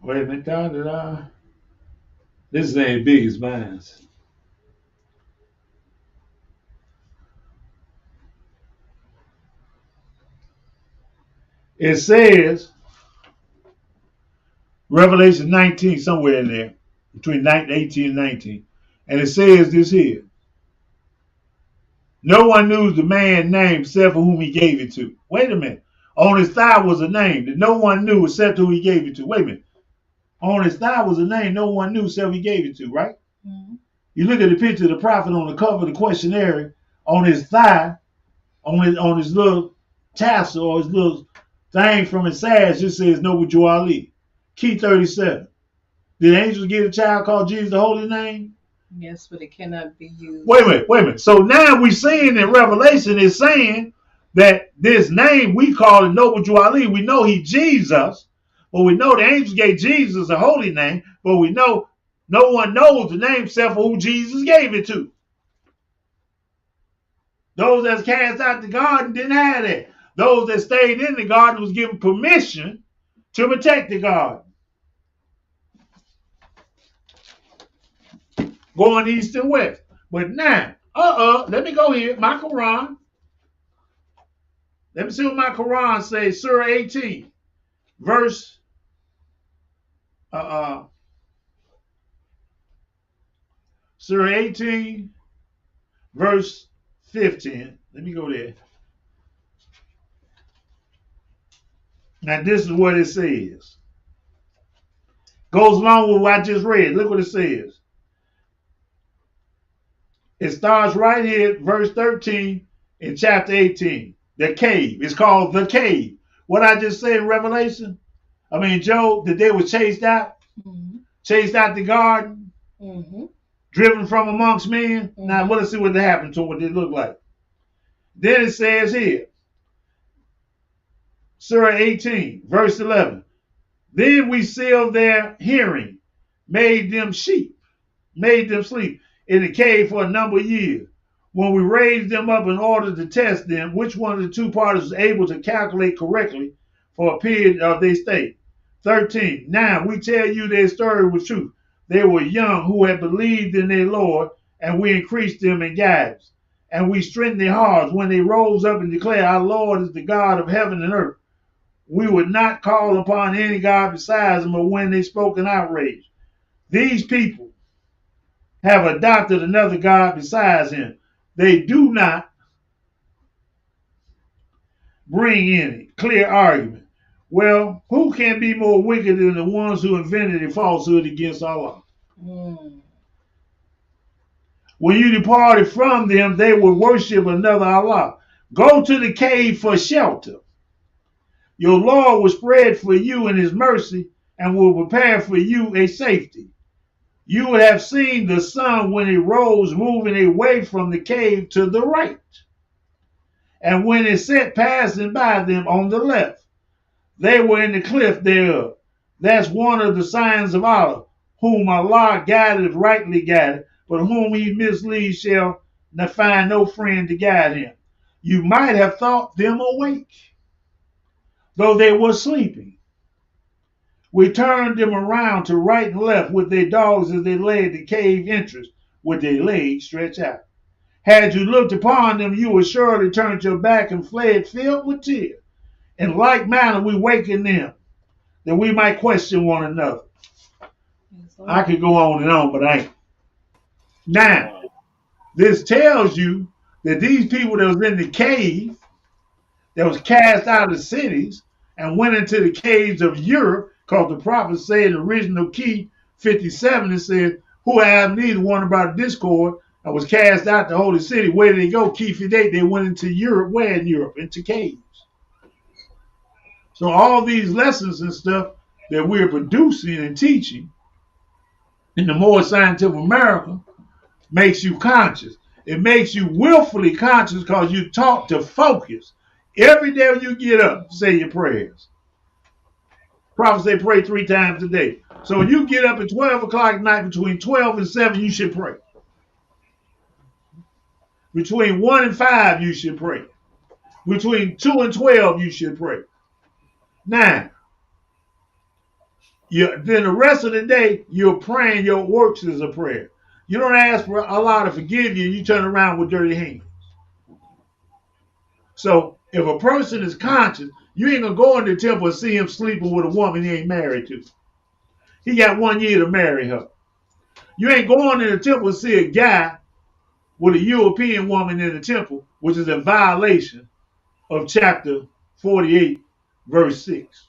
Wait a minute. This ain't big as mine. It says, Revelation 19, somewhere in there, between 18 and 19. And it says this here. No one knew the man's name except for whom he gave it to. Wait a minute. On his thigh was a name that no one knew except who he gave it to. Wait a minute. On his thigh was a name no one knew, so he gave it to, right? Mm-hmm. You look at the picture of the prophet on the cover of the questionnaire, on his thigh, on his little tassel or his little thing from his sash, just says Noble Ali. Key 37. Did angels give a child called Jesus the holy name? Yes, but it cannot be used. Wait a minute. So now we're seeing in Revelation is saying that this name we call it Noble Ali. We know he Jesus, but we know the angels gave Jesus a holy name, but we know no one knows the name except for who Jesus gave it to. Those that cast out the garden didn't have that. Those that stayed in the garden was given permission to protect the garden. Going east and west. But now, let me go here. My Quran. Let me see what my Quran says. Surah 18, verse Surah 18, verse 15. Let me go there. Now this is what it says. Goes along with what I just read. Look what it says. It starts right here, verse 13 in chapter 18. The cave. It's called the cave. What I just said in Revelation, Job, that they were chased out, chased out the garden, driven from amongst men. Now, let's see what happened to them, what they look like. Then it says here, Surah 18, verse 11. Then we sealed their hearing, made them sleep in the cave for a number of years. When we raised them up in order to test them, which one of the two parties was able to calculate correctly for a period of their stay. 13. Now we tell you their story was true. They were young who had believed in their Lord, and we increased them in guidance. And we strengthened their hearts when they rose up and declared, our Lord is the God of heaven and earth. We would not call upon any God besides him, but when they spoke in outrage. These people have adopted another God besides him. They do not bring any clear argument. Well, who can be more wicked than the ones who invented a falsehood against Allah? When you departed from them, they would worship another Allah. Go to the cave for shelter. Your Lord will spread for you in his mercy and will prepare for you a safety. You would have seen the sun when it rose moving away from the cave to the right. And when it set passing by them on the left, they were in the cliff thereof. That's one of the signs of Allah, whom Allah guided, rightly guided, but whom he misleads shall find no friend to guide him. You might have thought them awake, though they were sleeping. We turned them around to right and left with their dogs as they lay at the cave entrance with their legs stretched out. Had you looked upon them, you would surely turn your back and fled filled with tears. In like manner, we wakened them, that we might question one another. I could go on, but I ain't. Now, this tells you that these people that was in the cave, that was cast out of cities and went into the caves of Europe, because the prophet said in the original key 57, it said, who have neither one about discord and was cast out the holy city. Where did they go? Key 58, they went into Europe. Where in Europe? Into caves. So all these lessons and stuff that we're producing and teaching in the Moorish Scientific America makes you conscious. It makes you willfully conscious because you're taught to focus. Every day when you get up, say your prayers. Prophets say pray 3 times a day. So when you get up at 12 o'clock at night, between 12 and 7, you should pray. Between 1 and 5, you should pray. Between 2 and 12, you should pray. Now, then the rest of the day, you're praying your works as a prayer. You don't ask for Allah to forgive you, you turn around with dirty hands. So if a person is conscious, you ain't gonna go in the temple and see him sleeping with a woman he ain't married to. He got 1 year to marry her. You ain't going in the temple and see a guy with a European woman in the temple, which is a violation of chapter 48, verse 6.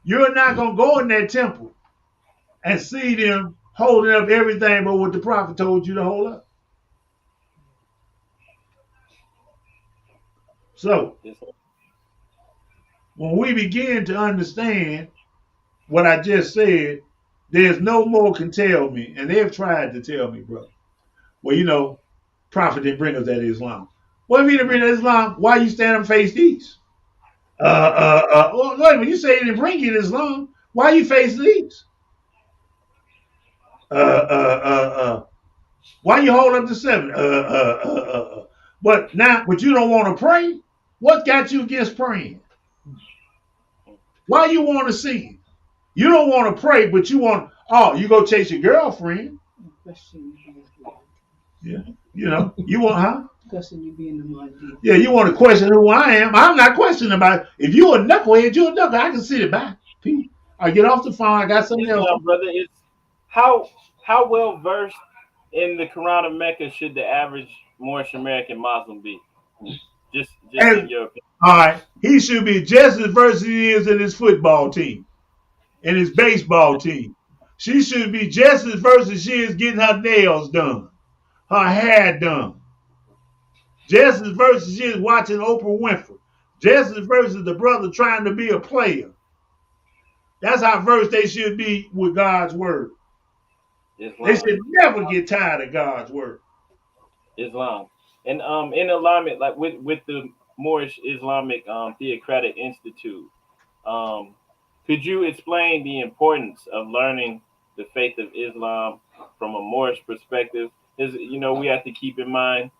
You're not gonna go in that temple and see them holding up everything but what the prophet told you to hold up. So when we begin to understand what I just said, there's no more can tell me, and they've tried to tell me, brother. Well, you know, prophet didn't bring us that Islam. Well, if he didn't bring Islam, why you stand and face east? Well, wait a minute, you say he didn't bring you Islam. Why you face east? Why you hold up to 7? But you don't want to pray? What got you against praying? Why you want to sin? You don't want to pray, but you go chase your girlfriend. Yeah. You know, you want, Question you being the mind. Yeah, you want to question who I am. I'm not questioning about it. If you're a knucklehead, you're a knucklehead. I can see it back. I get off the phone. I got something else. Brother, it's how well versed in the Quran of Mecca should the average Moorish American Muslim be? Just in your opinion. All right. He should be just as versed as he is in his football team, in his baseball team. She should be just as versed as she is getting her nails done, her hair done. Just as versed as she is watching Oprah Winfrey. Just as versed as the brother trying to be a player. That's how versed they should be with God's word. Islam. They should never get tired of God's word. Islam. And in alignment, like with the Moorish Islamic Theocratic Institute, could you explain the importance of learning the faith of Islam from a Moorish perspective? We have to keep in mind,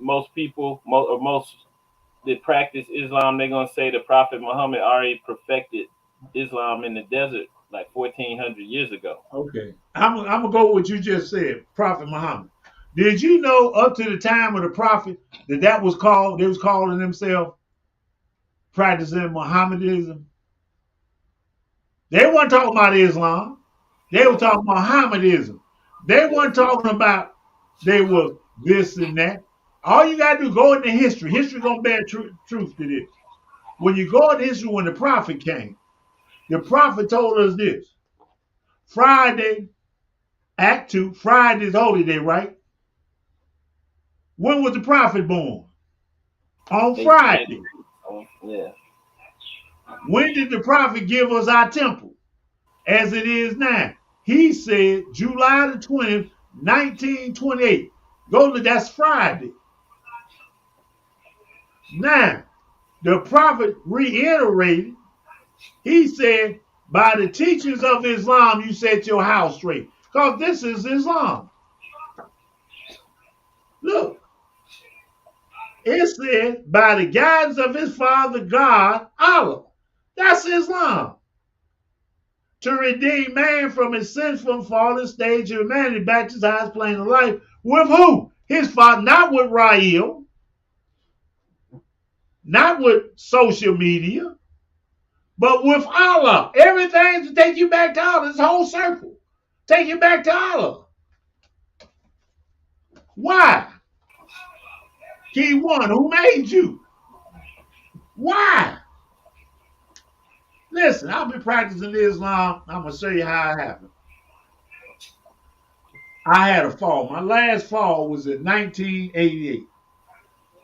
most people, most that practice Islam, they're going to say the Prophet Muhammad already perfected Islam in the desert like 1,400 years ago. Okay. I'm going to go with what you just said, Prophet Muhammad. Did you know up to the time of the Prophet that was called, they was calling themselves practicing Mohammedanism? They weren't talking about Islam. They were talking about Mohammedanism. They weren't talking about they were this and that. All you got to do, go into history. History going to bear truth to this. When you go into history, when the Prophet came, the Prophet told us this. Friday, Act 2, Friday's holy day, right? When was the Prophet born? On Friday. Yeah. When did the Prophet give us our temple? As it is now. He said July the 20th, 1928. That's Friday. Now, the Prophet reiterated, he said, by the teachings of Islam, you set your house straight. Because this is Islam. Look. It said, by the guidance of his father God, Allah. That's Islam. To redeem man from his sinful fallen stage of humanity back to his highest plane of life. With who? His father, not with Rael. Not with social media. But with Allah. Everything to take you back to Allah. This whole circle. Take you back to Allah. Why? Key one, who made you? Why? Listen, I've been practicing Islam. I'm going to show you how it happened. I had a fall. My last fall was in 1988.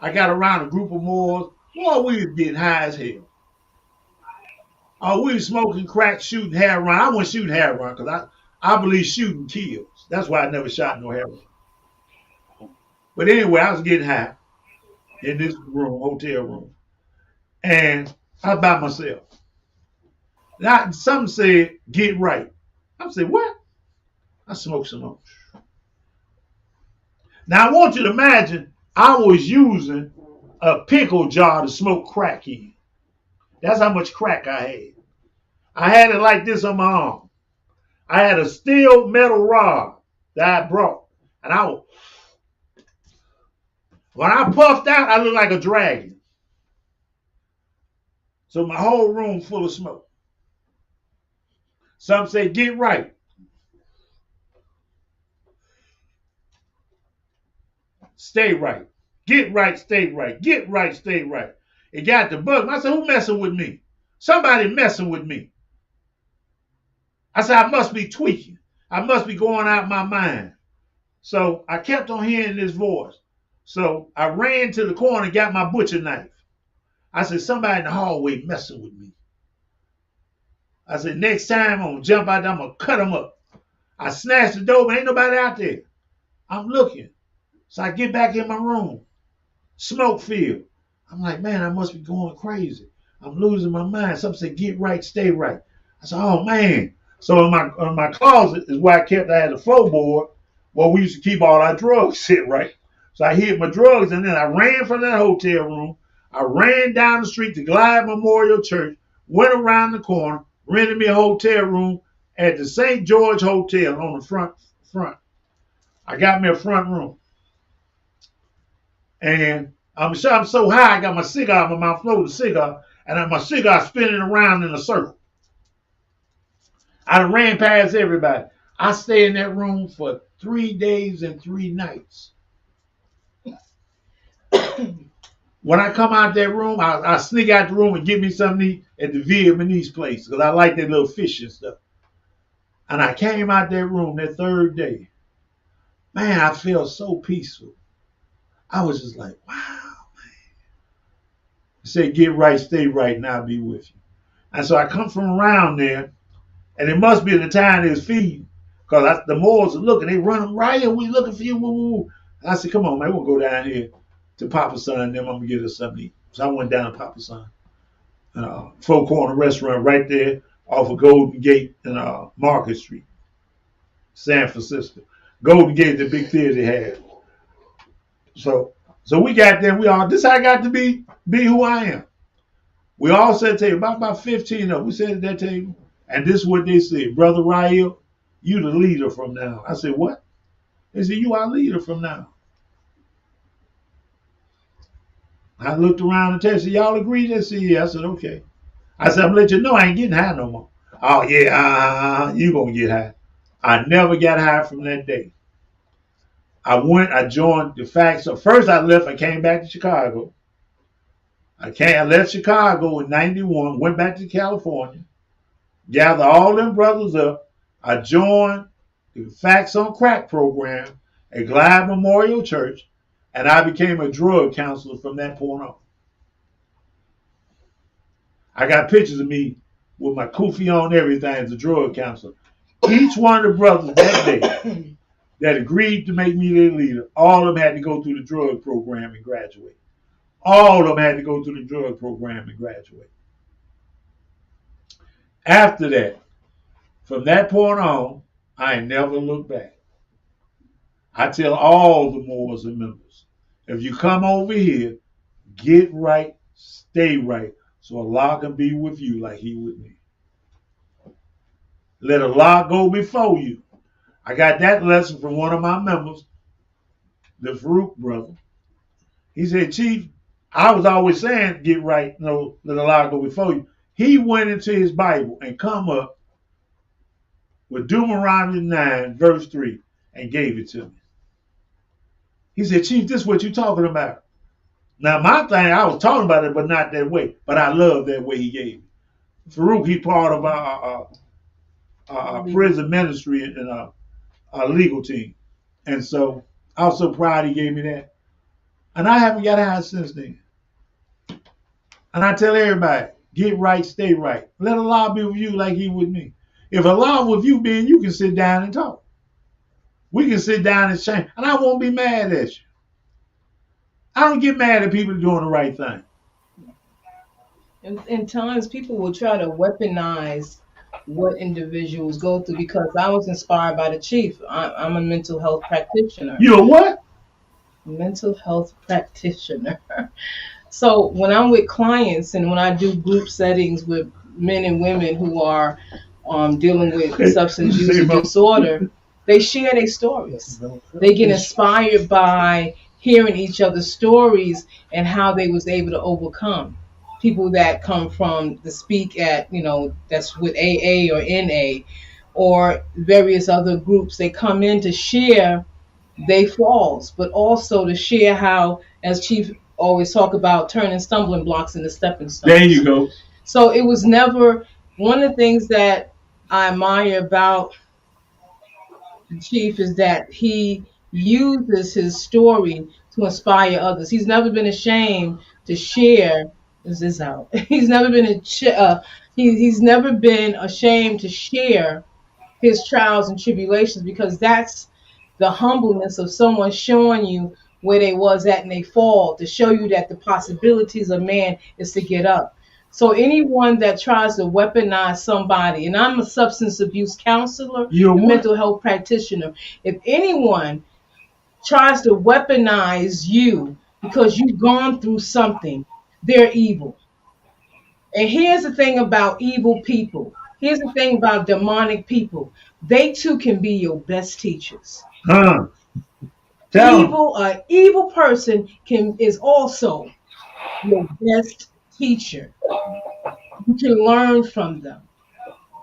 I got around a group of Moors. Boy, we was getting high as hell. We was smoking crack, shooting heroin. I wasn't shooting heroin because I believe shooting kills. That's why I never shot no heroin. But anyway, I was getting high in this room, hotel room. And I was by myself. Now, some said, get right. I said, what? I smoked some more. Now, I want you to imagine I was using a pickle jar to smoke crack in. That's how much crack I had. I had it like this on my arm. I had a steel metal rod that I brought. And when I puffed out, I looked like a dragon. So my whole room full of smoke. Some say, get right. Stay right. Get right, stay right. Get right, stay right. It got the bug. I said, who messing with me? Somebody messing with me. I said, I must be tweaking. I must be going out my mind. So I kept on hearing this voice. So I ran to the corner and got my butcher knife. I said, somebody in the hallway messing with me. I said, next time I'm going to jump out there, I'm going to cut them up. I snatched the door, but ain't nobody out there. I'm looking. So I get back in my room. Smoke filled. I'm like, man, I must be going crazy. I'm losing my mind. Something said, get right, stay right. I said, oh, man. So in my closet is where I had the floorboard where we used to keep all our drugs sit, right? So I hid my drugs, and then I ran from that hotel room. I ran down the street to Glide Memorial Church, went around the corner, rented me a hotel room at the St. George Hotel on the front. I got me a front room. And I'm so high, I got my cigar in my mouth, floating cigar, and my cigar spinning around in a circle. I ran past everybody. I stayed in that room for 3 days and 3 nights. When I come out that room, I sneak out the room and get me something to eat at the Vietnamese place because I like that little fish and stuff. And I came out that room that 3rd day. Man, I felt so peaceful. I was just like, wow, man. I said, get right, stay right, and I'll be with you. And so I come from around there, and it must be the time they was feeding because the Moors are looking. They running right here. We looking for you. Woo, woo. I said, come on, man, we'll go down here to Papa Son, and then I'm going to get us something to eat. So I went down to Papa Son. Four Corner restaurant right there off of Golden Gate and Market Street, San Francisco. Golden Gate, the big theater they had. So we got there. This how I got to be who I am. We all sat at the table, about 15 of us. We sat at that table, and this is what they said. Brother Rael, you the leader from now. I said, what? They said, you our leader from now. I looked around and said, y'all agree? They said, yeah. I said, okay. I said, I'm going to let you know I ain't getting high no more. Oh, yeah, you going to get high. I never got high from that day. I joined the fact. So first I left, I came back to Chicago. I left Chicago in 91, went back to California, gathered all them brothers up. I joined the Facts on Crack program at Glide Memorial Church, and I became a drug counselor from that point on. I got pictures of me with my kufi on, everything as a drug counselor. Each one of the brothers that day that agreed to make me their leader, all of them had to go through the drug program and graduate. All of them had to go through the drug program and graduate. After that, from that point on, I ain't never looked back. I tell all the Moors and members, if you come over here, get right, stay right, so Allah can be with you like he with me. Let Allah go before you. I got that lesson from one of my members, the Farouk brother. He said, Chief, I was always saying, get right, let Allah go before you. He went into his Bible and come up with Deuteronomy 9, verse 3, and gave it to me. He said, Chief, this is what you're talking about. Now, my thing, I was talking about it, but not that way. But I love that way he gave it. Farouk, he part of our prison ministry and our legal team. And so I was so proud he gave me that. And I haven't got high since then. And I tell everybody, get right, stay right. Let Allah be with you like he with me. If Allah with you, then you can sit down and talk. We can sit down and change. And I won't be mad at you. I don't get mad at people doing the right thing. In times, people will try to weaponize what individuals go through because I was inspired by the Chief. I'm a mental health practitioner. You know what? Mental health practitioner. So when I'm with clients and when I do group settings with men and women who are dealing with substance use disorder, they share their stories. They get inspired by hearing each other's stories and how they was able to overcome. People that come from the speak at, that's with AA or NA or various other groups, they come in to share their falls, but also to share how, as Chief always talk about, turning stumbling blocks into stepping stones. There you go. So it was never one of the things that I admire about Chief, is that he uses his story to inspire others. He's never been ashamed to share. Is this out? He's never been ashamed to share his trials and tribulations, because that's the humbleness of someone showing you where they was at and they fall, to show you that the possibilities of man is to get up. So anyone that tries to weaponize somebody, and I'm a substance abuse counselor You're and what? mental health practitioner, if anyone tries to weaponize you because you've gone through something, they're evil. And here's the thing about evil people. Here's the thing about demonic people. They too can be your best teachers. Huh? Tell him. Evil person is also your best teacher. You can learn from them.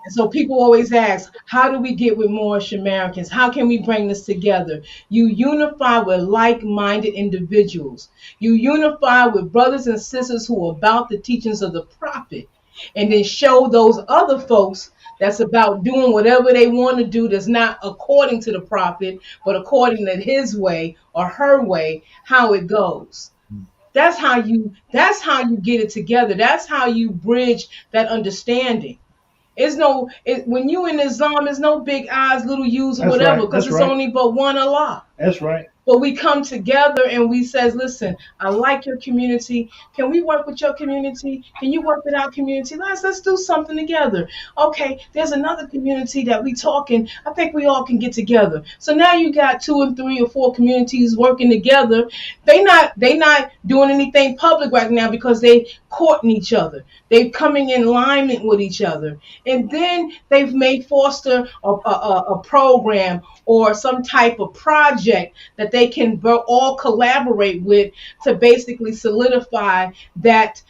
And so people always ask, how do we get with Moorish Americans? How can we bring this together? You unify with like-minded individuals. You unify with brothers and sisters who are about the teachings of the prophet, and then show those other folks that's about doing whatever they want to do that's not according to the prophet, but according to his way or her way, how it goes. That's how you get it together. That's how you bridge that understanding. When you in Islam, it's no big eyes, little U's, or That's whatever, right. because That's it's right. only but one Allah. That's right. But we come together and we says, listen, I like your community. Can we work with your community? Can you work with our community? Let's do something together. Okay, there's another community that we talking. I think we all can get together. So now you got 2 and 3 or 4 communities working together. They not doing anything public right now because they courting each other. They coming in alignment with each other. And then they've made foster a program or some type of project that they can all collaborate with to basically solidify that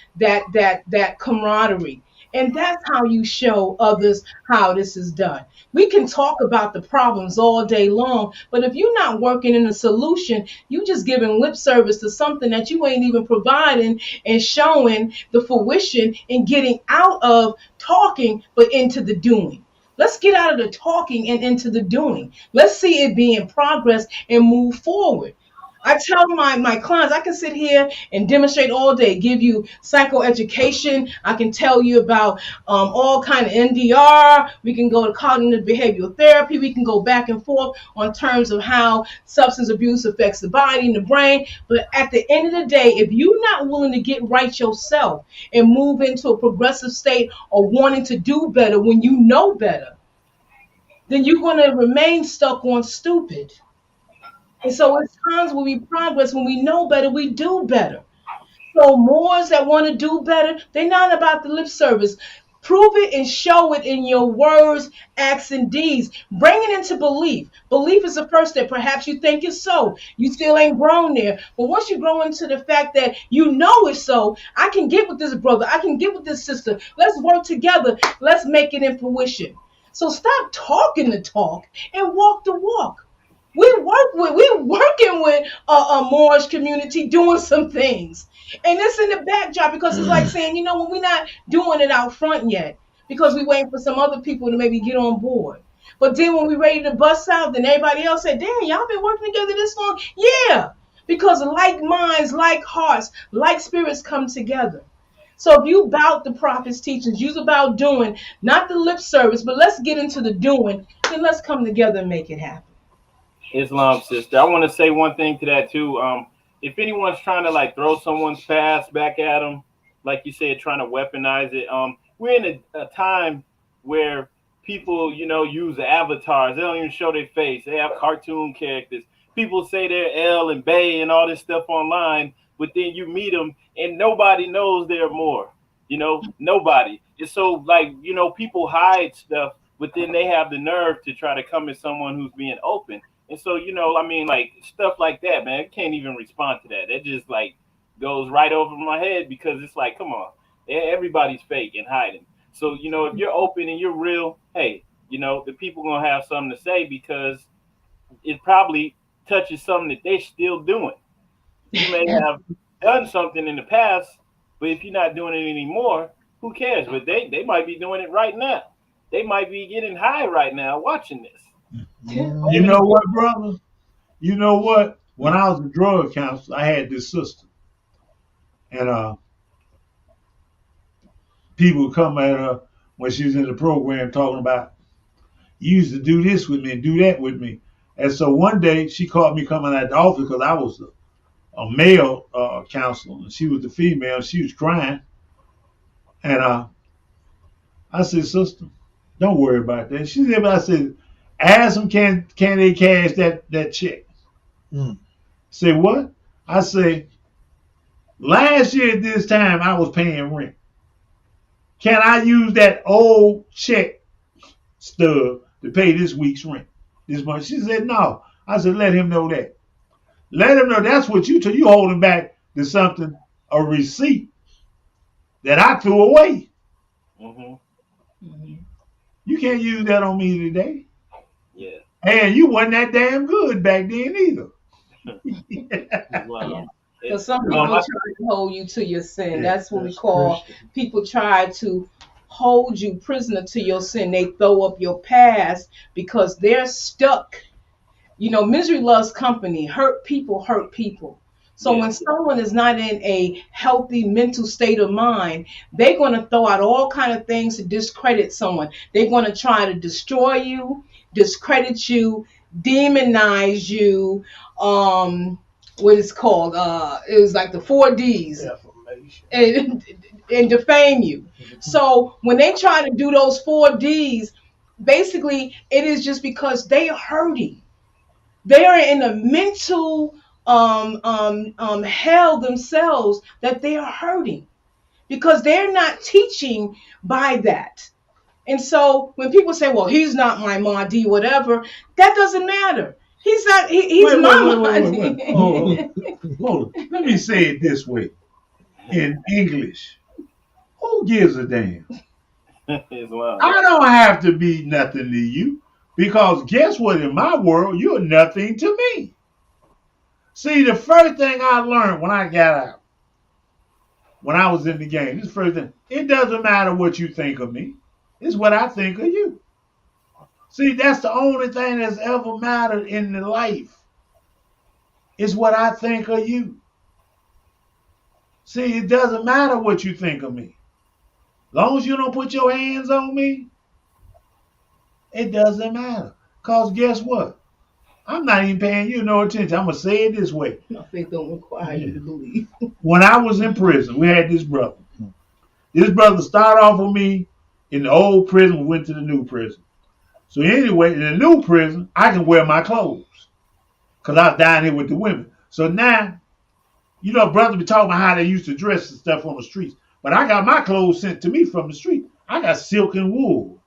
camaraderie. And that's how you show others how this is done. We can talk about the problems all day long, but if you're not working in a solution, you just giving lip service to something that you ain't even providing and showing the fruition and getting out of talking, but into the doing. Let's get out of the talking and into the doing. Let's see it be in progress and move forward. I tell my clients, I can sit here and demonstrate all day, give you psychoeducation. I can tell you about all kind of NDR. We can go to cognitive behavioral therapy. We can go back and forth on terms of how substance abuse affects the body and the brain. But at the end of the day, if you're not willing to get right yourself and move into a progressive state or wanting to do better when you know better, then you're going to remain stuck on stupid. And so it's times when we progress, when we know better, we do better. So Moors that want to do better, they're not about the lip service. Prove it and show it in your words, acts, and deeds. Bring it into belief. Belief is the first step. Perhaps you think it's so. You still ain't grown there. But once you grow into the fact that you know it's so, I can get with this brother. I can get with this sister. Let's work together. Let's make it in fruition. So stop talking the talk and walk the walk. We're working with a Moorish community doing some things. And it's in the backdrop because it's like saying, when we're not doing it out front yet, because we're waiting for some other people to maybe get on board. But then when we're ready to bust out, then everybody else said, damn, y'all been working together this long? Yeah, because like minds, like hearts, like spirits come together. So if you about the prophet's teachings, you's about doing, not the lip service, but let's get into the doing, then let's come together and make it happen. Islam sister. I want to say one thing to that too. If anyone's trying to like throw someone's past back at them, like you said, trying to weaponize it, we're in a time where people, use avatars. They don't even show their face. They have cartoon characters. People say they're El and Bay and all this stuff online, but then you meet them and nobody knows they're more. Nobody. It's so like, people hide stuff, but then they have the nerve to try to come at someone who's being open. And so, like stuff like that, man, I can't even respond to that. That just like goes right over my head because it's like, come on, everybody's fake and hiding. So, if you're open and you're real, hey, the people gonna have something to say because it probably touches something that they're still doing. You may have done something in the past, but if you're not doing it anymore, who cares? But they might be doing it right now. They might be getting high right now watching this. You know what, brother? You know what? When I was a drug counselor, I had this sister, and people would come at her when she was in the program talking about, you used to do this with me and do that with me. And so one day she caught me coming out the office because I was a male counselor and she was the female. She was crying, and I said, sister, don't worry about that. She said, but I said, ask them can they cash that check. Say what? I say, last year at this time I was paying rent. Can I use that old check stub to pay this week's rent this month? She said, no. I said, let him know that. Let him know that's what you holding back to something, a receipt that I threw away. You can't use that on me today. Yeah. And you wasn't that damn good back then either. Wow. Because some people try to hold you to your sin. That's what we call people try to hold you prisoner to your sin. They throw up your past because they're stuck. You know, misery loves company. Hurt people hurt people. So when someone is not in a healthy mental state of mind, they're going to throw out all kind of things to discredit someone. They're going to try to destroy you, discredit you, demonize you. What it's called? It was like the 4 Ds. And defame you. So when they try to do those 4 Ds, basically it is just because they are hurting. They are in a mental hell themselves that they are hurting because they're not teaching by that. And so when people say, well, he's not my Mahdi, whatever, that doesn't matter. He's not, he's my Mahdi. Hold on. Let me say it this way in English. Who gives a damn? I don't have to be nothing to you because guess what? In my world, you're nothing to me. See, the first thing I learned when I got out, when I was in the game, this first thing, it doesn't matter what you think of me. It's what I think of you. See, that's the only thing that's ever mattered in the life. It's what I think of you. See, it doesn't matter what you think of me. As long as you don't put your hands on me, it doesn't matter. Because guess what? I'm not even paying you no attention. I'm going to say it this way. My faith don't require you to believe. When I was in prison, we had this brother. This brother started off with me in the old prison. We went to the new prison. So anyway, in the new prison, I can wear my clothes because I was down here with the women. So now, you know, brothers be talking about how they used to dress and stuff on the streets. But I got my clothes sent to me from the street. I got silk and wool.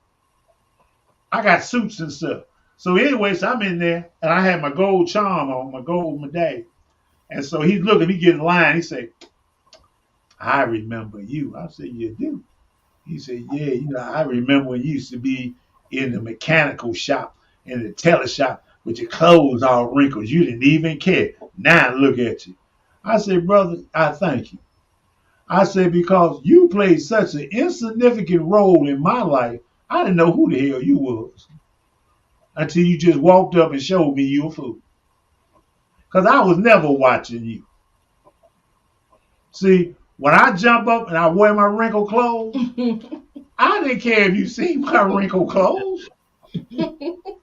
I got suits and stuff. So anyway, so I'm in there, and I had my gold charm on, my gold medallion. And so he's looking, he get in line. He said, I remember you. I said, you do? He said, yeah, you know, I remember when you used to be in the mechanical shop, in the tailor shop, with your clothes all wrinkled. You didn't even care. Now look at you. I said, brother, I thank you. I said, because you played such an insignificant role in my life, I didn't know who the hell you was until you just walked up and showed me you a fool. Because I was never watching you. See, when I jump up and I wear my wrinkled clothes, I didn't care if you see my wrinkled clothes.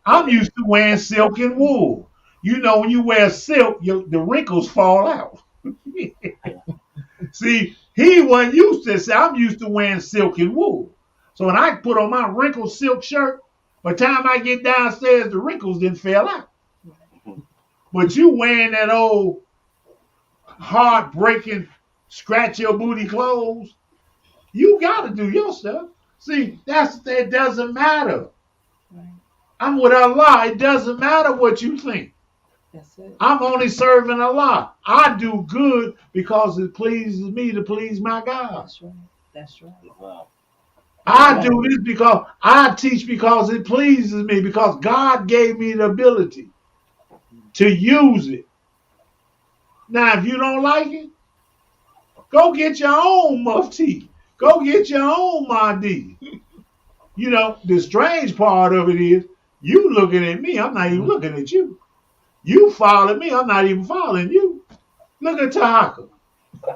I'm used to wearing silk and wool. You know, when you wear silk, the wrinkles fall out. See, he wasn't used to say, I'm used to wearing silk and wool. So when I put on my wrinkled silk shirt, by the time I get downstairs, the wrinkles didn't fall out. But you wearing that old heartbreaking, scratch your booty clothes, you got to do your stuff. See, that doesn't matter. Right. I'm with Allah. It doesn't matter what you think. That's it. I'm only serving Allah. I do good because it pleases me to please my God. That's right. That's right. Wow. I do this because I teach because it pleases me, because God gave me the ability to use it. Now, if you don't like it, go get your own mufti. Go get your own Mahdi. You know, the strange part of it is You looking at me, I'm not even looking at you. You following me, I'm not even following you. Look at Tahaka.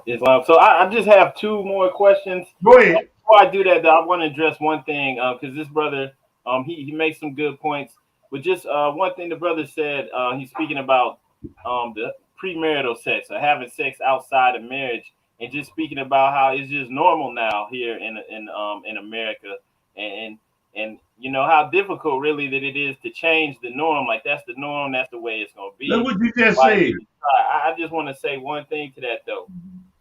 Islam. So I just have two more questions. Go ahead. Before I do that, though, I want to address one thing because this brother, he makes some good points. But just one thing the brother said, he's speaking about the premarital sex or having sex outside of marriage, and just speaking about how it's just normal now here in America, and and you know how difficult really that it is to change the norm. Like that's the norm, that's the way it's gonna Look be. what you just Like, said. I just want to say one thing to that though,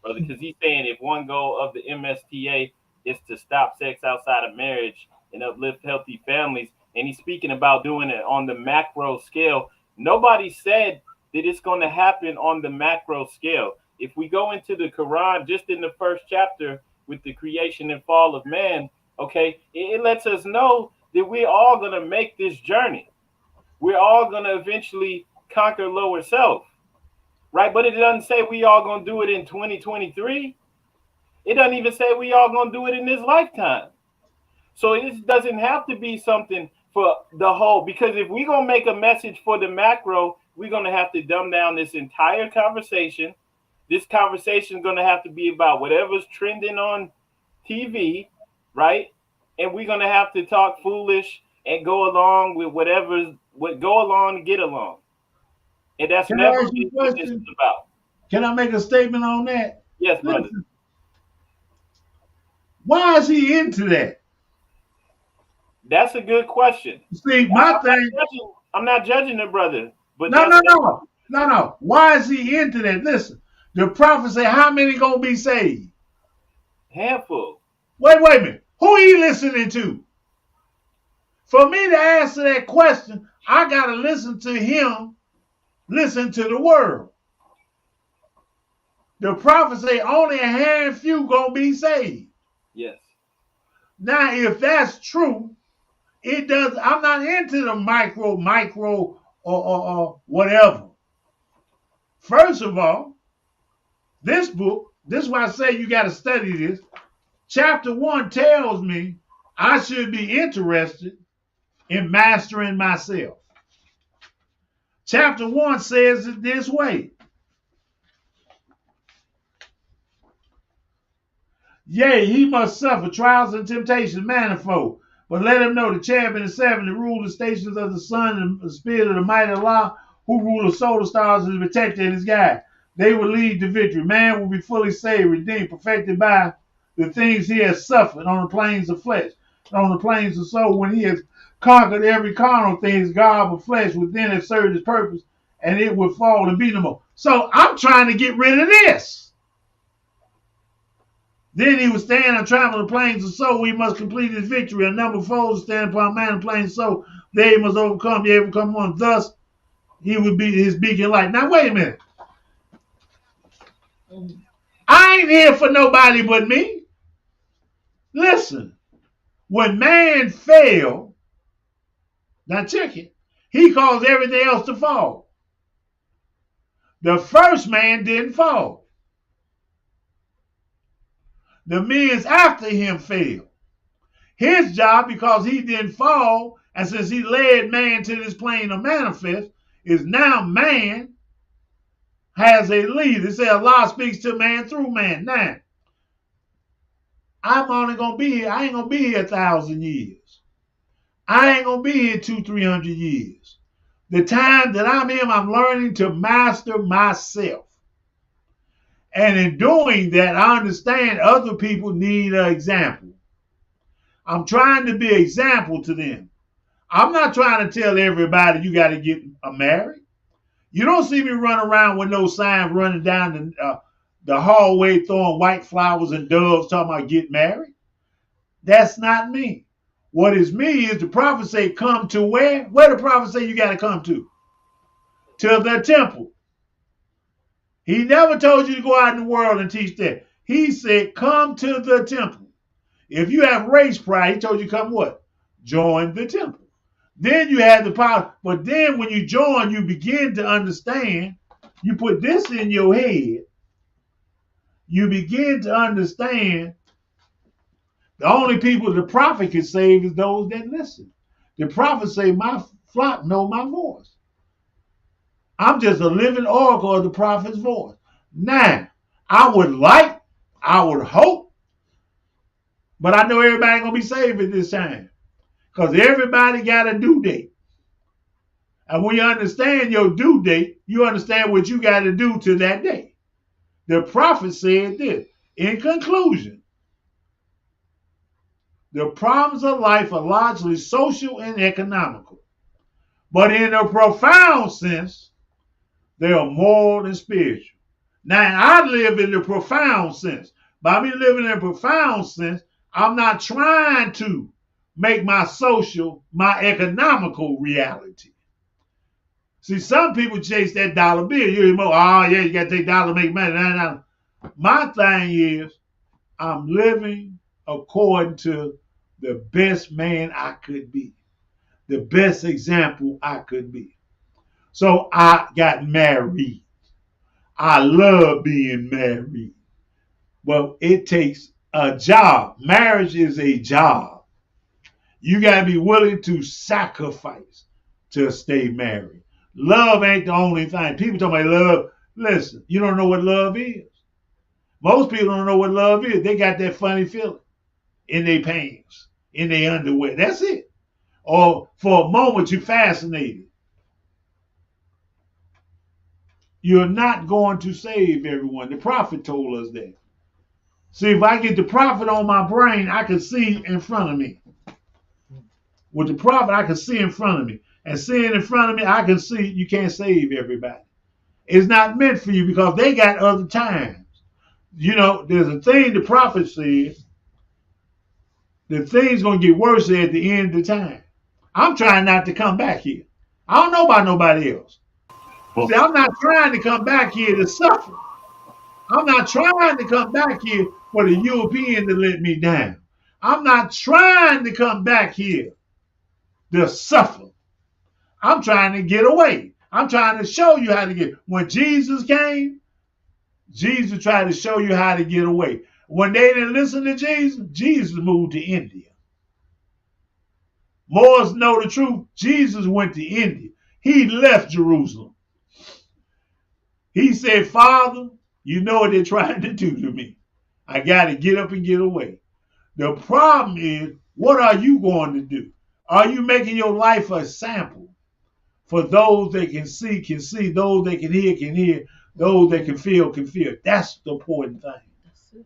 brother, because he's saying if one goal of the MSTA is to stop sex outside of marriage and uplift healthy families, and he's speaking about doing it on the macro scale. Nobody said that it's going to happen on the macro scale. If we go into the Quran, just in the first chapter with the creation and fall of man, okay, it lets us know that we're all going to make this journey. We're all going to eventually conquer lower self, right? But it doesn't say we all going to do it in 2023. It doesn't even say we all going to do it in this lifetime. So it doesn't have to be something for the whole, because if we're going to make a message for the macro, we're going to have to dumb down this entire conversation. This conversation is going to have to be about whatever's trending on TV, right? And we're going to have to talk foolish and go along with go along to get along. And that's Can I never ask you a what this question? is about. Can I make a statement on that? Yes, brother. Listen, why is he into that? That's a good question. See, my thing. I'm not judging the brother, but No. Why is he into that? Listen, the prophet say, how many gonna be saved? Handful. Wait a minute. Who he listening to? For me to answer that question, I gotta listen to him, listen to the world. The prophet say only a handful gonna be saved. Yes. Now, if that's true, it does. I'm not into the micro, or whatever. First of all, this book, this is why I say you got to study this. Chapter 1 tells me I should be interested in mastering myself. Chapter 1 says it this way. Yea, he must suffer trials and temptations manifold. But let him know the cherubim and seven that rule the stations of the sun and the spirit of the mighty Allah, who rule the solar stars and the protector and his guide. They will lead to victory. Man will be fully saved, redeemed, perfected by the things he has suffered on the plains of flesh, on the plains of soul, when he has conquered every carnal things, God of flesh would then have served his purpose, and it would fall and be no more. So I'm trying to get rid of this. Then he would stand and travel the plains of soul. We must complete his victory. A number of foes stand upon man and plains soul. They must overcome. They overcome one. Thus, he would be his beacon light. Now, wait a minute. I ain't here for nobody but me. Listen, when man fell, now check it, he caused everything else to fall. The first man didn't fall. The men after him fell. His job, because he didn't fall, and since he led man to this plane of manifest, is now man has a leader. It says Allah speaks to man through man. Now, I'm only going to be here. I ain't going to be here 1,000 years. I ain't going to be here 200-300 years. The time that I'm in, I'm learning to master myself. And in doing that, I understand other people need an example. I'm trying to be an example to them. I'm not trying to tell everybody you got to get married. You don't see me run around with no sign running down the hallway throwing white flowers and doves talking about get married. That's not me. What is me is the prophet say come to where? Where the prophet say you got to come to? To the temple. He never told you to go out in the world and teach that. He said, come to the temple. If you have race pride, he told you come what? Join the temple. Then you have the power. But then when you join, you begin to understand. You put this in your head. You begin to understand the only people the prophet can save is those that listen. The prophet say, my flock know my voice. I'm just a living oracle of the prophet's voice. Now, I would hope, but I know everybody ain't gonna be saved at this time. Because everybody got a due date. And when you understand your due date, you understand what you got to do to that day. The prophet said this. In conclusion, the problems of life are largely social and economical. But in a profound sense, they are moral and spiritual. Now, I live in the profound sense. By me living in a profound sense, I'm not trying to make my social, my economical reality. See, some people chase that dollar bill. You know, oh yeah, you got to take dollar to make money. No. My thing is, I'm living according to the best man I could be, the best example I could be. So I got married. I love being married. But it takes a job. Marriage is a job. You got to be willing to sacrifice to stay married. Love ain't the only thing. People talk about love. Listen, you don't know what love is. Most people don't know what love is. They got that funny feeling in their pants, in their underwear. That's it. Or for a moment you're fascinated. You're not going to save everyone. The prophet told us that. See, if I get the prophet on my brain, I can see in front of me. With the prophet, I can see in front of me. And seeing in front of me, I can see you can't save everybody. It's not meant for you because they got other times. You know, there's a thing the prophet said, the thing's going to get worse at the end of the time. I'm trying not to come back here. I don't know about nobody else. See, I'm not trying to come back here to suffer. I'm not trying to come back here for the European to let me down. I'm not trying to come back here to suffer. I'm trying to get away. I'm trying to show you how to get. When Jesus came, Jesus tried to show you how to get away. When they didn't listen to Jesus, Jesus moved to India. Moors know the truth. Jesus went to India. He left Jerusalem. He said, Father, you know what they're trying to do to me. I got to get up and get away. The problem is, what are you going to do? Are you making your life a sample for those that can see, those that can hear, those that can feel, That's the important thing.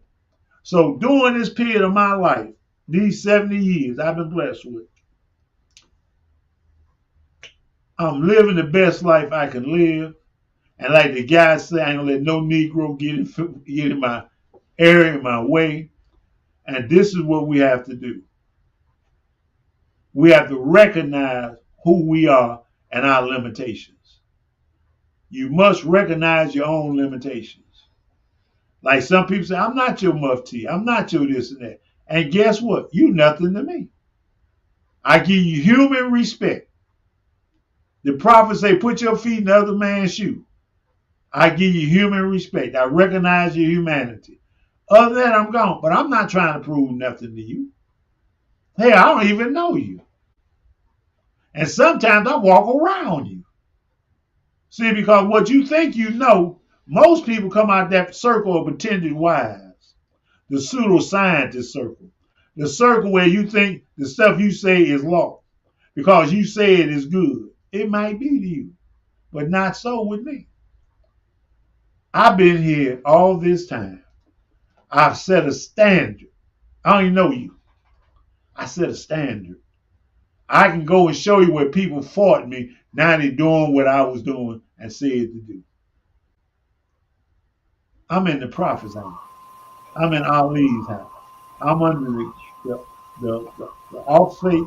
So during this period of my life, these 70 years I've been blessed with, I'm living the best life I can live. And like the guy said, I ain't gonna let no Negro get in my area, in my way. And this is what we have to do. We have to recognize who we are and our limitations. You must recognize your own limitations. Like some people say, I'm not your mufti. I'm not your this and that. And guess what? You nothing to me. I give you human respect. The prophet say, put your feet in the other man's shoe. I give you human respect. I recognize your humanity. Other than that, I'm gone. But I'm not trying to prove nothing to you. Hey, I don't even know you. And sometimes I walk around you. See, because what you think you know, most people come out that circle of pretended wise. The pseudoscientist circle. The circle where you think the stuff you say is law. Because you say it is good. It might be to you. But not so with me. I've been here all this time. I've set a standard. I don't even know you. I set a standard. I can go and show you where people fought me. Now they're doing what I was doing and said to do. I'm in the prophet's house. I'm in Ali's house. I'm under the off faith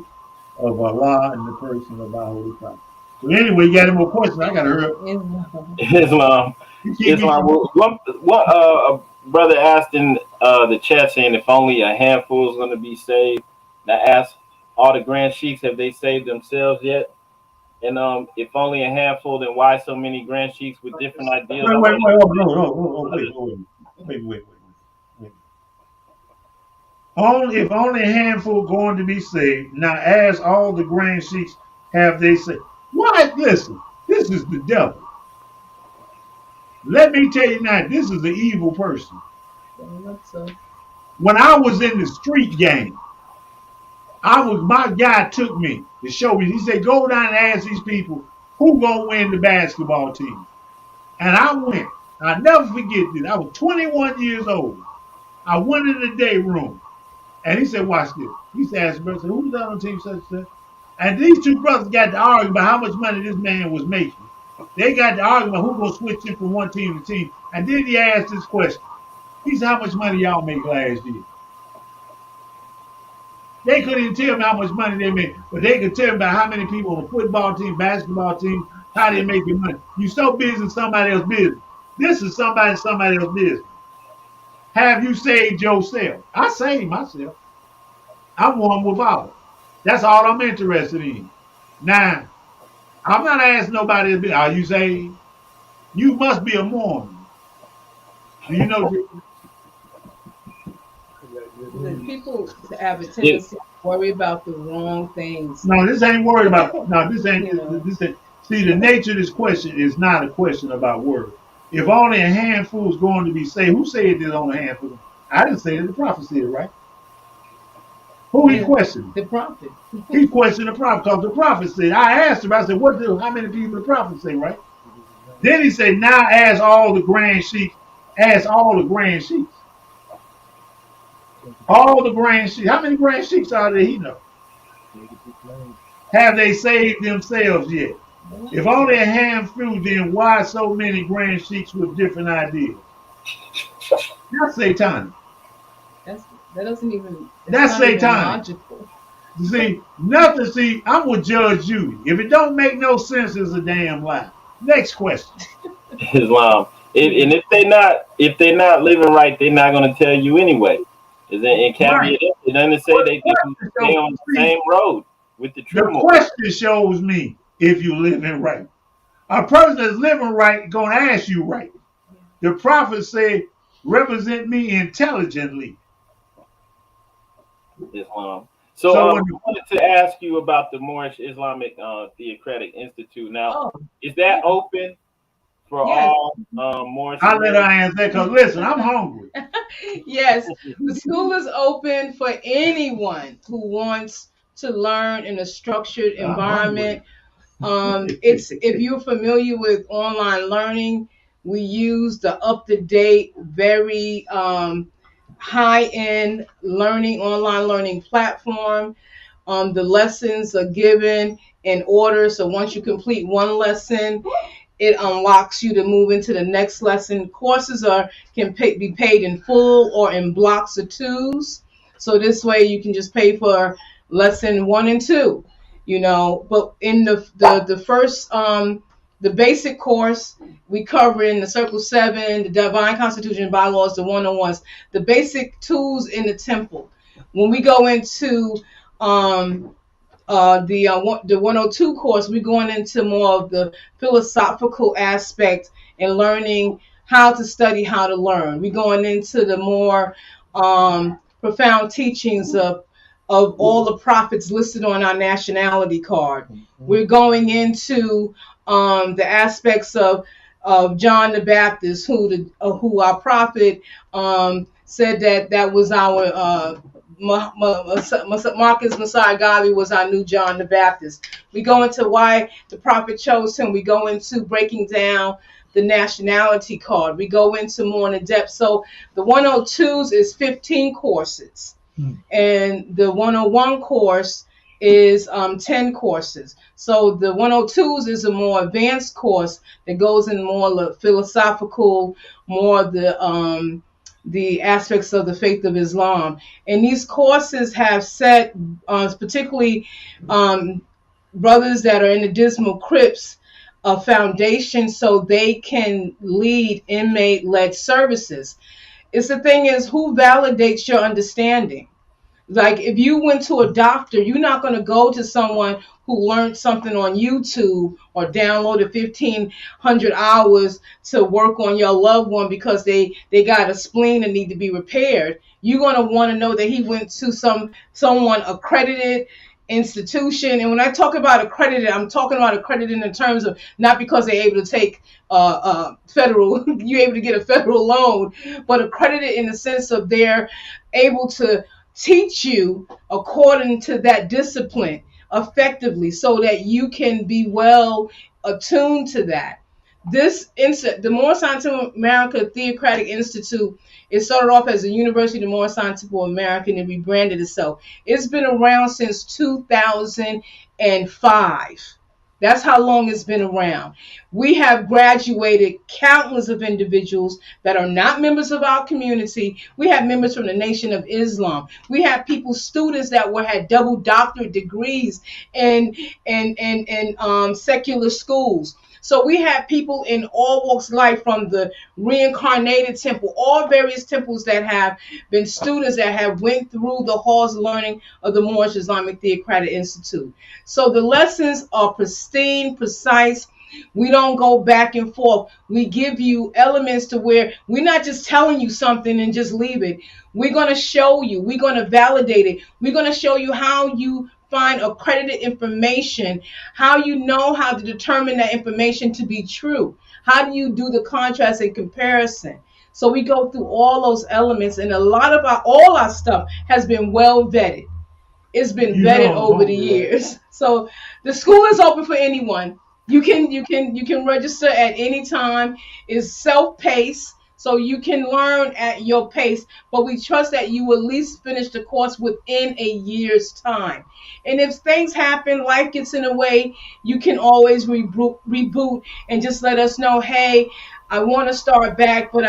of Allah and the person of our Holy Prophet. So anyway, you got any more questions? I got to hurry up. Islam. What a brother asked in the chat saying if only a handful is going to be saved. I asked all the grand sheiks, have they saved themselves yet? And if only a handful, then why so many grand sheiks with different ideas? Wait. If only a handful going to be saved. Now ask all the grand sheiks, have they said. Why? Listen, this is the devil. Let me tell you now, this is an evil person. When I was in the street game, my guy took me to show me. He said, go down and ask these people who gonna win the basketball team. And I went. I'll never forget this. I was 21 years old. I went in the day room. And he said, watch this. He said, ask the brother, who's on the team such and such? And these two brothers got to argue about how much money this man was making. They got to argue about who's going to switch in from one team to team. And then he asked this question. He said, how much money y'all make last year? They couldn't even tell me how much money they made, but they could tell me about how many people on the football team, basketball team, how they make their money. You so busy in somebody else's business. This is somebody else's business. Have you saved yourself? I saved myself. I'm one without it. That's all I'm interested in. Now, I'm not asking nobody, are you saved? You must be a Mormon. Do you know? People have a tendency to worry about the wrong things. No, this ain't worried about. No, this ain't. See, the nature of this question is not a question about words. If only a handful is going to be saved, who said this on a handful? I didn't say it. The prophet said it, right? Who he questioned? The prophet. He questioned the prophet because the prophet said. I asked him. I said, how many people the prophet say, right? Then he said, now ask all the grand sheiks. Ask all the grand sheiks. All the grand sheiks. How many grand sheiks are there? He know. Have they saved themselves yet? If only a handful, then why so many grand sheiks with different ideas? That's satanic. That doesn't even. That's satanic. You see, nothing. See, I'm with Judge Judy. If it don't make no sense, it's a damn lie. Next question. Islam. And if they're not living right, they're not going to tell you anyway. And caveat, right. It doesn't say they stay on the same road with the true. The question shows me if you living right. A person that's living right gonna ask you right. The prophet said, "Represent me intelligently." Islam. So I wanted to ask you about the Moorish Islamic Theocratic Institute. Now, is that open for all Moorish? I'll let her answer that because listen, I'm hungry. Yes, the school is open for anyone who wants to learn in a structured environment. It's if you're familiar with online learning, we use the up-to-date, very high-end online learning platform. The lessons are given in order, so once you complete one lesson, it unlocks you to move into the next lesson. Courses can be paid in full or in blocks of 2s. So this way you can just pay for lesson 1 and 2, But in the first, the basic course, we cover in the Circle 7, the Divine Constitution, Bylaws, the 101s, the basic tools in the temple. When we go into the 102 course, we're going into more of the philosophical aspect and learning how to study, how to learn. We're going into the more profound teachings of all the prophets listed on our nationality card. We're going into the aspects of John the Baptist, who our prophet said that was our Marcus Messiah Gavi was our new John the Baptist. We go into why the prophet chose him. We go into breaking down the nationality card. We go into more in depth. So the 102s is 15 courses. And the 101 course is 10 courses. So the 102s is a more advanced course that goes in more philosophical, more the aspects of the faith of Islam. And these courses have set, particularly brothers that are in the dismal crypts, a foundation so they can lead inmate-led services. It's the thing is, who validates your understanding? Like if you went to a doctor, you're not going to go to someone who learned something on YouTube or downloaded 1,500 hours to work on your loved one because they got a spleen and need to be repaired. You're going to want to know that he went to someone accredited institution. And when I talk about accredited, I'm talking about accredited in terms of not because they're able to take federal, you're able to get a federal loan, but accredited in the sense of they're able to teach you according to that discipline effectively so that you can be well attuned to that. The Moorish Science American Theocratic Institute, it started off as the University of the Moorish Science Temple America and it rebranded itself. It's been around since 2005. That's how long it's been around. We have graduated countless of individuals that are not members of our community. We have members from the Nation of Islam. We have students that had double doctorate degrees in secular schools. So we have people in all walks of life, from the reincarnated temple, all various temples that have been students that have went through the halls of learning of the Moorish Islamic Theocratic Institute. So the lessons are pristine, precise. We don't go back and forth. We give you elements to where we're not just telling you something and just leave it. We're going to show you. We're going to validate it. We're going to show you how you find accredited information, how you know how to determine that information to be true. How do you do the contrast and comparison? So we go through all those elements, and a lot of all our stuff has been well vetted. It's been vetted over the years. So the school is open for anyone. You can register at any time. It's self-paced, so you can learn at your pace. But we trust that you will at least finish the course within a year's time. And if things happen, life gets in the way, you can always reboot and just let us know, hey, I want to start back, but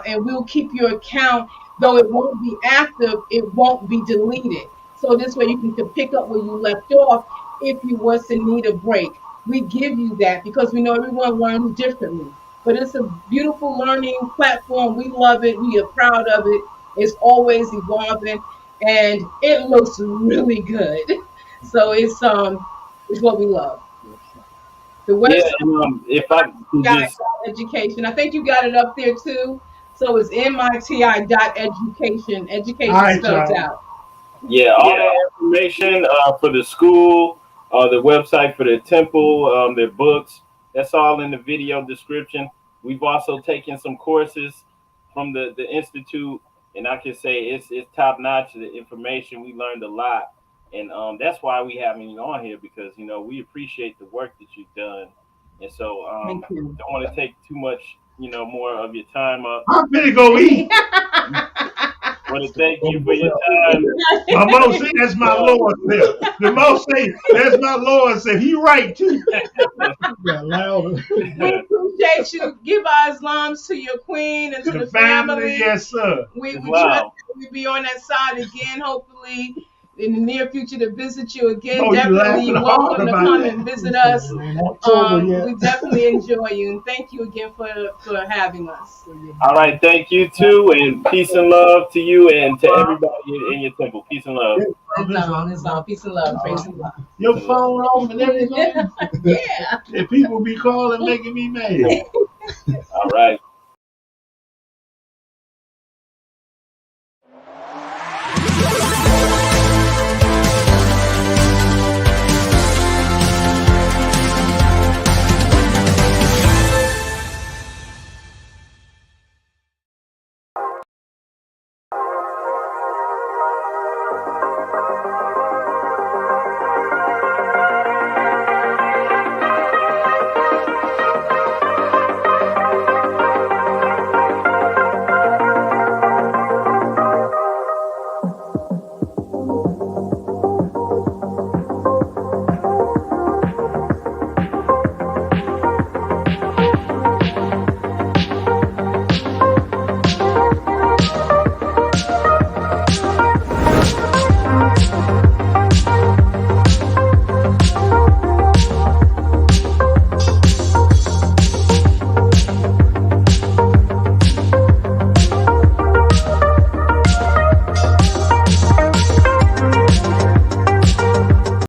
and we'll keep your account, though it won't be active, it won't be deleted. So this way you can pick up where you left off if you was to need a break. We give you that because we know everyone learns differently. But it's a beautiful learning platform. We love it. We are proud of it. It's always evolving, and it looks really good. So it's what we love. The website, if I can just education. I think you got it up there too. So it's MITI.education. Education spelled out. Yeah, all that information for the school, the website for the temple, their books, that's all in the video description. We've also taken some courses from the Institute, and I can say it's top notch, the information. We learned a lot, and that's why we having you on here, because we appreciate the work that you've done, and so don't want to take too much more of your time up. I'm gonna go eat. I want to thank you for your time. My mom say that's my Lord said. The mom say that's my Lord said. He right too. We appreciate you. Give our Islams to your queen and to the family. Yes, sir. We trust that we'll be on that side again, hopefully in the near future, to visit you again. Definitely, you're welcome to come and visit us. We definitely enjoy you, and thank you again for having us. All right, thank you too, and peace and love to you and to everybody in your temple. Peace and love. Islam, peace and love. Praise and love. Your phone off and everything. Yeah. And people be calling, making me mad. All right.